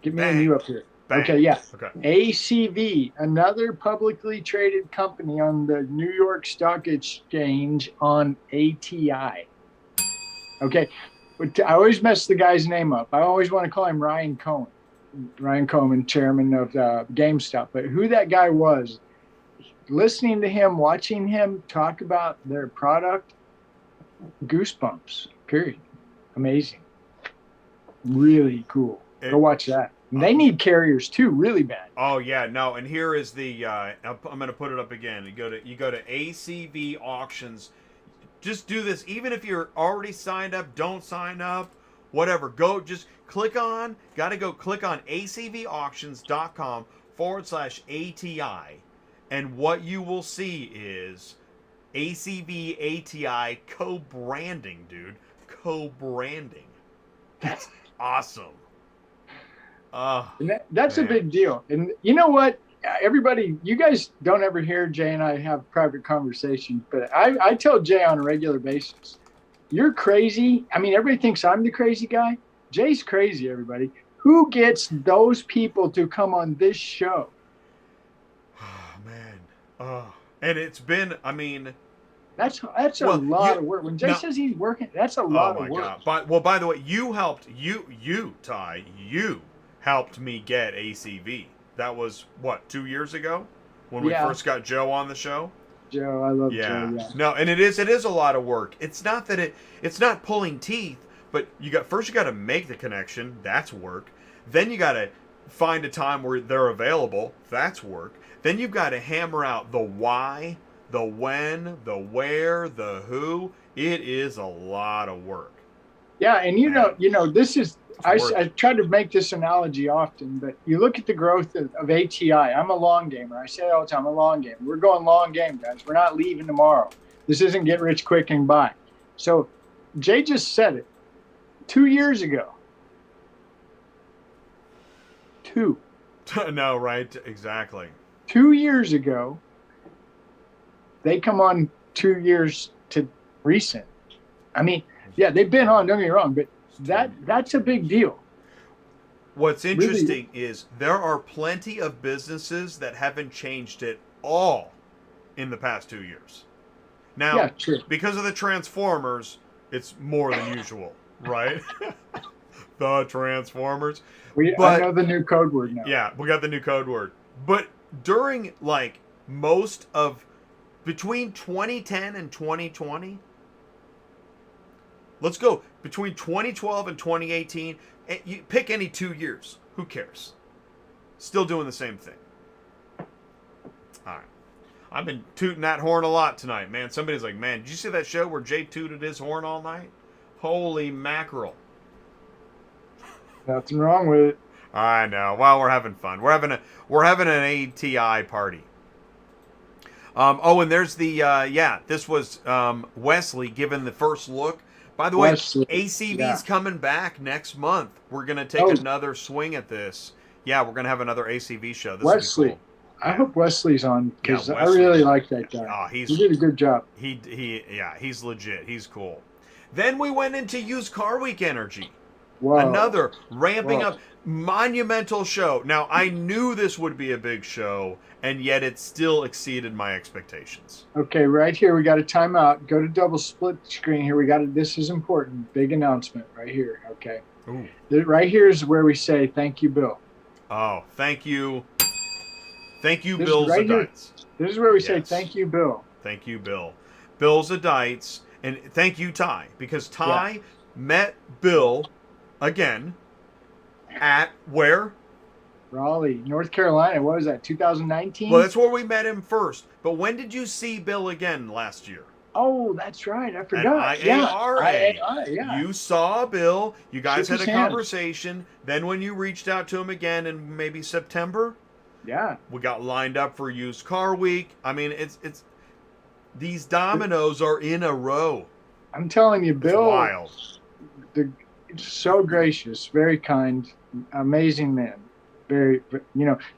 Get me and Bang. you up here. Bang. Okay, yeah. Okay. ACV, another publicly traded company on the New York Stock Exchange on ATI. Okay, but I always mess the guy's name up. I always want to call him Ryan Cohen. Ryan Cohen, chairman of GameStop. But who that guy was, listening to him, watching him talk about their product, goosebumps, period. Amazing. Really cool. Go watch that. And they need carriers too, really bad. Oh yeah, no, and here is the I'm going to put it up again. You go to ACV auctions. Just do this even if you're already signed up, don't sign up, whatever. Just click on acvauctions.com/ATI, and what you will see is ACV ATI co-branding, dude. Co-branding. That's awesome. And that's man. a big deal. And you know what? Everybody, you guys don't ever hear Jay and I have private conversations, but I tell Jay on a regular basis, you're crazy. I mean, everybody thinks I'm the crazy guy. Jay's crazy, everybody. Who gets those people to come on this show? Oh, man. And it's been, I mean... That's a lot of work. When Jay says he's working, that's a lot of work. God. By the way, you helped me get ACV. That was, what, 2 years ago? When we first got Joe on the show? Joe, I love Joe, yeah. No, and it is a lot of work. It's not that it's not pulling teeth, but you got to make the connection. That's work. Then you got to find a time where they're available. That's work. Then you've got to hammer out the why, the when, the where, the who. It is a lot of work. Yeah, and you know, this is I try to make this analogy often, but you look at the growth of ATI. I'm a long gamer. I say it all the time, I'm a long gamer. We're going long game, guys. We're not leaving tomorrow. This isn't get rich quick and buy. So Jay just said it 2 years ago. No, right? Exactly. 2 years ago, they come on 2 years to recent. I mean, yeah, they've been on, don't get me wrong, but that's a big deal. What's interesting is there are plenty of businesses that haven't changed at all in the past 2 years. Now, because of the Transformers, it's more than usual, right? The Transformers. I know the new code word now. Yeah, we got the new code word. But during most of between 2010 and 2020, let's go between 2012 and 2018. You pick any 2 years. Who cares? Still doing the same thing. All right. I've been tooting that horn a lot tonight, man. Somebody's like, man, did you see that show where Jay tooted his horn all night? Holy mackerel. Nothing wrong with it. I know. Well, we're having fun. We're having an ATI party. And there's the this was Wesley giving the first look. By the way, Wesley, ACV's coming back next month. We're gonna take another swing at this. Yeah, we're gonna have another ACV show. This Wesley. will be cool. I hope Wesley's on because I Wesley. really like that guy. Oh, he did a good job. He's legit. He's cool. Then we went into Used Car Week energy. Whoa. Another ramping up monumental show. Now, I knew this would be a big show, and yet it still exceeded my expectations. Okay, right here we got a timeout. Go to double split screen here. We got it. This is important. Big announcement right here. Okay. Ooh. Right here is where we say thank you, Bill. Oh, thank you. Thank you, This Bill right here. Zadites. This is where we say Yes. thank you, Bill. Thank you, Bill. Bill Zadites. And thank you, Ty, because Ty met Bill again at where? Raleigh, North Carolina. What was that, 2019? Well, that's where we met him first. But when did you see Bill again last year? Oh, that's right. I forgot. At IARA. IARA, yeah. You saw Bill. You guys Shook had a his hand. conversation. Then when you reached out to him again in maybe September, Yeah. we got lined up for Used Car Week. I mean, it's these dominoes are in a row. I'm telling you, It's Bill, wild. so gracious, very kind, amazing man. Very,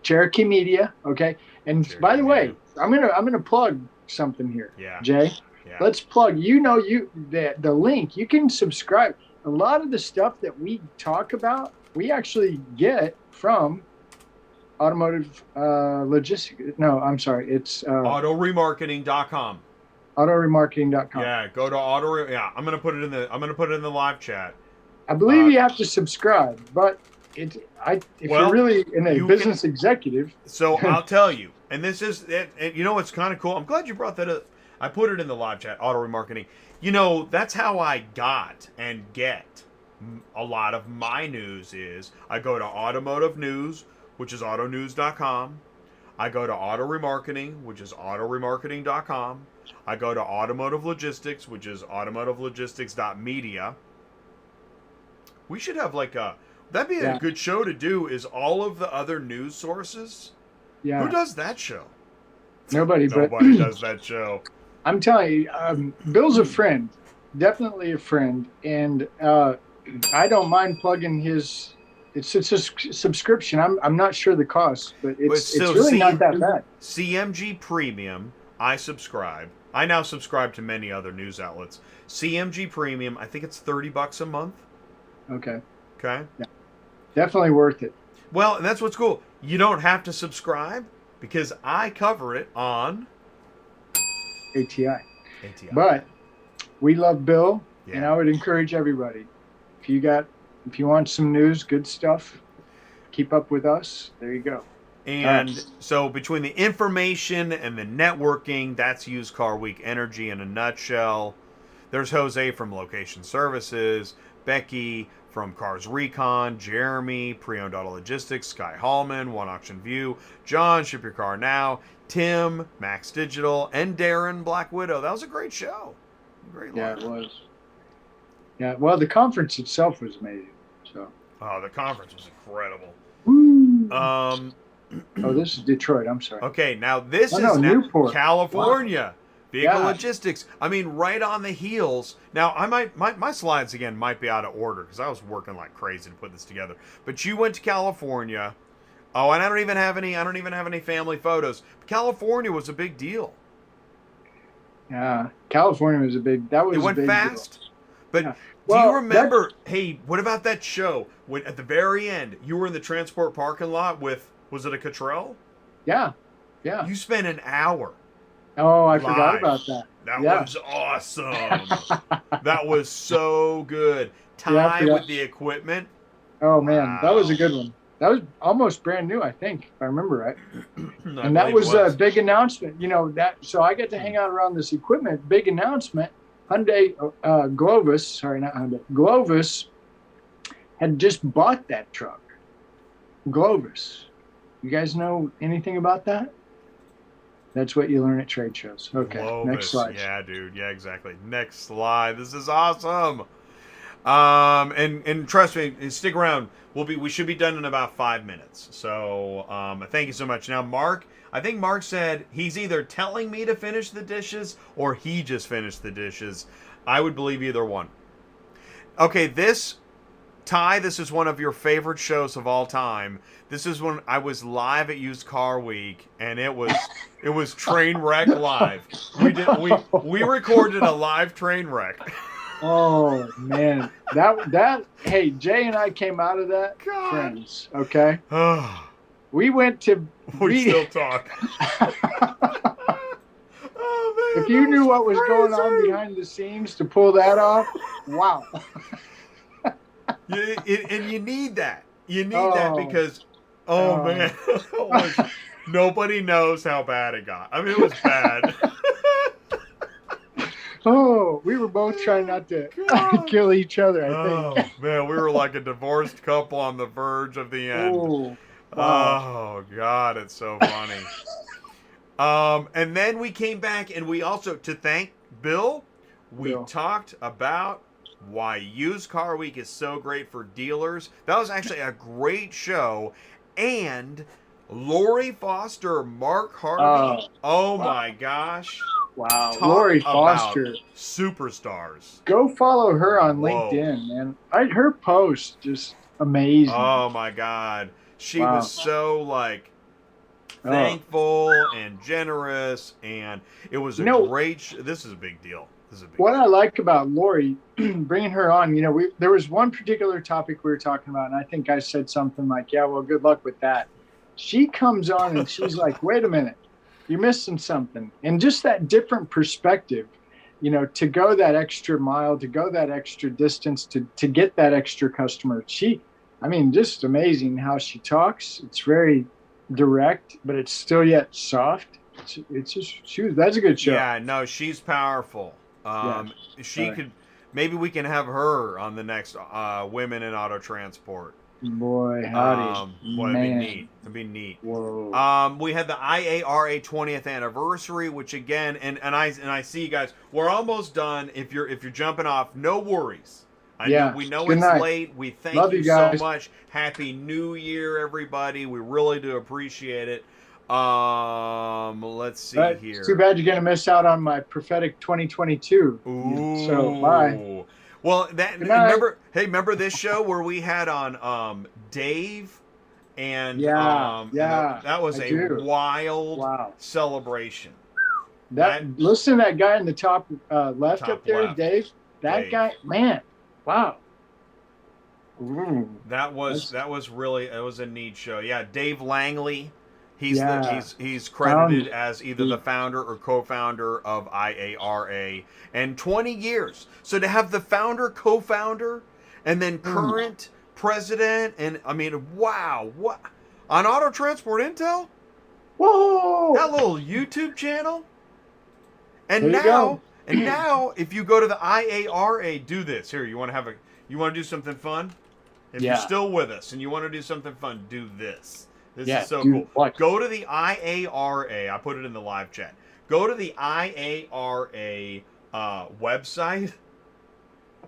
Cherokee Media. Okay. And Cherokee by the way, Media. I'm gonna plug something here. Yeah. Jay, Yeah. let's plug. The link. You can subscribe. A lot of the stuff that we talk about, we actually get from Automotive Logistics. No, I'm sorry. It's Autoremarketing.com. autoremarketing.com. Yeah, go to Auto. Yeah, I'm gonna put it in the live chat. I believe you have to subscribe, but if you're really a business executive. So I'll tell you, and this is, you know, it's kind of cool. I'm glad you brought that up. I put it in the live chat, Auto Remarketing. You know, that's how I got and get a lot of my news is I go to Automotive News, which is autonews.com. I go to Auto Remarketing, which is autoremarketing.com. I go to Automotive Logistics, which is automotivelogistics.media. We should have that'd be a good show to do, is all of the other news sources. Yeah. Who does that show? Nobody does that show. I'm telling you, Bill's a friend, definitely a friend, and I don't mind plugging his. It's a subscription. I'm not sure the cost, but it's really not that bad. CMG Premium, I subscribe. I now subscribe to many other news outlets. CMG Premium, I think it's $30 a month. Okay. Okay. Yeah. Definitely worth it. Well, and that's what's cool. You don't have to subscribe because I cover it on ATI. But we love Bill, and I would encourage everybody, if you want some news, good stuff, keep up with us. There you go. And so between the information and the networking, that's Used Car Week energy in a nutshell. There's Jose from Location Services, Becky from Cars Recon, Jeremy, Preowned Auto Logistics, Sky Hallman, One Auction View, John, Ship Your Car Now, Tim, Max Digital, and Darren, Black Widow. That was a great show. Great lineup. Yeah, it was. Yeah, well, the conference itself was amazing. So. Oh, the conference was incredible. Woo. Oh, this is Detroit. I'm sorry. Okay, now this is Newport. California. Wow. Vehicle Logistics. I mean, right on the heels. Now, my slides again might be out of order because I was working like crazy to put this together. But you went to California. Oh, and I don't even have any family photos. California was a big deal. Yeah, California was a big. It went fast. Deal. But do you remember? Hey, what about that show when at the very end you were in the transport parking lot with? Was it a Cottrell? Yeah, yeah. You spent an hour. Oh, I forgot about that. That was awesome. That was so good. Ty with the equipment. Oh man, that was a good one. That was almost brand new, I think, if I remember right. And that was a big announcement. You know that. So I got to hang out around this equipment. Big announcement. Hyundai, Glovis. Sorry, not Hyundai. Glovis had just bought that truck. Glovis. You guys know anything about that? That's what you learn at trade shows. Okay, Globus. Next slide. Yeah, dude. Yeah, exactly. Next slide. This is awesome. And trust me, stick around. We should be done in about 5 minutes. So thank you so much. Now, Mark, I think Mark said he's either telling me to finish the dishes or he just finished the dishes. I would believe either one. Okay, Ty, this is one of your favorite shows of all time. This is when I was live at Used Car Week, and it was train wreck live. We recorded a live train wreck. Oh man, that hey, Jay and I came out of that friends. Okay, we went to. We still talk. Oh, man, if you knew what was crazy. going on behind the scenes to pull that off, wow. And you need that. You need that because, man, nobody knows how bad it got. I mean, it was bad. We were both trying not to kill each other, I think. Oh, man, we were like a divorced couple on the verge of the end. Oh, wow. Oh, God, it's so funny. And then we came back and we also, to thank Bill, we talked about why Used Car Week is so great for dealers. That was actually a great show. And Lori Foster, Mark Harvey. My gosh. Wow. Talk Lori about Foster. Superstars. Go follow her on LinkedIn, man. Her post just amazing. Oh my God. She was so thankful and generous, and it was a great this is a big deal. What I like about Lori, bringing her on, there was one particular topic we were talking about, and I think I said something like, yeah, well, good luck with that. She comes on and she's like, wait a minute, you're missing something. And just that different perspective, to go that extra mile, to go that extra distance, to get that extra customer. Just amazing how she talks. It's very direct, but it's still yet soft. That's a good show. Yeah, no, she's powerful. Maybe we can have her on the next Women in Auto Transport. Boy, howdy. It'd be neat. Whoa. We had the IARA 20th anniversary, which again, and I see you guys, we're almost done. If you're jumping off, no worries. We know it's late. We thank you so much. Happy New Year, everybody. We really do appreciate it. Let's see here. It's too bad you're going to miss out on my prophetic 2022. Ooh. So, bye. Well, remember this show where we had on Dave and that was a wild celebration. Listen to that guy in the top left up there, left. Dave. That guy, man. Wow. Ooh. That was a neat show. Yeah, Dave Langley. He's credited as either the founder or co-founder of IARA, and 20 years. So to have the founder, co-founder, and then current president, and wow, what on Auto Transport Intel? Whoa! That little YouTube channel. And now, if you go to the IARA, do this. Here, you want to do something fun? If you're still with us and you want to do something fun, do this. This is so cool. What? Go to the IARA. I put it in the live chat. Go to the IARA website.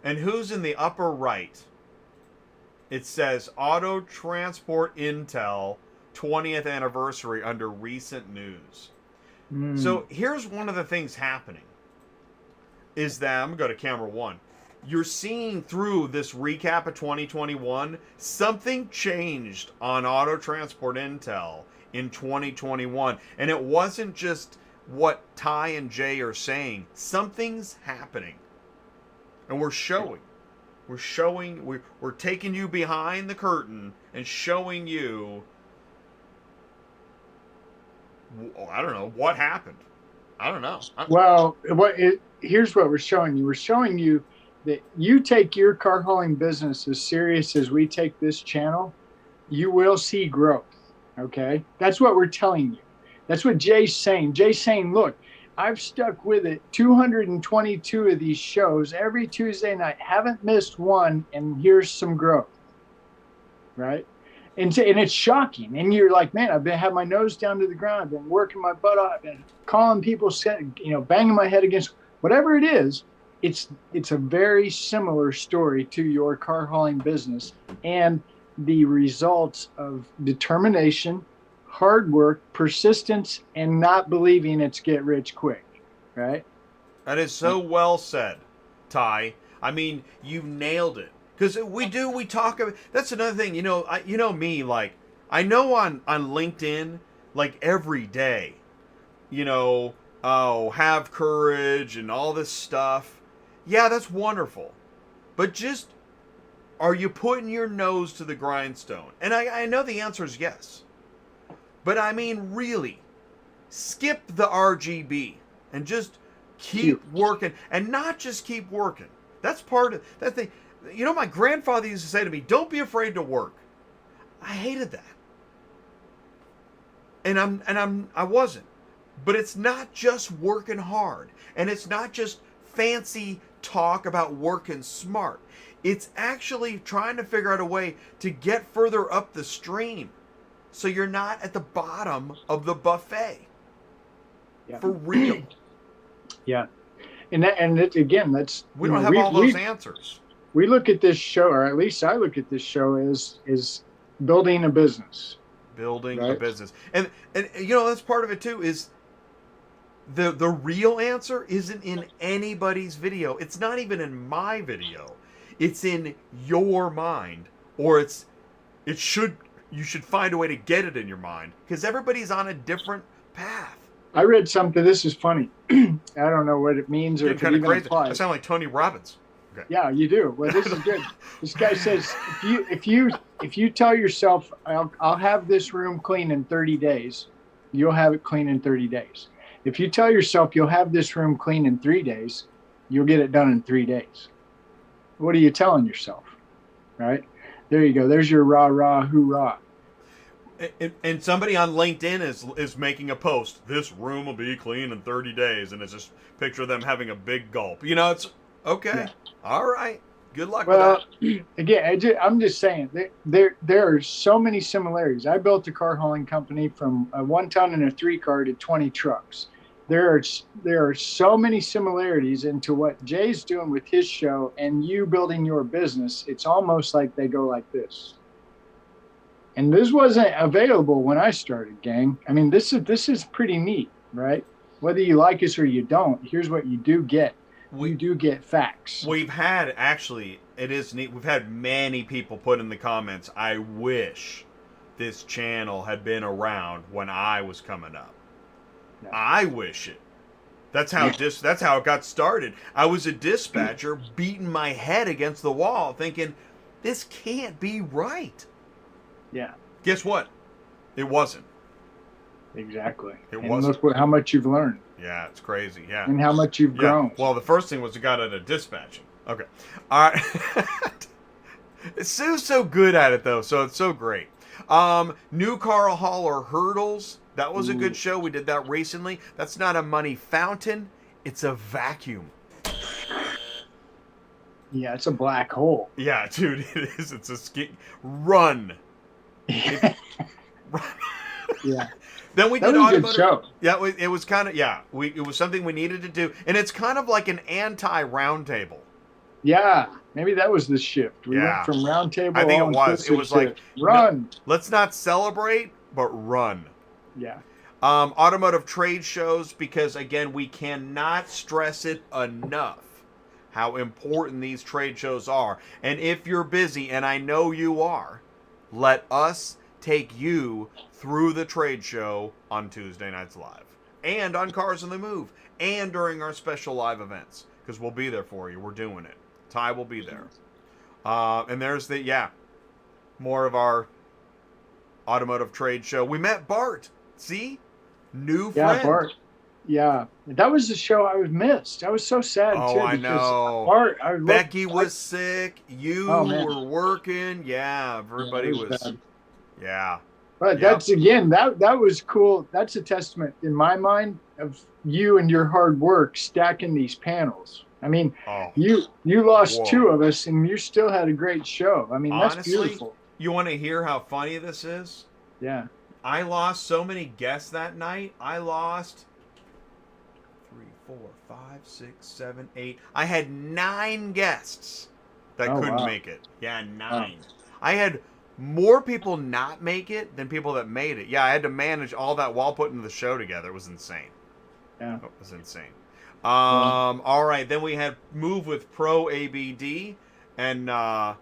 And who's in the upper right? It says Auto Transport Intel 20th anniversary under recent news. So here's one of the things happening. Is that, I'm going to go to camera one. You're seeing through this recap of 2021, something changed on Auto Transport Intel in 2021. And it wasn't just what Ty and Jay are saying. Something's happening. And we're taking you behind the curtain and showing you, I don't know, what happened. I don't know. Here's what we're showing you. We're showing you that you take your car hauling business as serious as we take this channel, you will see growth. Okay? That's what we're telling you. That's what Jay's saying. Jay's saying, look, I've stuck with it 222 of these shows every Tuesday night, haven't missed one, and here's some growth. Right? And it's shocking. And you're like, man, I've been having my nose down to the ground. I've been working my butt off. I've been calling people, banging my head against whatever it is. it's a very similar story to your car hauling business, and the results of determination, hard work, persistence, and not believing it's get rich quick, right? That is so well said, Ty. I mean, you nailed it. Because we talk about, that's another thing, you know me, like, I know on LinkedIn, like, every day, have courage and all this stuff. Yeah, that's wonderful. But just, are you putting your nose to the grindstone? And I know the answer is yes. But I mean, really, skip the RGB and just keep working. And not just keep working. That's part of that thing. My grandfather used to say to me, don't be afraid to work. I hated that. And I wasn't. But it's not just working hard. And it's not just fancy talk about working smart. It's actually trying to figure out a way to get further up the stream so you're not at the bottom of the buffet. Yeah. For real. Yeah. And again, that's... We don't have all those answers. We look at this show, or at least I look at this show as building a business. Building a business. And that's part of it too, is the real answer isn't in anybody's video. It's not even in my video. It's in your mind, or you should find a way to get it in your mind, because everybody's on a different path. I read something. This is funny. I don't know what it means or if it kind of even crazy. applies. I sound like Tony Robbins. Okay. Yeah, you do. Well, this is good. This guy says if you tell yourself I'll have this room clean in 30 days, you'll have it clean in 30 days. If you tell yourself you'll have this room clean in 3 days, you'll get it done in 3 days. What are you telling yourself? Right? There you go. There's your rah rah hoorah. And somebody on LinkedIn is making a post. This room will be clean in 30 days, and it's just a picture of them having a big gulp. It's okay. Yeah. All right. Good luck with that. Again, I'm just saying there are so many similarities. I built a car hauling company from a 1 ton and a 3 car to 20 trucks. There are so many similarities into what Jay's doing with his show and you building your business. It's almost like they go like this. And this wasn't available when I started, gang. I mean, this is pretty neat, right? Whether you like us or you don't, here's what you do get. You do get facts. We've had, actually, it is neat. We've had many people put in the comments, I wish this channel had been around when I was coming up. Yeah. I wish it. That's how that's how it got started. I was a dispatcher beating my head against the wall thinking, this can't be right. Yeah. Guess what? It wasn't. Exactly. It wasn't. Look how much you've learned. Yeah, it's crazy. Yeah. And how much you've grown. Well, the first thing was you got out of dispatching. Okay. All right. Sue's so good at it, though, so it's so great. New car hauler hurdles. That was a good show. We did that recently. That's not a money fountain. It's a vacuum. Yeah, it's a black hole. Yeah, dude, it is. It's a run. Run. Yeah. Then we that did was automotive. A good show. Yeah, it was kind of it was something we needed to do, and it's kind of like an anti-roundtable. Yeah, maybe that was the shift. We went from roundtable. I think it was. It was like run. No, let's not celebrate, but run. Yeah. Automotive trade shows, because again, we cannot stress it enough how important these trade shows are. And if you're busy, and I know you are, let us take you through the trade show on Tuesday Nights Live, and on Cars on the Move, and during our special live events, because we'll be there for you. We're doing it. Ty will be there. And there's more of our automotive trade show. We met Bart. See? New friend. Yeah, Bart. Yeah. That was the show I was missed. I was so sad, too. Oh, I know. Bart, Becky was sick. You were working. Yeah, everybody was. Bad. Yeah. But that's, again, that was cool. That's a testament, in my mind, of you and your hard work stacking these panels. I mean, you lost 2 of us, and you still had a great show. I mean, honestly, that's beautiful. You want to hear how funny this is? Yeah. I lost so many guests that night. I lost 3, 4, 5, 6, 7, 8. I had 9 guests that Oh, couldn't wow. make it. Yeah, 9. I had more people not make it than people that made it. Yeah, I had to manage all that while putting the show together. It was insane. Yeah. It was insane. All right, then we had Move with ProABD, and yeah,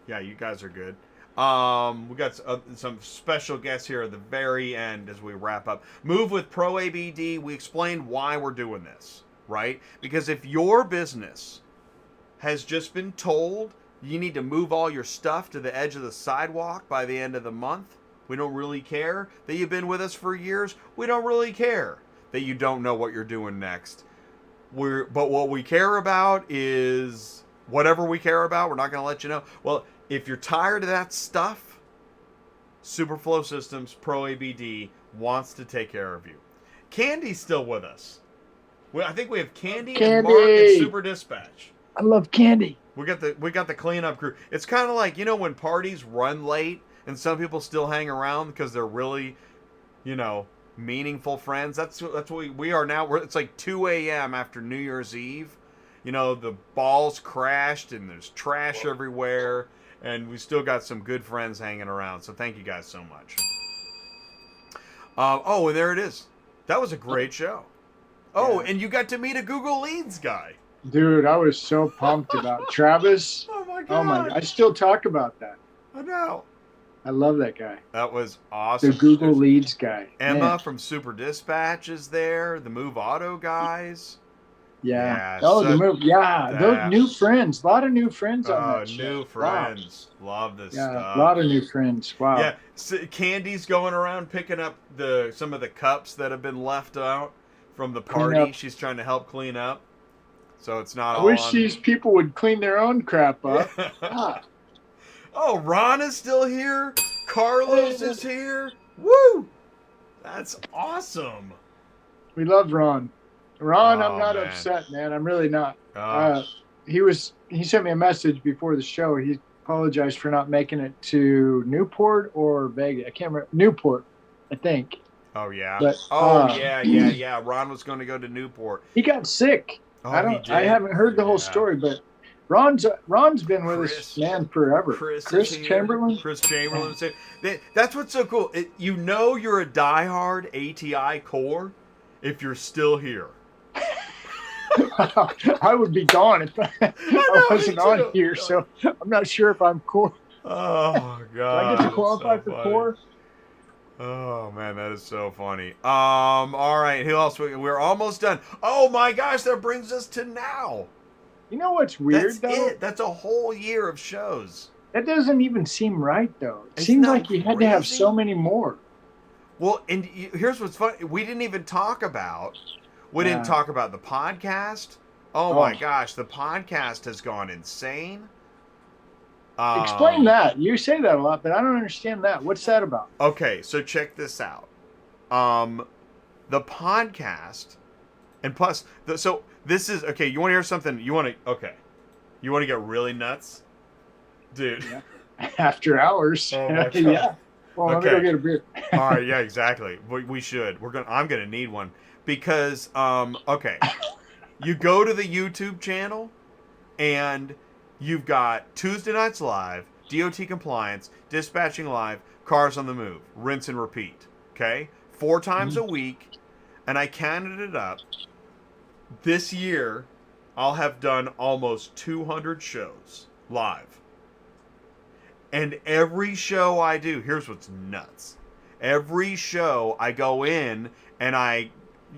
you guys are good. We got some special guests here at the very end as we wrap up. Move with ProABD. We explained why we're doing this, right? Because if your business has just been told you need to move all your stuff to the edge of the sidewalk by the end of the month, we don't really care that you've been with us for years. We don't really care that you don't know what you're doing next. But what we care about is whatever we care about, we're not going to let you know. Well, if you're tired of that stuff, Superflow Systems ProABD wants to take care of you. Candy's still with us. I think we have Candy and Mark and Super Dispatch. I love Candy. We got the cleanup crew. It's kind of like, you know, when parties run late and some people still hang around because they're really, you know, meaningful friends. That's what we are now. It's like 2 a.m. after New Year's Eve. You know, the balls crashed and there's trash everywhere, and we still got some good friends hanging around. So thank you guys so much. Oh, and there it is. That was a great show. Oh, Yeah. and you got to meet a Google Leads guy. Dude, I was so pumped about Travis. Oh my god. Oh my! I still talk about that. I know. I love that guy. That was awesome. The Google Leads guy. Emma Man. from Super Dispatch is there. The Move Auto guys. Yeah. Yeah, Oh, so- the move. Yeah. Yeah. Those new friends. A lot of new friends on Oh, that show. new Wow. friends. Love this Yeah. stuff. A lot of new friends. Wow. Yeah, so Candy's going around picking up some of the cups that have been left out from the Clean party. up. She's trying to help clean up. So it's not I all wish on... these people would clean their own crap up. Ah, Oh, Ron is still here. Carlos is here. Woo! That's awesome. we love Ron. Ron, Oh, I'm not man. upset, man. I'm really not. Oh, He sent me a message before the show. He apologized for not making it to Newport or Vegas. I can't remember. Newport, I think. oh yeah. But, yeah. Ron was going to go to Newport. He got sick. Oh, I he don't. did? I haven't heard the whole Yeah. story, but Ron's been with Chris- us, man, forever. Chris Chris is here. Chamberlain. Chris Chamberlain. That's what's so cool. You know you're a diehard ATI core if you're still here. I would be gone if I know, wasn't me on too. here, so I'm not sure if I'm core. Oh Do god. I get to that's qualify so for funny. core? Oh man, that is so funny. All right, who else? We're almost done. Oh my gosh, that brings us to now. You know what's weird That's though? it. That's a whole year of shows. That doesn't even seem right though. It Isn't seems that like you had to have crazy? so many more. Well, and here's what's funny. We didn't even talk about. We didn't Yeah. talk about the podcast. Oh my gosh, the podcast has gone insane. Explain that. You say that a lot, but I don't understand that. What's that about? Okay, so check this out. The podcast, and plus, so this is okay. You want to hear something? You want to get really nuts, dude? Yeah. After hours. Oh my God. Yeah. Well, let me Okay. go get a beer. All right, yeah, exactly. We should. I'm gonna need one because okay, you go to the YouTube channel, and you've got Tuesday Nights Live, DOT Compliance, Dispatching Live, Cars on the Move, rinse and repeat. Okay, 4 times a week, and I counted it up. This year, I'll have done almost 200 shows live. And every show I do, here's what's nuts. Every show I go in and I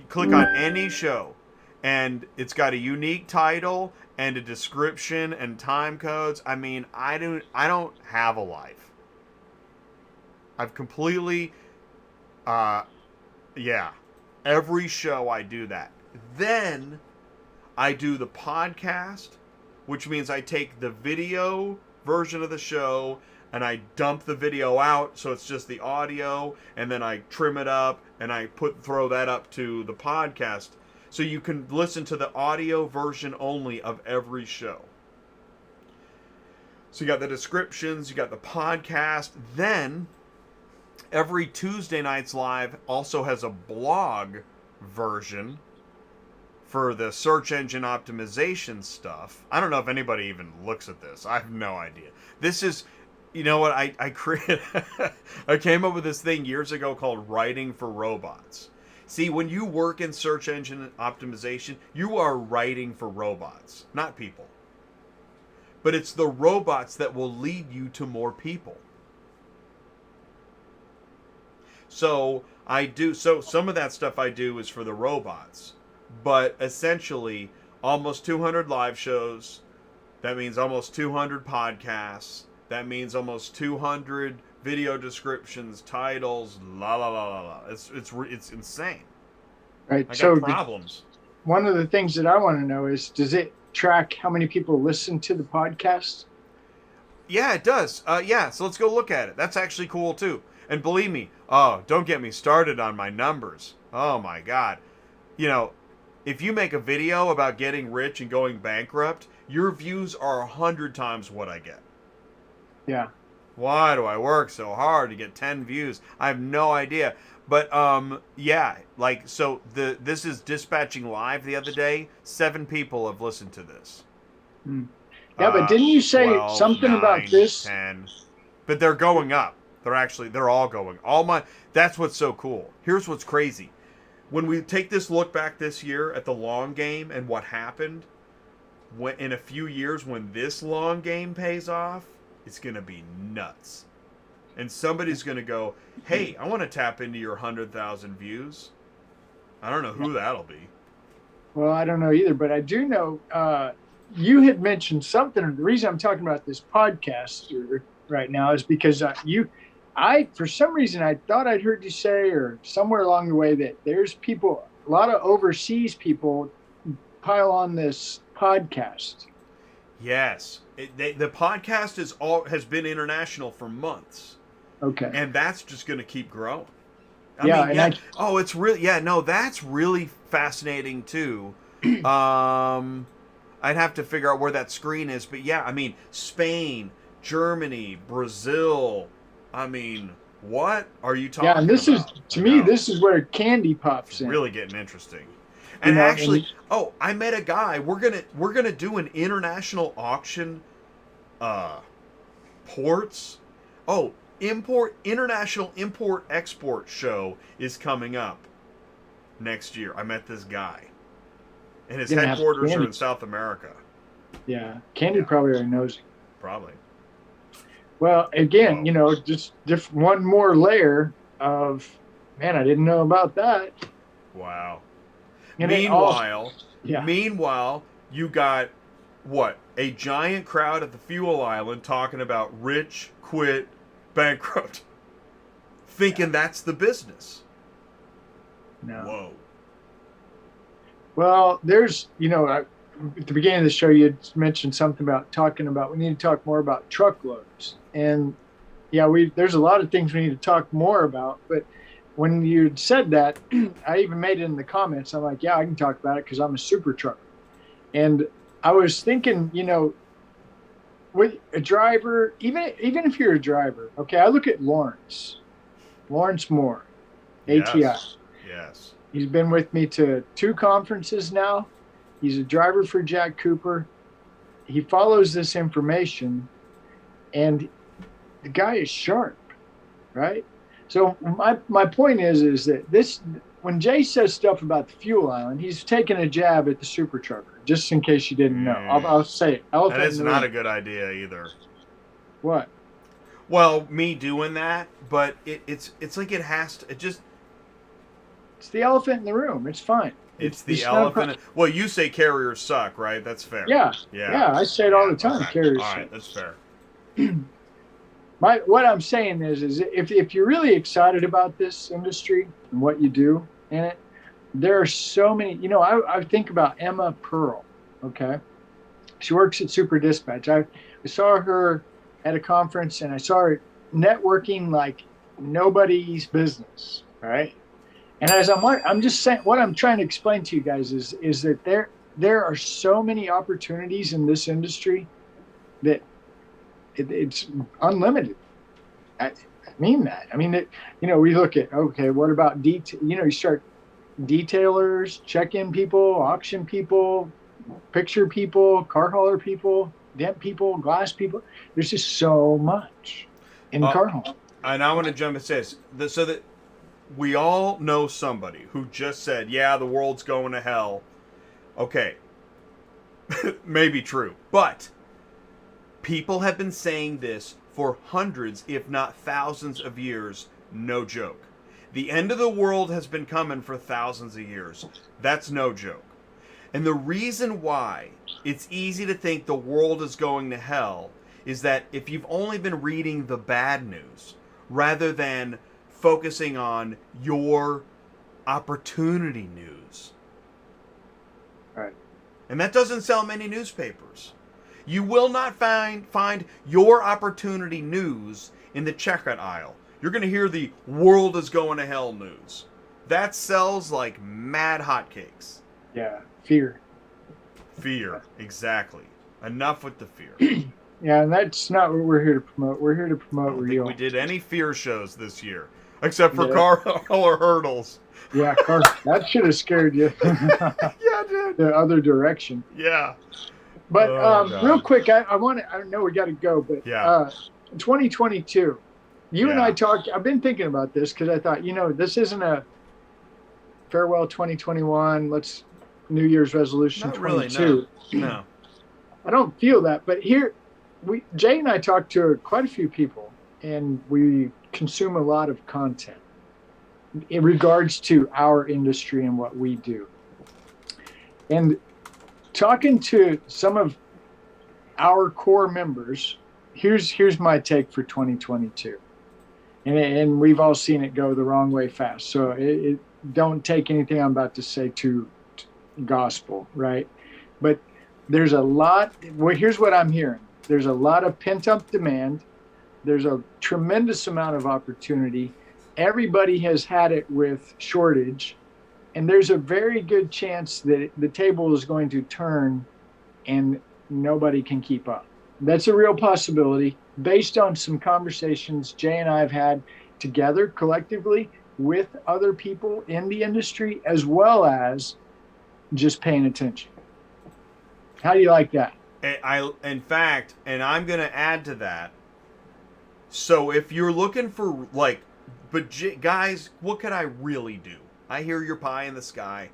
click on any show, and it's got a unique title and a description and time codes. I mean, I don't have a life. I've completely every show I do that. Then I do the podcast, which means I take the video version of the show and I dump the video out so it's just the audio, and then I trim it up and I throw that up to the podcast so you can listen to the audio version only of every show. So you got the descriptions, you got the podcast. Then every Tuesday Nights Live also has a blog version for the search engine optimization stuff. I don't know if anybody even looks at this. I have no idea. This is, you know what, I created, I came up with this thing years ago called writing for robots. See, when you work in search engine optimization, you are writing for robots, not people. But it's the robots that will lead you to more people. So some of that stuff I do is for the robots. But essentially, almost 200 live shows. That means almost 200 podcasts. That means almost 200 video descriptions, titles, la la la la la. It's insane. Right. I got So problems. one of the things that I want to know is, does it track how many people listen to the podcast? Yeah, it does. Yeah, so let's go look at it. That's actually cool too. And believe me, oh, don't get me started on my numbers. Oh my God. You know, if you make a video about getting rich and going bankrupt, your views are 100 times what I get. Yeah. Why do I work so hard to get 10 views? I have no idea. But yeah, like, so this is dispatching live the other day. 7 people have listened to this. Yeah, but didn't you say 12, something 9, about this? 10. But they're going up. They're all going. That's what's so cool. Here's what's crazy. When we take this look back this year at the long game and what happened, in a few years when this long game pays off, it's going to be nuts. And somebody's going to go, hey, I want to tap into your 100,000 views. I don't know who that'll be. Well, I don't know either, but I do know you had mentioned something. The reason I'm talking about this podcast right now is because for some reason, I thought I'd heard you say, or somewhere along the way, that there's people, a lot of overseas people pile on this podcast. Yes. The podcast has been international for months. Okay. And that's just going to keep growing. It's really, that's really fascinating too. I'd have to figure out where that screen is, but yeah, I mean, Spain, Germany, Brazil. I mean, what are you talking about? Yeah, and this is, to me, this is where candy pops in. Really getting interesting. And actually, I met a guy. We're gonna do an international auction, ports. Oh, international import export show is coming up next year. I met this guy, and his headquarters are in South America. Yeah, Candy probably already knows it. Probably. Well, again, just one more layer of, man, I didn't know about that. Wow. And Meanwhile, you got what? A giant crowd at the fuel island talking about rich, quit, bankrupt. Thinking that's the business. No. Whoa. Well, there's, at the beginning of the show, you had mentioned something about we need to talk more about truckloads. And yeah, there's a lot of things we need to talk more about, but when you said that, I even made it in the comments. I'm like, yeah, I can talk about it because I'm a super trucker. And I was thinking, with a driver, even if you're a driver, okay, I look at Lawrence Moore, ATI. Yes. He's been with me to 2 conferences now. He's a driver for Jack Cooper. He follows this information, and the guy is sharp, right? So my point is that this, when Jay says stuff about the fuel island, he's taking a jab at the super trucker, just in case you didn't know. I'll say it. That is not a good idea either. What? Well, me doing that, but it's like it has to, it's the elephant in the room. It's fine. It's the elephant. Well, you say carriers suck, right? That's fair. Yeah. I say it all the time. Okay. Carriers all suck. right, that's fair. What I'm saying is if you're really excited about this industry and what you do in it, there are so many. I think about Emma Pearl. Okay, she works at Super Dispatch. I saw her at a conference, and I saw her networking like nobody's business. Right. And as I'm just saying, what I'm trying to explain to you guys is that there are so many opportunities in this industry that it's unlimited. I mean that. I mean, we look at, okay, what about detail? You detailers, check-in people, auction people, picture people, car hauler people, dent people, glass people. There's just so much in car hauling. And I want to jump into this so that we all know somebody who just said, yeah, the world's going to hell. Okay. Maybe true. But people have been saying this for hundreds, if not thousands of years. No joke. The end of the world has been coming for thousands of years. That's no joke. And the reason why it's easy to think the world is going to hell is that if you've only been reading the bad news rather than focusing on your opportunity news. Right. And that doesn't sell many newspapers. You will not find your opportunity news in the checkout aisle. You're going to hear the world is going to hell news. That sells like mad hotcakes. Yeah, fear. Fear, exactly. Enough with the fear. Yeah, and that's not what we're here to promote. We're here to I promote don't real. think we did any fear shows this year, except for Yeah. car hauler hurdles. Yeah, that should have scared you. Yeah, dude. The other direction. Yeah. But Oh, God. real quick, I know we got to go, but Yeah. 2022, you and I Yeah. talked, I've been thinking about this because I thought, this isn't a farewell 2021, let's New Year's resolution Not really, 22. No. I don't feel that, but here, Jay and I talked to quite a few people, and we consume a lot of content in regards to our industry and what we do. And talking to some of our core members, here's my take for 2022. And we've all seen it go the wrong way fast. So don't take anything I'm about to say to gospel, right? But there's a lot, here's what I'm hearing. There's a lot of pent-up demand. There's a tremendous amount of opportunity. Everybody has had it with shortage. And there's a very good chance that the table is going to turn and nobody can keep up. That's a real possibility based on some conversations Jay and I have had together collectively with other people in the industry, as well as just paying attention. How do you like that? In fact, and I'm going to add to that. So if you're looking for guys, what could I really do? I hear your pie in the sky.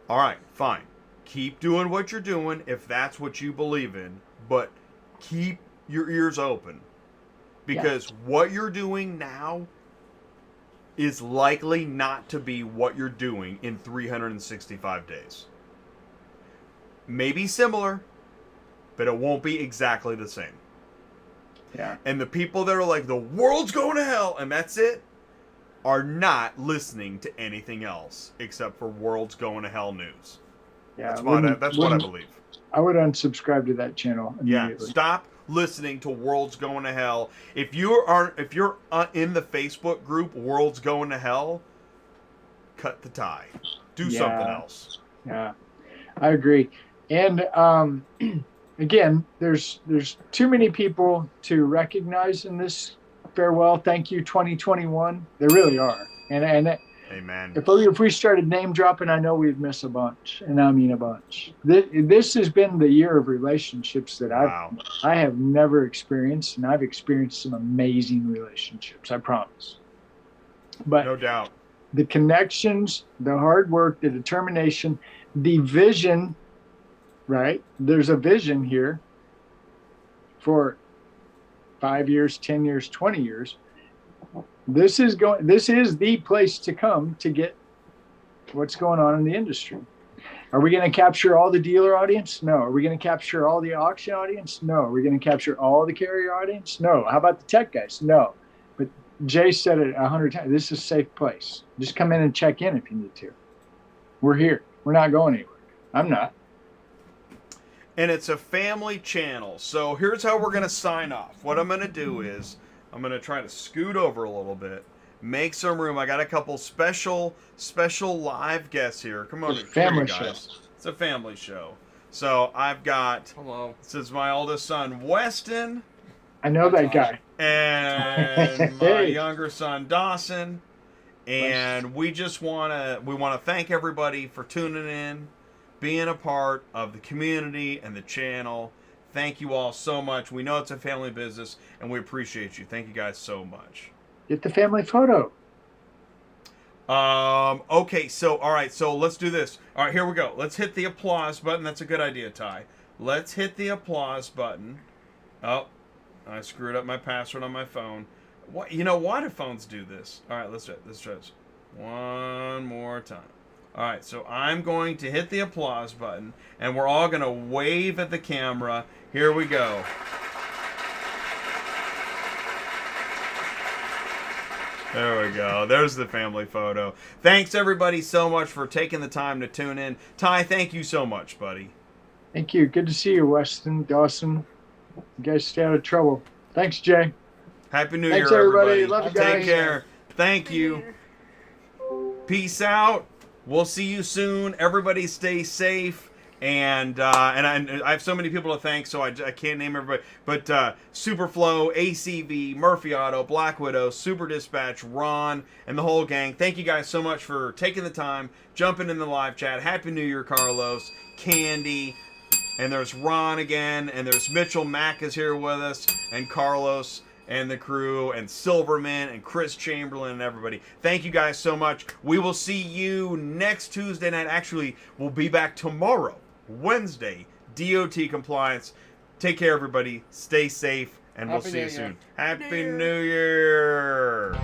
All right, fine. Keep doing what you're doing if that's what you believe in, but keep your ears open because what you're doing now is likely not to be what you're doing in 365 days. Maybe similar, but it won't be exactly the same. Yeah. And the people that are like, the world's going to hell, and that's it, are not listening to anything else except for world's going to hell news. Yeah. That's what I believe. I would unsubscribe to that channel immediately. Yeah. Stop listening to world's going to hell. If you're in the Facebook group world's going to hell, cut the tie. Do something else. Yeah. I agree. And again, there's too many people to recognize in this farewell. Thank you, 2021. There really are. And Amen. if we started name dropping, I know we'd miss a bunch, and I mean a bunch. This has been the year of relationships that I have never experienced, and I've experienced some amazing relationships. I promise. But No doubt. the connections, the hard work, the determination, the vision. Right? There's a vision here for 5 years, 10 years, 20 years. This is the place to come to get what's going on in the industry. Are we going to capture all the dealer audience? No. Are we going to capture all the auction audience? No. Are we going to capture all the carrier audience? No. How about the tech guys? No. But Jay said it 100 times. This is a safe place. Just come in and check in if you need to. We're here. We're not going anywhere. I'm not. And it's a family channel. So here's how we're going to sign off. What I'm going to do is I'm going to try to scoot over a little bit, make some room. I got a couple special live guests here. Come on, Family guys. It's a family show. So I've got, this is my oldest son, Weston. I know that guy. And my younger son, Dawson. And we want to thank everybody for tuning in, being a part of the community and the channel. Thank you all so much. We know it's a family business, and we appreciate you. Thank you guys so much. Get the family photo. Okay, so, all right, so let's do this. All right, here we go. Let's hit the applause button. That's a good idea, Ty. Let's hit the applause button. Oh, I screwed up my password on my phone. What? You know, why do phones do this? All right, let's try this one more time. All right, so I'm going to hit the applause button, and we're all going to wave at the camera. Here we go. There we go. There's the family photo. Thanks, everybody, so much for taking the time to tune in. Ty, thank you so much, buddy. Thank you. Good to see you, Weston, Dawson. You guys stay out of trouble. Thanks, Jay. Happy New Thanks, Year, everybody. everybody. Love you guys. Take care. Thank you. Peace out. We'll see you soon. Everybody stay safe. And I have so many people to thank, so I can't name everybody. But Superflow, ACV, Murphy Auto, Black Widow, Super Dispatch, Ron, and the whole gang. Thank you guys so much for taking the time, jumping in the live chat. Happy New Year, Carlos, Candy, and there's Ron again, and there's Mitchell Mack is here with us, and Carlos and the crew, and Silverman, and Chris Chamberlain, and everybody. Thank you guys so much. We will see you next Tuesday night. Actually, we'll be back tomorrow, Wednesday, DOT compliance. Take care, everybody. Stay safe, and we'll see you soon. Happy New Year.